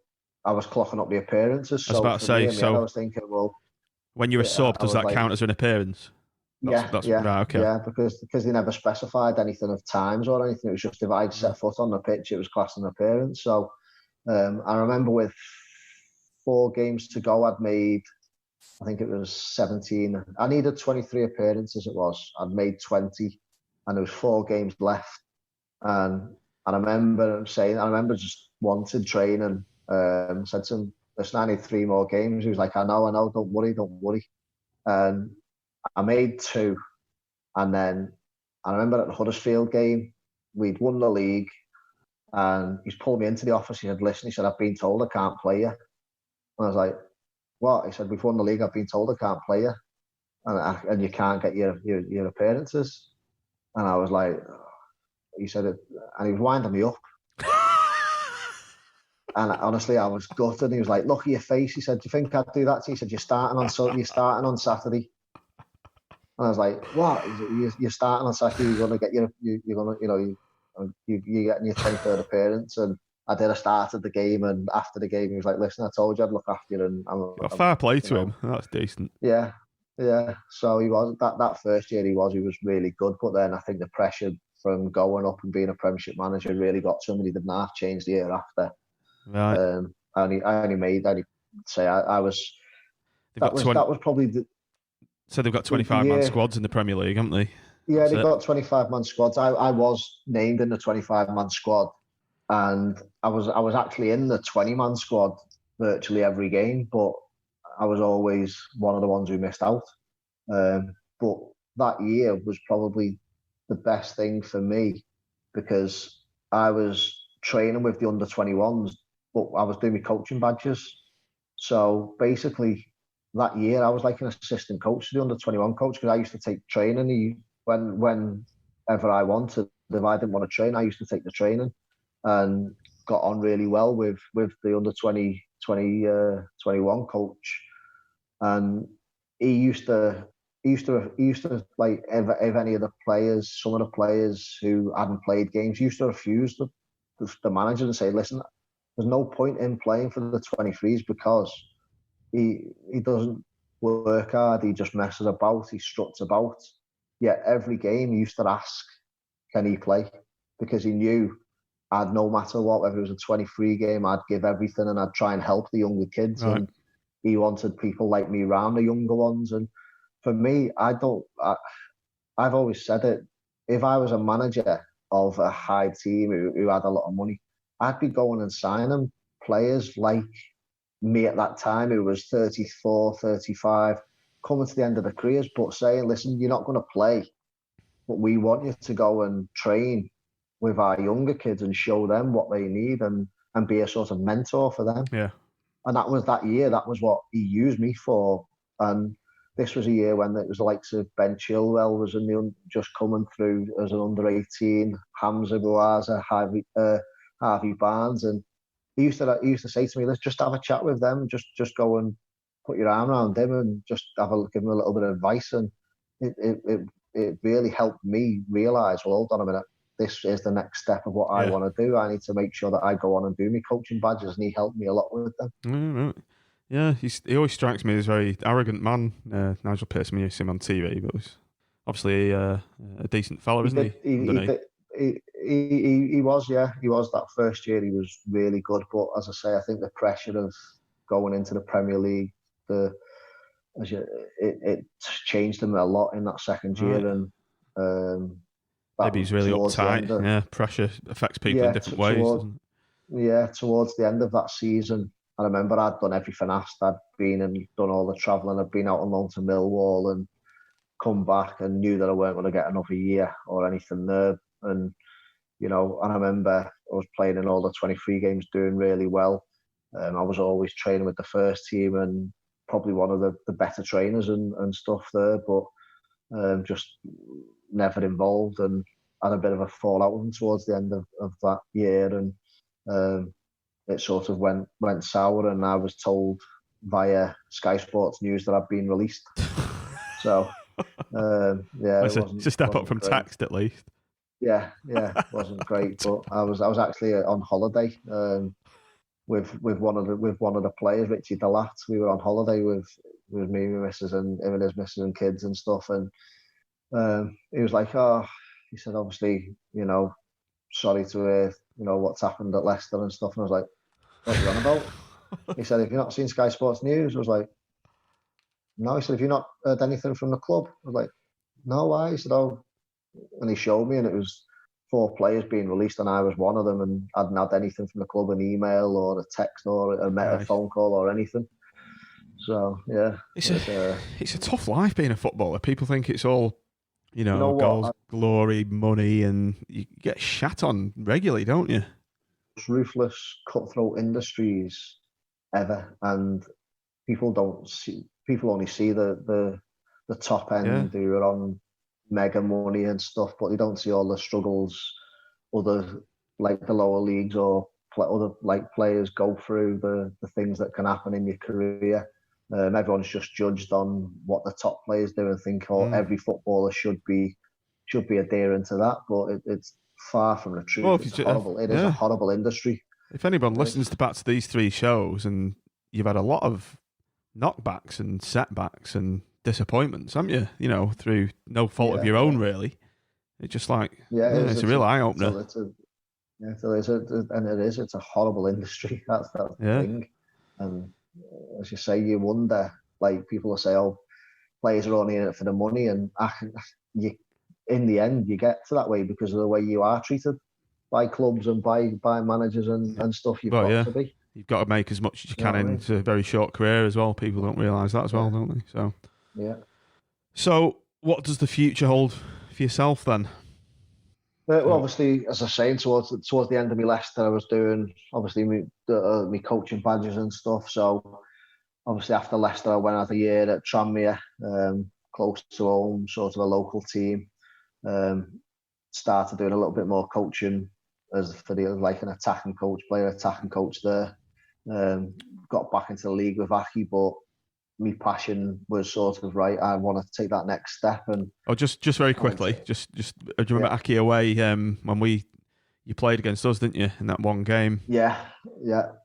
I was clocking up the appearances. I was So about to for me, say, so I was thinking, well, when you're a sub, does that like, count as an appearance? That's right, okay. Yeah, because they never specified anything of times or anything. It was just if I'd set foot on the pitch, it was class an appearance. So I remember with 4 games to go, I'd made, I think it was 17. I needed 23 appearances. It was. I'd made 20, and there was 4 games left. And I remember just wanted training. Said to him, "Listen, I need 3 more games." He was like, "I know, don't worry." And I made 2, and then I remember at the Huddersfield game, we'd won the league, and he's pulled me into the office. He said, "Listen," he said, "I've been told I can't play you." And I was like, "What?" He said, "We've won the league. I've been told I can't play you, and you can't get your appearances." And I was like, he said it, and he was winding me up. And honestly, I was gutted. He was like, "Look at your face." He said, "Do you think I'd do that to you?" He said, "You're starting on Saturday." And I was like, "What? You're starting on Saturday? You're going to get you're going to, you're getting your 23rd appearance." And I started the game, and after the game, he was like, "Listen, I told you I'd look after you." And Fair play to him. That's decent. Yeah. So he was that first year. He was really good, but then I think the pressure from going up and being a Premiership manager really got to him, and he didn't half change the year after. Right. That was probably the. So they've got 25-man squads in the Premier League, haven't they? Yeah, they've got 25-man squads. I was named in the 25-man squad, and I was actually in the 20-man squad virtually every game, but I was always one of the ones who missed out. But that year was probably the best thing for me because I was training with the under-21s, but I was doing my coaching badges. So basically, that year I was like an assistant coach to the under-21 coach because I used to take training. Whenever I wanted, if I didn't want to train, I used to take the training and got on really well with the under-21 coach. And he used to like if any of the players, some of the players who hadn't played games, he used to refuse the manager and say, "Listen, there's no point in playing for the 23s because he doesn't work hard. He just messes about. He struts about." Yet every game he used to ask, "Can he play?" Because he knew no matter what, whether it was a 23 game, I'd give everything and I'd try and help the younger kids. Right. And he wanted people like me around the younger ones. And for me, I've always said it. If I was a manager of a high team who had a lot of money, I'd be going and signing players like me at that time, who was 34, 35, coming to the end of their careers, but saying, "Listen, you're not going to play, but we want you to go and train with our younger kids and show them what they need and be a sort of mentor for them." Yeah. And that was that year. That was what he used me for. And this was a year when it was the likes of Ben Chilwell was just coming through as an under-18, Hamza Bouaza, Harvey Barnes, and he used to say to me, "Let's just have a chat with them, just go and put your arm around him and just give him a little bit of advice." And it really helped me realise, well, hold on a minute, this is the next step of what I want to do. I need to make sure that I go on and do my coaching badges, and he helped me a lot with them. Mm-hmm. Yeah, he always strikes me as a very arrogant man, Nigel Pearson, when you see him on TV, but he's obviously a decent fellow, isn't he? He was, yeah. He was that first year. He was really good. But as I say, I think the pressure of going into the Premier League, it changed him a lot in that second year. And maybe he's really uptight. Yeah, pressure affects people in different ways, doesn't it? Yeah, towards the end of that season, I remember I'd done everything asked. I'd been and done all the travelling. I'd been out on loan to Millwall and come back and knew that I weren't going to get another year or anything there. And, and I remember I was playing in all the 23 games, doing really well. I was always training with the first team and probably one of the better trainers and stuff there, but just never involved and had a bit of a fallout with him towards the end of that year. And it sort of went sour, and I was told via Sky Sports News that I'd been released. So yeah, it's a step up from great. text at least. Yeah, wasn't great, but I was actually on holiday with one of the players, Richie Delat. We were on holiday with me, my missus, and him and his missus and kids and stuff. And he was like, he said, obviously, sorry to hear, what's happened at Leicester and stuff. And I was like, what are you on about? He said, have you not seen Sky Sports News? I was like, no. He said, have you not heard anything from the club? I was like, no, why? He said, oh. And he showed me, and it was 4 players being released, and I was one of them, and I hadn't had anything from the club, an email or a text or a phone call or anything. So yeah, it's a tough life being a footballer. People think it's all, goals, glory, money, and you get shat on regularly, don't you? Ruthless, cutthroat industries ever, and people only see the top end who are on mega money and stuff, but they don't see all the struggles other, like the lower leagues or other like players go through, the things that can happen in your career. Everyone's just judged on what the top players do and think every footballer should be adhering to that, but it's far from the truth. Well, it's horrible. It is a horrible industry. If anyone listens back to these 3 shows, and you've had a lot of knockbacks and setbacks and disappointments, haven't you? Through no fault of your own, really. It's just like, it's a real eye opener. It's a horrible industry. That's the thing. And as you say, you wonder, like people will say, oh, players are only in it for the money, and in the end, you get to that way because of the way you are treated by clubs and by managers and stuff. You've got to be. You've got to make as much as you can into a very short career as well. People don't realise that as well, don't they? So yeah. So what does the future hold for yourself then? Well, obviously, as I was saying, towards the end of my Leicester, I was doing obviously me coaching badges and stuff. So obviously after Leicester, I went out a year at Tranmere, close to home, sort of a local team. Started doing a little bit more coaching like an attacking coach there. Got back into the league with Aki, but my passion was sort of right. I want to take that next step. And just very quickly, do you remember Aki away when you played against us, didn't you, in that one game? Yeah.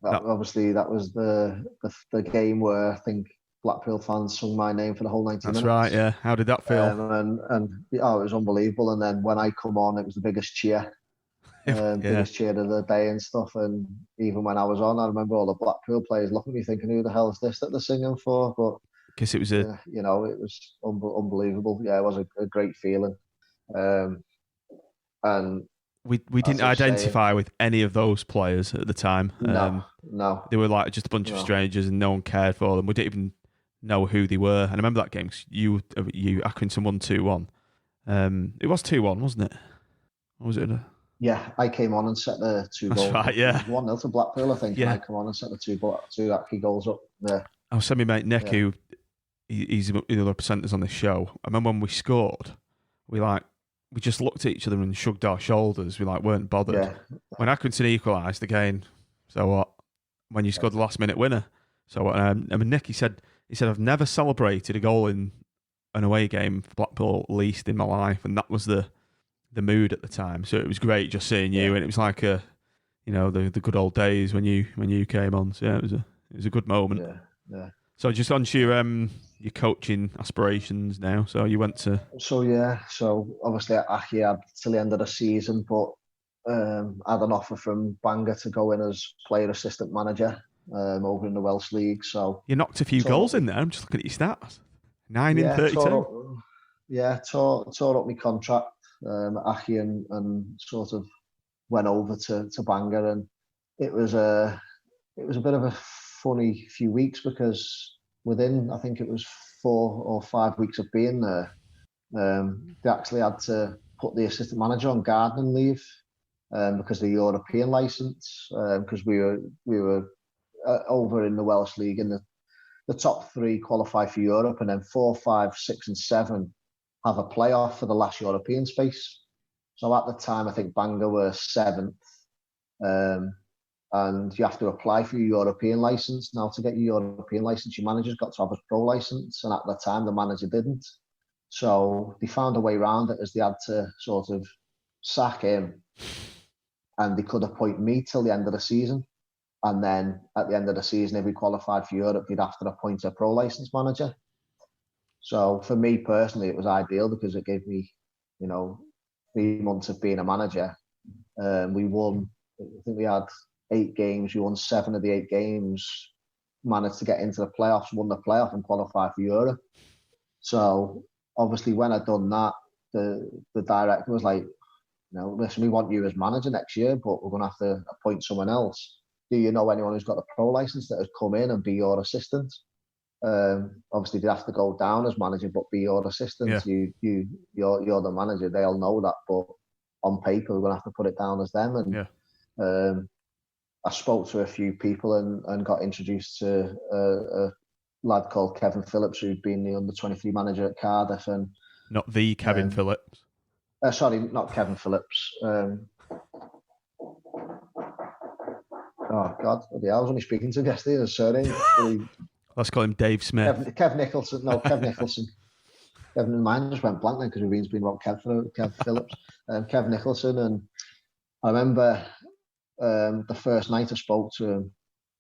Obviously, that was the game where I think Blackpool fans sung my name for the whole 90 minutes. That's right. Yeah. How did that feel? It was unbelievable. And then when I come on, it was the biggest cheer. Biggest cheer of the day and stuff. And even when I was on, I remember all the Blackpool players looking at me thinking, who the hell is this that they're singing for? But because it was it was unbelievable. Yeah, it was a great feeling. And we didn't identify with any of those players at the time. No. They were like just a bunch of strangers, and no one cared for them. We didn't even know who they were. And I remember that game, you Accrington won 2-1. It was 2-1, wasn't it? Or was it? Yeah, I came on and set the 2 goals. That's right, yeah. 1-0 to Blackpool, I think. Yeah. And I come on and set the two Aki goals up. Yeah. I was telling my mate Nick, who he's one of the presenters on this show. I remember when we scored, we just looked at each other and shrugged our shoulders. We weren't bothered. Yeah. When Accrington equalised again, so what? When you scored the last minute winner. So Nick, he said I've never celebrated a goal in an away game for Blackpool, at least in my life, and that was the mood at the time. So it was great just seeing you, and it was like the good old days when you came on. So yeah, it was a good moment. Yeah. So just on to your coaching aspirations now. So you went to. So obviously Aki had till the end of the season, but had an offer from Bangor to go in as player assistant manager over in the Welsh League. So you knocked a few goals in there. I'm just looking at your stats. 9 in 32. Tore up my contract. Aki and sort of went over to Bangor, and it was a bit of a funny few weeks because within, I think it was 4 or 5 weeks of being there, they actually had to put the assistant manager on gardening leave because of the European licence, because we were over in the Welsh League, and the top 3 qualify for Europe, and then 4, 5, 6 and 7 have a playoff for the last European space. So at the time, I think Bangor were 7th, and you have to apply for your European license. Now, to get your European license, your manager's got to have a pro license, and at the time, the manager didn't. So they found a way around it, as they had to sort of sack him, and they could appoint me till the end of the season. And then at the end of the season, if we qualified for Europe, they'd have to appoint a pro license manager. So for me personally, it was ideal because it gave me, 3 months of being a manager. We won, I think we had 8 games. We won 7 of the 8 games, managed to get into the playoffs, won the playoff and qualified for Europe. So obviously when I'd done that, the director was like, listen, we want you as manager next year, but we're going to have to appoint someone else. Do you know anyone who's got a pro license that has come in and be your assistant? Obviously, they have to go down as manager, but be your assistant. Yeah. You're the manager. They'll know that, but on paper, we're going to have to put it down as them. And I spoke to a few people and got introduced to a lad called Kevin Phillips, who'd been the under-23 manager at Cardiff. And not the Kevin Phillips. Sorry, not Kevin Phillips. Oh God! I was only speaking to him yesterday. His surname. Let's call him Dave Smith. Kev Nicholson. No, Kev Nicholson. Kevin, mine just went blank then because we've been about Kev Phillips, Kev Nicholson, and I remember the first night I spoke to him.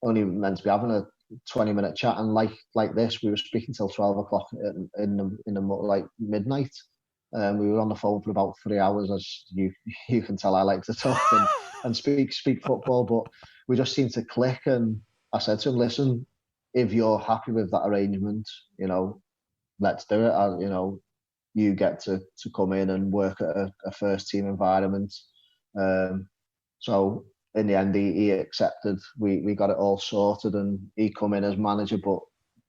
Only meant to be having a 20-minute chat, and like this, we were speaking till 12 o'clock in the like midnight. We were on the phone for about 3 hours, as you can tell. I like to talk and speak football, but we just seemed to click. And I said to him, "Listen, if you're happy with that arrangement, let's do it. You get to come in and work at a first team environment." So in the end, he accepted. We got it all sorted, and he come in as manager, but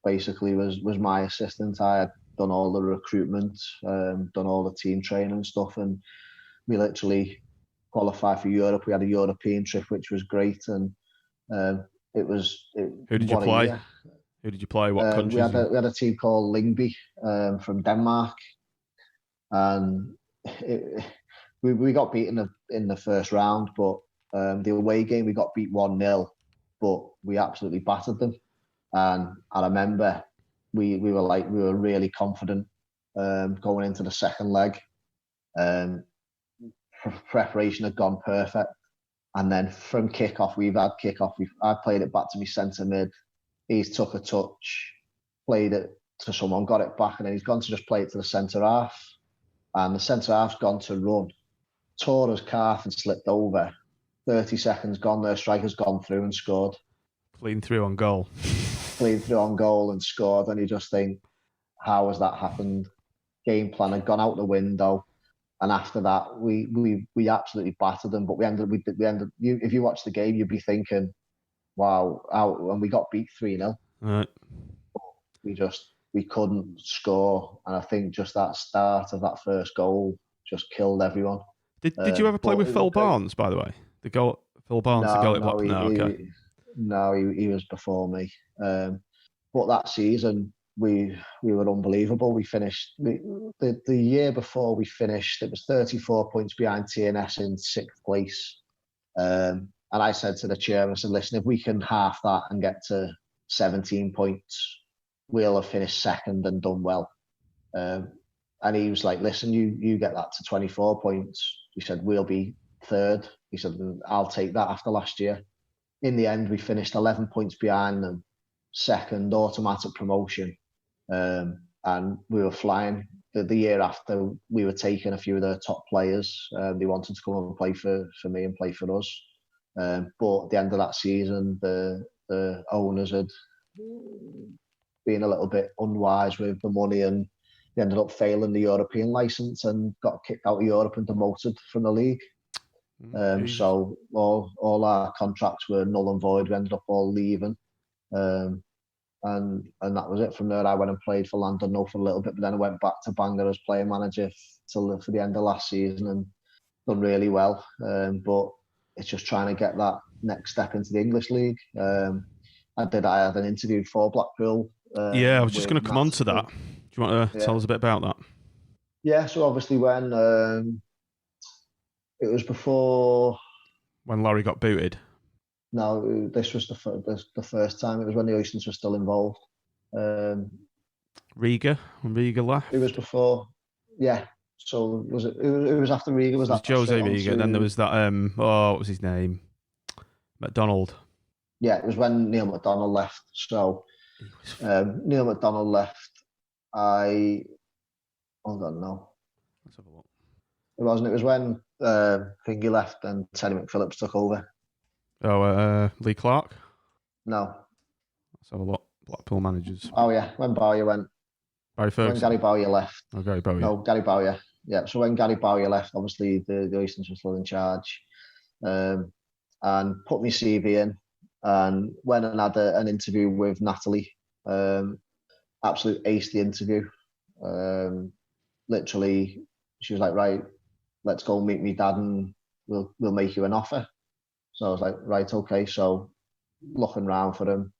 basically was my assistant. I had done all the recruitment, done all the team training and stuff, and we literally qualified for Europe. We had a European trip, which was great, and it was. Who did you play? Who did you play? What countries? We had a team called Lyngby from Denmark, and we got beaten in the first round, but the away game we got beat 1-0, but we absolutely battered them. And I remember we were really confident going into the second leg. Preparation had gone perfect, and then from kickoff, I played it back to my centre mid. He's took a touch, played it to someone, got it back, and then he's gone to just play it to the centre half. And the centre half's gone to run, tore his calf and slipped over. 30 seconds gone, their striker's gone through and scored. Clean through on goal. Clean through on goal and scored. And you just think, how has that happened? Game plan had gone out the window. And after that, we absolutely battered them. But we ended. If you watch the game, you'd be thinking, wow, and we got beat 3-0. Right. We couldn't score, and I think just that start of that first goal just killed everyone. Did you ever play with Phil Barnes, by the way? Phil Barnes, the goal at Blackpool. No, he was before me. But that season we were unbelievable. We finished the year before we finished. It was 34 points behind TNS in 6th place. And I said to the chairman, I said, "Listen, if we can half that and get to 17 points, we'll have finished second and done well." And he was like, "Listen, you get that to 24 points." He said, "We'll be third." He said, "I'll take that after last year." In the end, we finished 11 points behind them, second, automatic promotion. And we were flying. The year after, we were taking a few of the top players. They wanted to come and play for me and play for us. But at the end of that season, the owners had been a little bit unwise with the money, and they ended up failing the European licence and got kicked out of Europe and demoted from the league. So all our contracts were null and void. We ended up all leaving. And that was it. From there, I went and played for Llandudno for a little bit, but then I went back to Bangor as player manager for the end of last season and done really well. But it's just trying to get that next step into the English league. I had an interview for Blackpool. I was just going to come on to that. Do you want to tell us a bit about that? Yeah, so obviously when it was before... When Larry got booted? No, this was the first time. It was when the Oystons were still involved. Riga, when Riga left. It was before, yeah. So was it? It was after Riga. Was that Jose straight on Riga? to- Then there was that. What was his name? McDonald. Yeah, it was when Neil McDonald left. So Neil McDonald left. Hold on, no, Let's have a look. it wasn't. It was when Thingy left and Teddy McPhillips took over. Oh, Lee Clark. No. Let's have a look. Blackpool managers. Oh yeah, when Bowyer went. Barry Ferguson. When Gary Bowyer left. Oh, Gary Bowyer. No, Gary Bowyer. Yeah. So when Gary Bowyer left, obviously the Oystons were still in charge, and put my CV in, and went and had an interview with Natalie. Absolute ace the interview. Literally, she was like, "Right, let's go meet me dad, and we'll make you an offer." So I was like, "Right, okay." So looking around for him,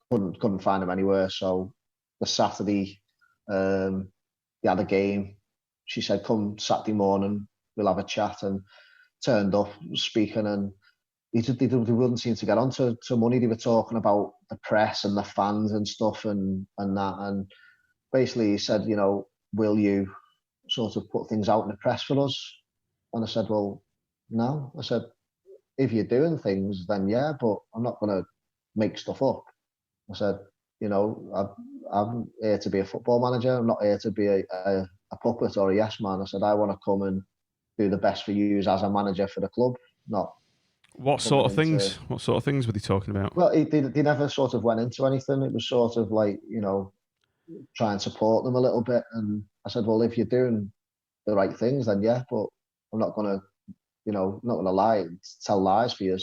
couldn't find him anywhere. So the Saturday, they had a game. She said, "Come Saturday morning, we'll have a chat." And turned up speaking, and they wouldn't seem to get on to money. They were talking about the press and the fans and stuff and that. And basically he said, will you sort of put things out in the press for us? And I said, well, no. I said, if you're doing things, then yeah, but I'm not going to make stuff up. I said, I'm here to be a football manager. I'm not here to be a puppet or a yes man. I said, I want to come and do the best for you as a manager for the club, not. What sort of things? What sort of things were they talking about? Well, they never sort of went into anything. It was sort of like, try and support them a little bit. And I said, well, if you're doing the right things, then yeah, but I'm not going to, not going to lie, tell lies for you.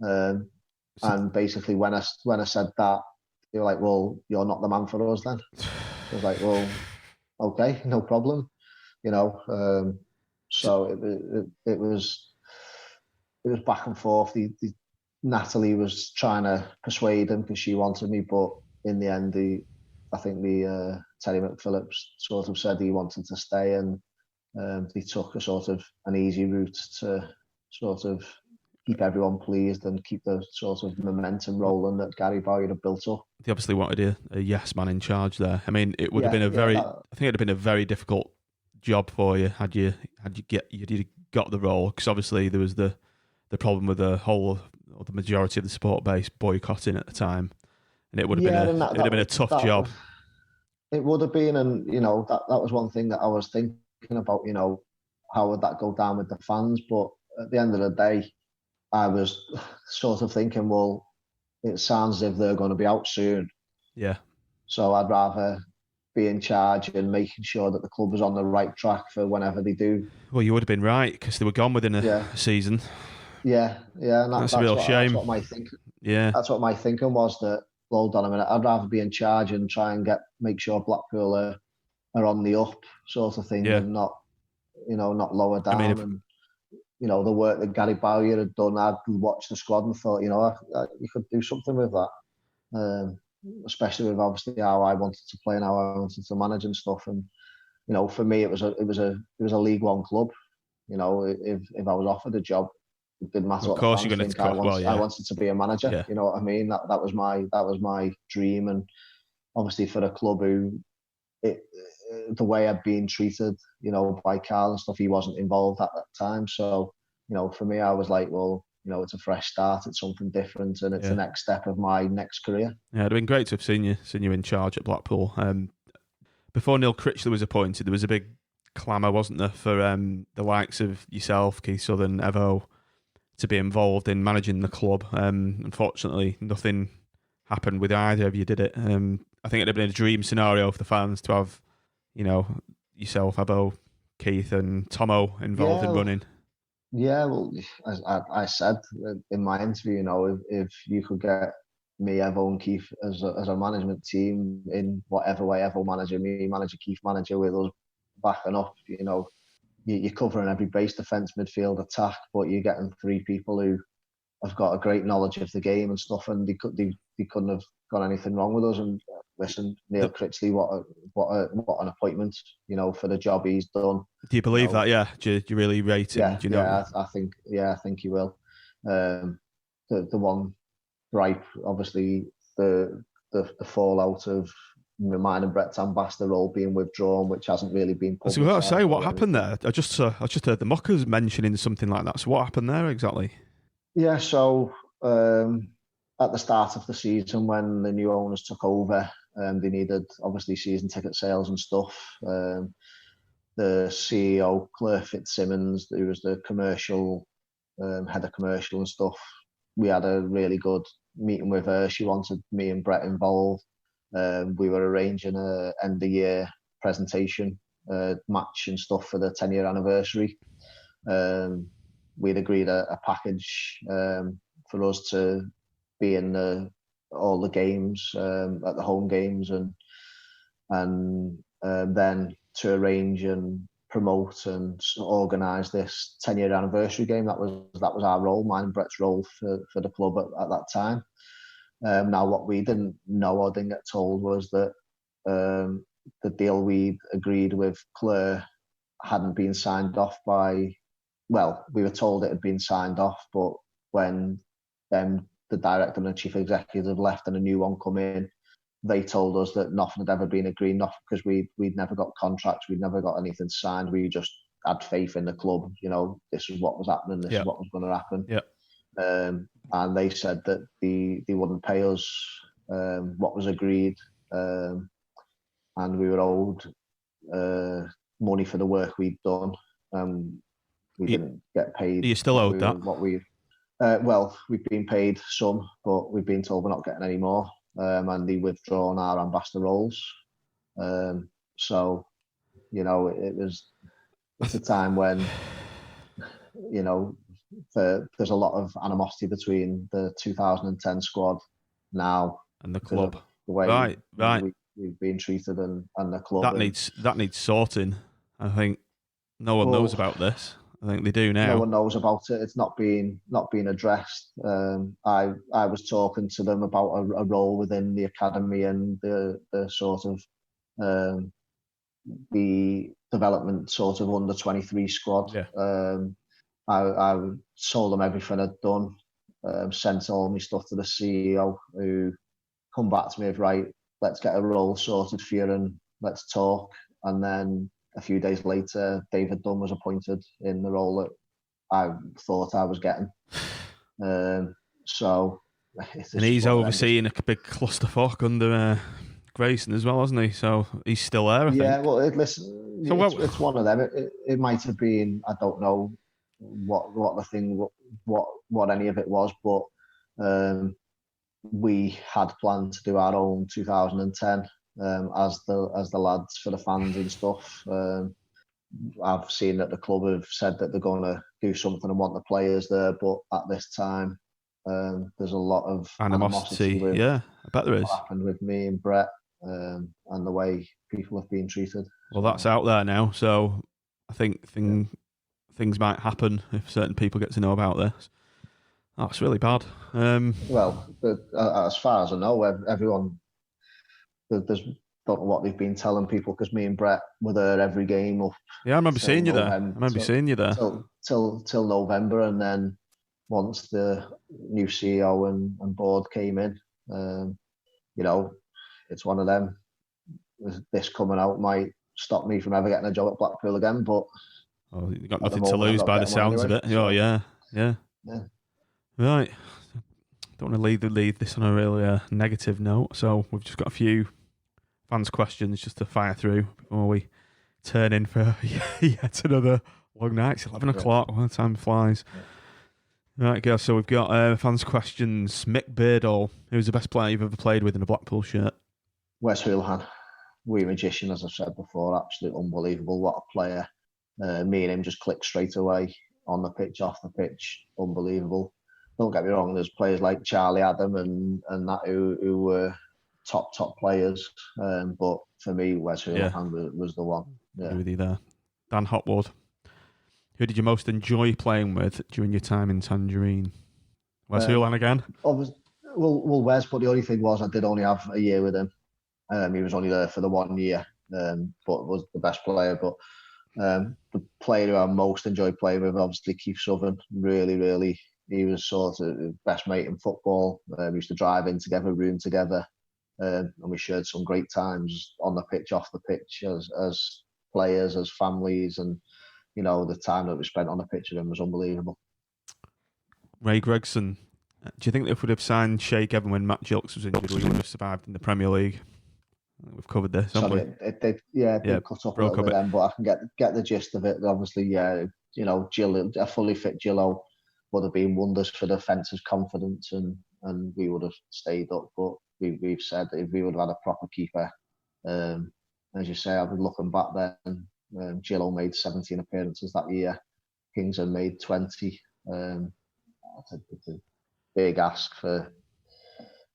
And basically, when I said that, they were like, well, you're not the man for us then. I was like, well, okay, no problem. So it was back and forth. Natalie was trying to persuade him because she wanted me, but in the end, I think Terry McPhillips sort of said he wanted to stay, and they took a sort of an easy route to sort of keep everyone pleased and keep the sort of momentum rolling that Gary Bowyer had built up. They obviously wanted a yes man in charge there. I mean, it would have been I think it'd have been a very difficult job for you had you got the role, because obviously there was the problem with the majority of the support base boycotting at the time, and it would have been a tough job. It would have been, and that was one thing that I was thinking about. How would that go down with the fans? But at the end of the day, I was sort of thinking, well, it sounds as if they're going to be out soon. Yeah. So I'd rather be in charge and making sure that the club is on the right track for whenever they do. Well, you would have been right, because they were gone within a season. Yeah, and that's a real shame. That's what my thinking. Yeah, that's what my thinking was. That, hold on a minute, I'd rather be in charge and try and make sure Blackpool are on the up, sort of thing, and not lower down. I mean, and the work that Gary Bowyer had done, I'd watched the squad and thought, you could do something with that. Especially with obviously how I wanted to play and how I wanted to manage and stuff. And for me, it was a League One club. If I was offered a job, it didn't matter. Of course, you're going to. I wanted to be a manager. Yeah. You know what I mean? That was my dream. And obviously for a club who, the way I'd been treated, by Carl and stuff, he wasn't involved at that time. So, for me, I was like, well, it's a fresh start. It's something different, and it's the next step of my next career. Yeah, it'd been great to have seen you in charge at Blackpool. Before Neil Critchley was appointed, there was a big clamour, wasn't there, for the likes of yourself, Keith Southern, Evo, to be involved in managing the club. Unfortunately, nothing happened with either of you, did it? I think it'd have been a dream scenario for the fans to have, yourself, Evo, Keith, and Tomo involved in running. Yeah, well, as I said in my interview, if you could get me, Evo, and Keith as a management team in whatever way, Evo manager, me manager, Keith manager, with us backing up, you're covering every base, defence, midfield, attack, but you're getting three people who have got a great knowledge of the game and stuff, and they couldn't have got anything wrong with us. And listen, Neil Critchley, what an appointment, for the job he's done. Do you believe that? Yeah, do you really rate him? Yeah, do you know? I think he will. the one gripe, obviously, the fallout of mine and Brett's ambassador role being withdrawn, which hasn't really been. I was about to say, what happened there? I just heard the Mockers mentioning something like that. So what happened there exactly? Yeah, so at the start of the season, when the new owners took over, they needed obviously season ticket sales and stuff. The CEO, Claire Fitzsimmons, who was the commercial head of commercial and stuff, we had a really good meeting with her. She wanted me and Brett involved. We were arranging a end of year presentation match and stuff for the 10-year anniversary. We'd agreed a package for us to be in all the games at the home games, and then to arrange and promote and organise this 10-year anniversary game. That was our role, mine and Brett's role for the club at that time. Now, what we didn't know or didn't get told was that the deal we'd agreed with Claire hadn't been signed off by. Well, we were told it had been signed off, but when the director and the chief executive left and a new one come in, they told us that nothing had ever been agreed, not because we'd never got contracts, we'd never got anything signed. We just had faith in the club. You know, this is what was happening, this is what was going to happen. Yeah. And they said that they wouldn't pay us what was agreed, and we were owed money for the work we'd done. We didn't get paid. Are you still owed that? Well, we've been paid some, but we've been told we're not getting any more. And they withdrawn our ambassador roles. So, you know, it was at a time when, you know, there's a lot of animosity between the 2010 squad now and the club. The way right. We've been treated and the club. That needs sorting. I think no one knows about this. I think they do now. No one knows about it. It's not being addressed. I was talking to them about a role within the academy and the sort of the development sort of under 23 squad. Yeah. I told them everything I'd done. Sent all my stuff to the CEO, who come back to me with, right, let's get a role sorted for you and let's talk. And then a few days later, David Dunn was appointed in the role that I thought I was getting. So, and he's overseeing a big clusterfuck under Grayson as well, hasn't he? So he's still there, I think. Yeah, well, listen, it's one of them. It might have been, I don't know what the thing, what any of it was, but we had planned to do our own 2010. As the lads for the fans and stuff. I've seen that the club have said that they're going to do something and want the players there, but at this time, there's a lot of animosity. Yeah, I bet there is. What happened with me and Brett, and the way people have been treated. Well, that's out there now, so I think things might happen if certain people get to know about this. That's really bad. Well, as far as I know, everyone. There's don't know what they've been telling people, because me and Brett were there every game. Yeah, I remember seeing you there. Till November, and then once the new CEO and board came in, you know, it's one of them. This coming out might stop me from ever getting a job at Blackpool again, but you got nothing to lose by the sounds of it. Oh yeah. Right. Don't want to leave this on a really negative note, so we've just got a few fans' questions just to fire through before we turn in for yet another long night. It's 11 o'clock, well, time flies. Yeah. Right, guys, so we've got fans' questions. Mick Beardall, who's the best player you've ever played with in a Blackpool shirt? Wes Houlihan, wee magician, as I've said before, absolutely unbelievable. What a player. Me and him just clicked straight away on the pitch, off the pitch, unbelievable. Don't get me wrong, there's players like Charlie Adam and that who were top players. But for me, Wes Houlihan was the one. Yeah. With you there. Dan Hopwood, who did you most enjoy playing with during your time in Tangerine? Wes Houlihan again? Well, Wes, but the only thing was I did only have a year with him. He was only there for the 1 year, but was the best player. But the player who I most enjoyed playing with, obviously Keith Southern, really He was sort of the best mate in football. We used to drive in together, room together, and we shared some great times on the pitch, off the pitch, as players, as families, and the time that we spent on the pitch with him was unbelievable. Ray Gregson, do you think that if we'd have signed Sheikh Evan when Matt Gilks was injured, we would have survived in the Premier League? We've covered this, haven't we? It did cut up a little bit then, but I can get the gist of it. Obviously, Gillo, a fully fit Gillo would have been wonders for the defence's confidence, and we would have stayed up. But we've said that if we would have had a proper keeper, as you say, I've been looking back then. Gillo made 17 appearances that year. Kingston made 20. It's a big ask for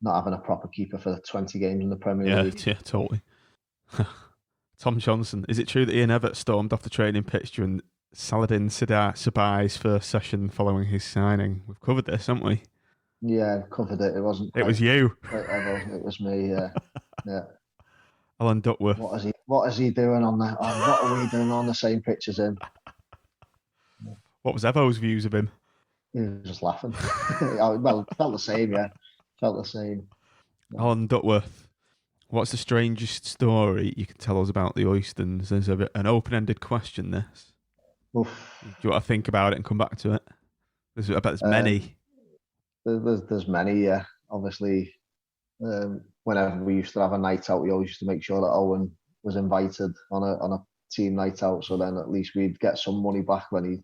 not having a proper keeper for 20 games in the Premier League. Yeah, totally. Tom Johnson, is it true that Ian Evatt stormed off the training pitch during Saladin Sabai's first session following his signing? We've covered this, haven't we? Yeah, covered it. It wasn't. It was you. It was me. Yeah. Alan Duckworth. What is he doing on the? What are we doing on the same pitch as him? What was Evo's views of him? He was just laughing. Well, felt the same. Yeah, felt the same. Yeah. Alan Duckworth. What's the strangest story you can tell us about the Oystons? There's an open-ended question. This. Oof. Do you want to think about it and come back to it? I bet there's many. There's many. Yeah, obviously. Whenever we used to have a night out, we always used to make sure that Owen was invited on a team night out, so then at least we'd get some money back when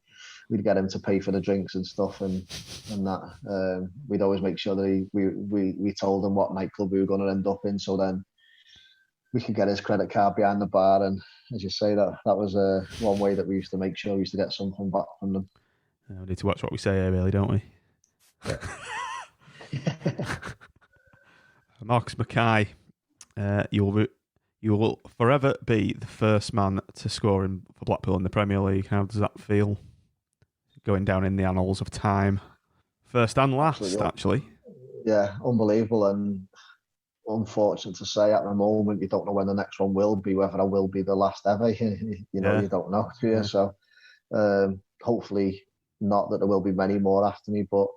we'd get him to pay for the drinks and stuff and that. We'd always make sure that we told him what nightclub we were going to end up in, so then we could get his credit card behind the bar. And as you say, that was one way that we used to make sure we used to get something back from them. We need to watch what we say here, really, don't we? Yeah. Marcus Mackay, you will forever be the first man to score for Blackpool in the Premier League. How does that feel? Going down in the annals of time. First and last, actually. Yeah, unbelievable and unfortunate to say at the moment. You don't know when the next one will be, whether I will be the last ever. You don't know, do you? Yeah. So hopefully not that there will be many more after me, but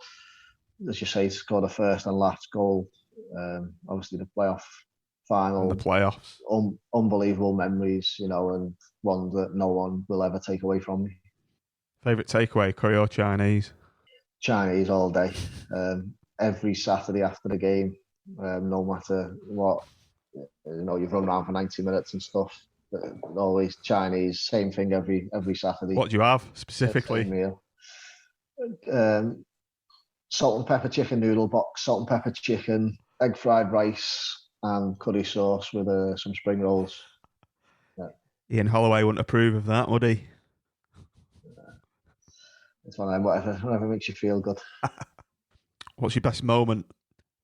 as you say, to score the first and last goal, obviously the playoff final, and the playoffs, unbelievable memories, and one that no one will ever take away from me. Favourite takeaway, curry or Chinese? Chinese all day. Every Saturday after the game, no matter what, you've run around for 90 minutes and stuff. Always Chinese, same thing every Saturday. What do you have specifically? Meal. Salt and pepper chicken noodle box, salt and pepper chicken, egg fried rice, and curry sauce with some spring rolls. Yeah. Ian Holloway wouldn't approve of that, would he? It's one of them, whatever makes you feel good. What's your best moment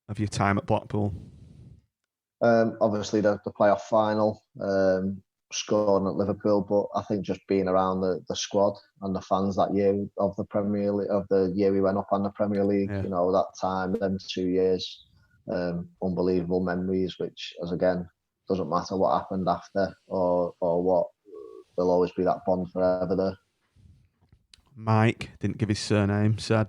of your time at Blackpool? Obviously the playoff final, scoring at Liverpool, but I think just being around the squad and the fans that year of the Premier League, of the year we went up on the Premier League, that time, them 2 years, unbelievable memories, which, as again, doesn't matter what happened after or what, there'll always be that bond forever there. Mike, didn't give his surname, said,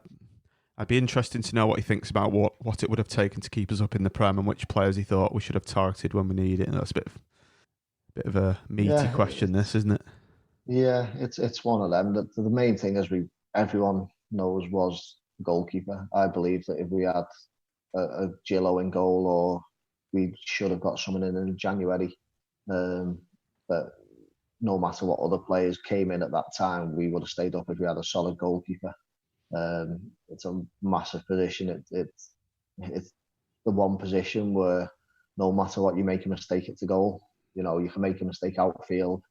I'd be interested to know what he thinks about what it would have taken to keep us up in the Prem and which players he thought we should have targeted when we need it. And that's a bit of a meaty question, this, isn't it? Yeah, it's one of them. The main thing, as everyone knows, was goalkeeper. I believe that if we had a Gillo in goal, or we should have got someone in January, but no matter what other players came in at that time, we would have stayed up if we had a solid goalkeeper. It's a massive position. It's the one position where no matter what, you make a mistake, it's a goal. You can make a mistake outfield,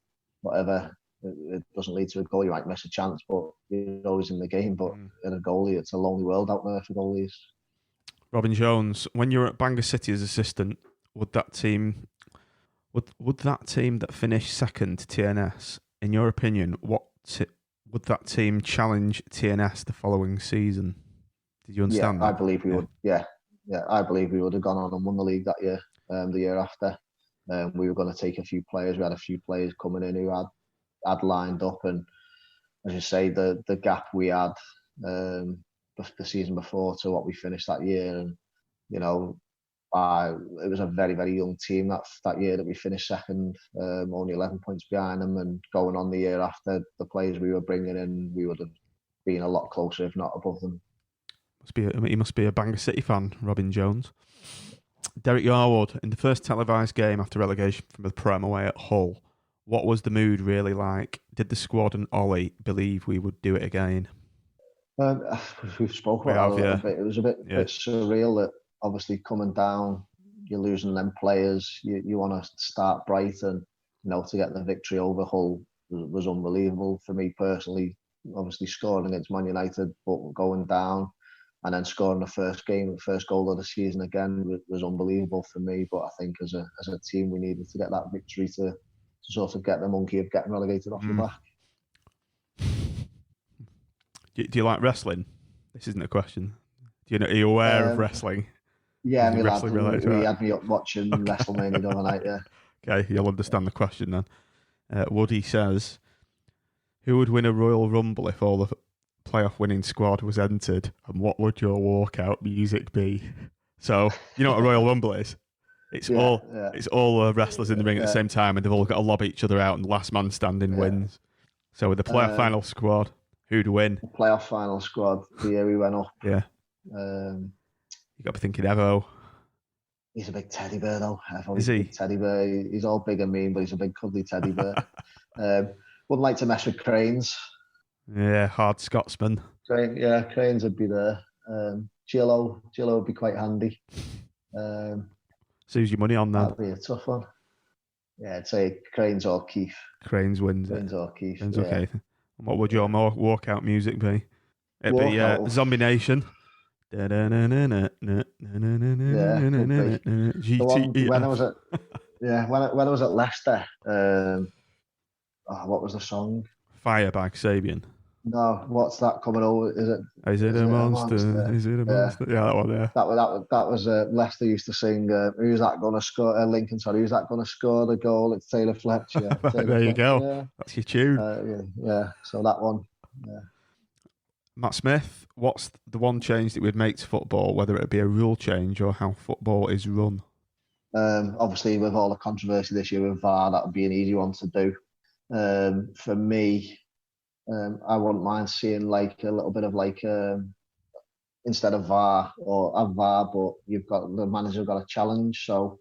whatever. It doesn't lead to a goal. You might miss a chance, but you're always in the game. But in a goalie, it's a lonely world out there for goalies. Robin Jones, when you were at Bangor City as assistant, would that team that finished second to TNS, in your opinion, would that team challenge TNS the following season? Did you understand that? I believe we would. Yeah, I believe we would have gone on and won the league that year. The year after, we were going to take a few players. We had a few players coming in who had lined up, and as you say, the gap we had the season before to what we finished that year, and you know, it was a very, very young team that year that we finished second, only 11 points behind them, and going on the year after, the players we were bringing in, we would have been a lot closer, if not above them. He must be a Bangor City fan, Robin Jones. Derek Yarwood, in the first televised game after relegation from the Prem away at Hull, what was the mood really like? Did the squad and Ollie believe we would do it again? We've spoken about that a little bit. It was a bit surreal that obviously coming down, you're losing them players. You want to start bright, and to get the victory over Hull was unbelievable for me personally. Obviously scoring against Man United, but going down and then scoring the first goal of the season again was unbelievable for me. But I think as a team, we needed to get that victory to sort of get the monkey of getting relegated off the back. Do you like wrestling? This isn't a question. Are you aware of wrestling? Yeah, we had me up watching WrestleMania the other night, yeah. Okay, you'll understand the question then. Woody says, who would win a Royal Rumble if all the playoff winning squad was entered, and what would your walkout music be? So, you know what a Royal Rumble is? It's all wrestlers in the ring at the same time, and they've all got to lob each other out, and last man standing wins. So with the playoff final squad, who'd win? The playoff final squad, the year we went up. Yeah. You got to be thinking Evo. He's a big teddy bear though. Is he? Big teddy bear. He's all big and mean, but he's a big cuddly teddy bear. Wouldn't like to mess with Cranes. Yeah, hard Scotsman. Cranes would be there. Gillo would be quite handy. So who's your money on then? That'd be a tough one. Yeah, I'd say Cranes or Keith. Cranes wins. Cranes or Keith. Cranes or Keith. And what would your walkout music be? It'd be Zombie Nation. GTF. When I was at Leicester, what was the song? Fire by Kasabian. No, what's that coming over? Is it a monster? Is it a monster? Yeah, that one. Yeah. That was Leicester used to sing. Who's that going to score? Lincoln, sorry. Who's that going to score the goal? It's Taylor-Fletcher. There you go. Yeah. That's your tune. So that one. Yeah. Matt Smith, what's the one change that we'd make to football, whether it be a rule change or how football is run? Obviously, with all the controversy this year with VAR, that would be an easy one to do. For me, I wouldn't mind seeing like a little bit of like instead of VAR or a VAR, but the manager got a challenge, so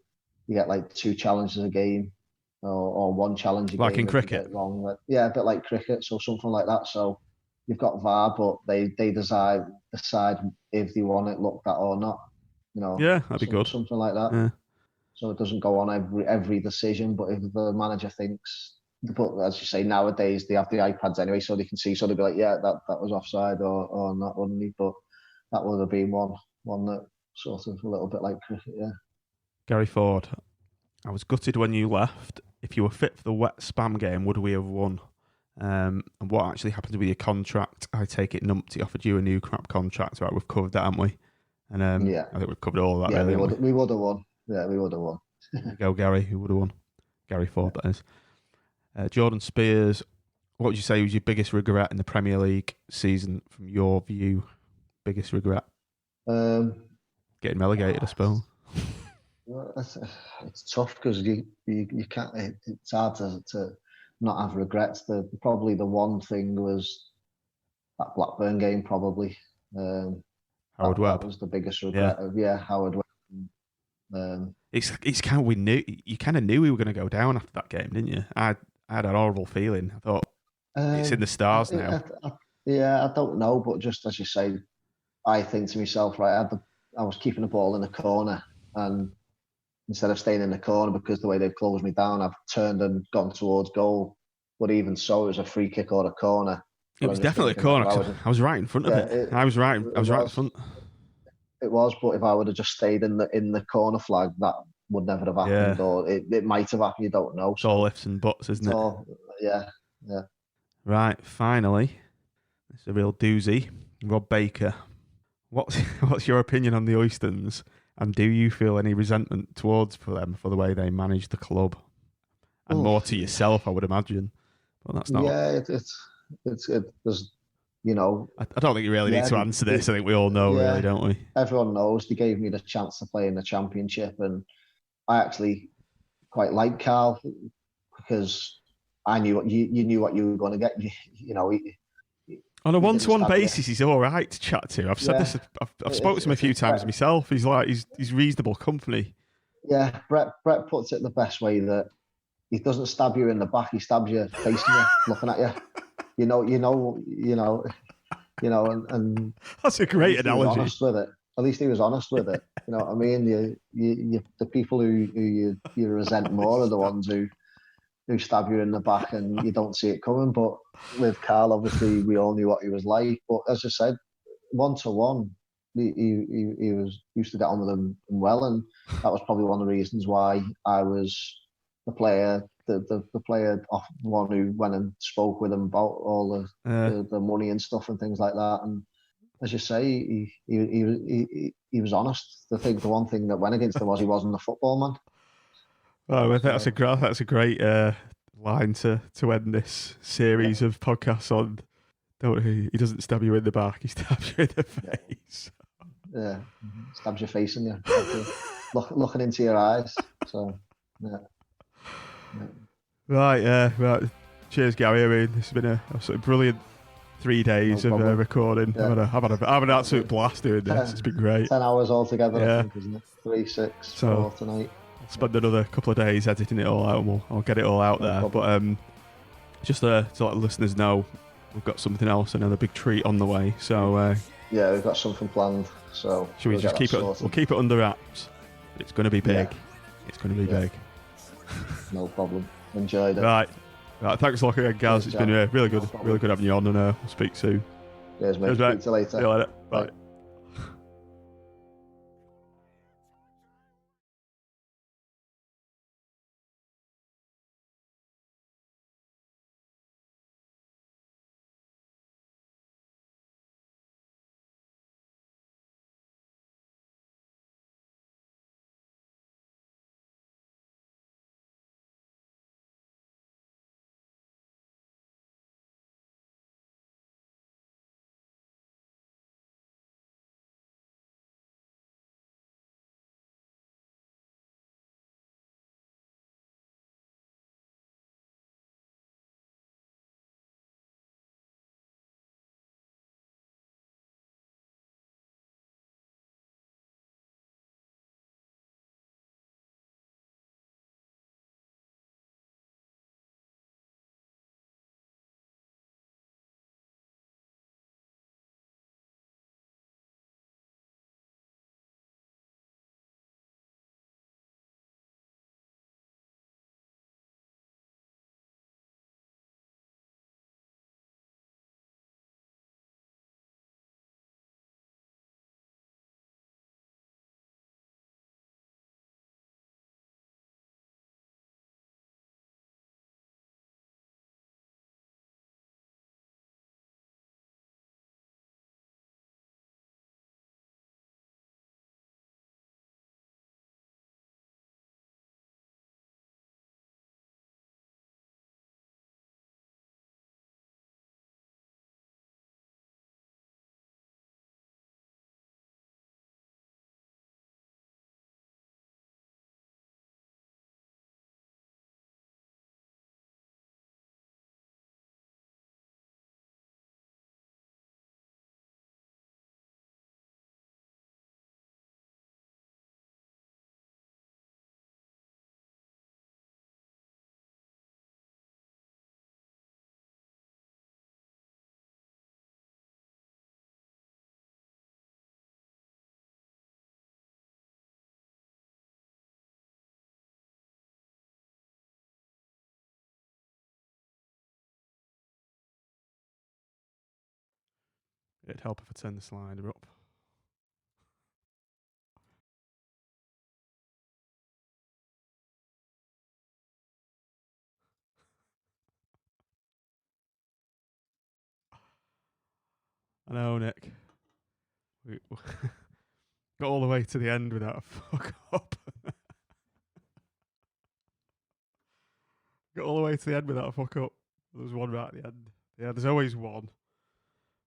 you get like 2 challenges a game or 1 challenge a game. Like in cricket? Wrong. Yeah, a bit like cricket, so something like that. So you've got VAR, but they decide if they want it looked at or not. Yeah, that'd be good. Something like that. Yeah. So it doesn't go on every decision, but if the manager thinks. But as you say, nowadays they have the iPads anyway, so they can see. So they'll be like, yeah, that was offside or not, wouldn't he? But that would have been one that sort of a little bit like cricket, yeah. Gary Ford, I was gutted when you left. If you were fit for the wet spam game, would we have won? And what actually happened with your contract? I take it Numpty offered you a new crap contract, right? We've covered that, haven't we? And I think we've covered all of that. Yeah, really, we would have won. Yeah, we would have won. There you go, Gary. Who would have won? Gary Ford, that is. Jordan Spears, what would you say was your biggest regret in the Premier League season from your view? Biggest regret? Getting relegated, I suppose. It's tough because you can't. It's hard to not have regrets. Probably the one thing was that Blackburn game. Probably Howard Webb. That was the biggest regret. Yeah, Howard Webb. It's kind of you kind of knew we were going to go down after that game, didn't you? I had a horrible feeling. I thought it's in the stars now. I don't know, but just as you say, I think to myself, right, I was keeping the ball in the corner, and instead of staying in the corner because the way they've closed me down, I've turned and gone towards goal. But even so, it was a free kick or a corner. It was definitely a corner. I was right in front of it. I was right in front. It was, but if I would have just stayed in the corner flag, that would never have happened, or it might have happened. You don't know. It's all ifs and buts, isn't it? Yeah. Right. Finally, it's a real doozy. Rob Baker, what's your opinion on the Oystons, and do you feel any resentment towards them for the way they manage the club, and more to yourself, I would imagine. But that's not. Yeah, it's there's you know, I don't think you really need to answer this. I think we all know, really, don't we? Everyone knows they gave me the chance to play in the Championship, and I actually quite like Carl because I knew what you knew what you were going to get. You know, on a one-to-one basis, he's all right to chat to. I've said this. I've spoken to him a few times myself. He's reasonable company. Yeah, Brett puts it the best way, that he doesn't stab you in the back; he stabs you facing you, looking at you. And that's a great analogy. He was honest with it. At least he was honest with it. You know what I mean? The people who you resent more are the ones who stab you in the back and you don't see it coming. But with Carl, obviously, we all knew what he was like. But as I said, 1-to-1, he was used to get on with him well, and that was probably one of the reasons why I was the player off one who went and spoke with him about all the money and stuff and things like that. And as you say, he was honest. The one thing that went against him was he wasn't a football man. Oh, I think that's a great line to end this series of podcasts on. He doesn't stab you in the back; he stabs you in the face. Yeah, stabs your face in you, looking into your eyes. So, yeah. Right. Cheers, Gary. I mean, this has been a brilliant 3 days of recording. Yeah. I've had an absolute blast doing this. It's been great. 10 hours altogether, I think, isn't it? 3, 6, 4 tonight. I'll spend another couple of days editing it all out, and I'll get it all out there. Problem. But just to let the listeners know, we've got something else, another big treat on the way. So we've got something planned. So should we just keep it? We'll keep it under wraps. It's going to be big. Yeah. It's going to be big. No problem. Enjoyed it. Right. Thanks a lot again, Gaz. It's been really good having you on, and we'll speak soon. Cheers, mate. Speak to you later. See you later. Bye. It'd help if I turn the slider up. I know, Nick. We got all the way to the end without a fuck up. Got all the way to the end without a fuck up. There was one right at the end. Yeah, there's always one.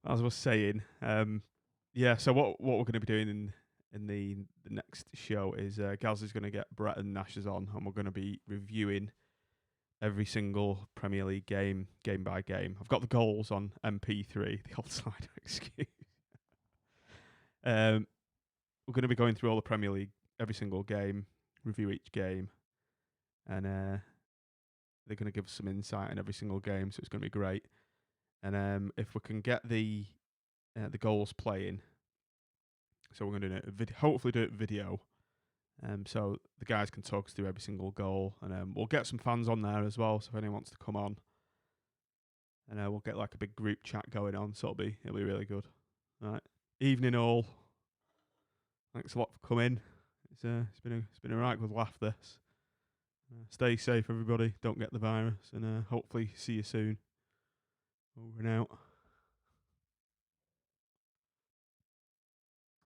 as I was saying, yeah. So what we're going to be doing in the next show is Gaz is going to get Brett and Nash's on, and we're going to be reviewing every single Premier League game by game. I've got the goals on MP3, the old slider excuse. We're going to be going through all the Premier League, every single game, review each game, and they're going to give us some insight in every single game, so it's going to be great. And if we can get the goals playing, so we're going to do it hopefully do it video, so the guys can talk us through every single goal, and we'll get some fans on there as well. So if anyone wants to come on, and we'll get like a big group chat going on, so it'll be really good. All right, evening all. Thanks a lot for coming. It's been a right good laugh. This. Stay safe, everybody. Don't get the virus, and hopefully see you soon. Over and out.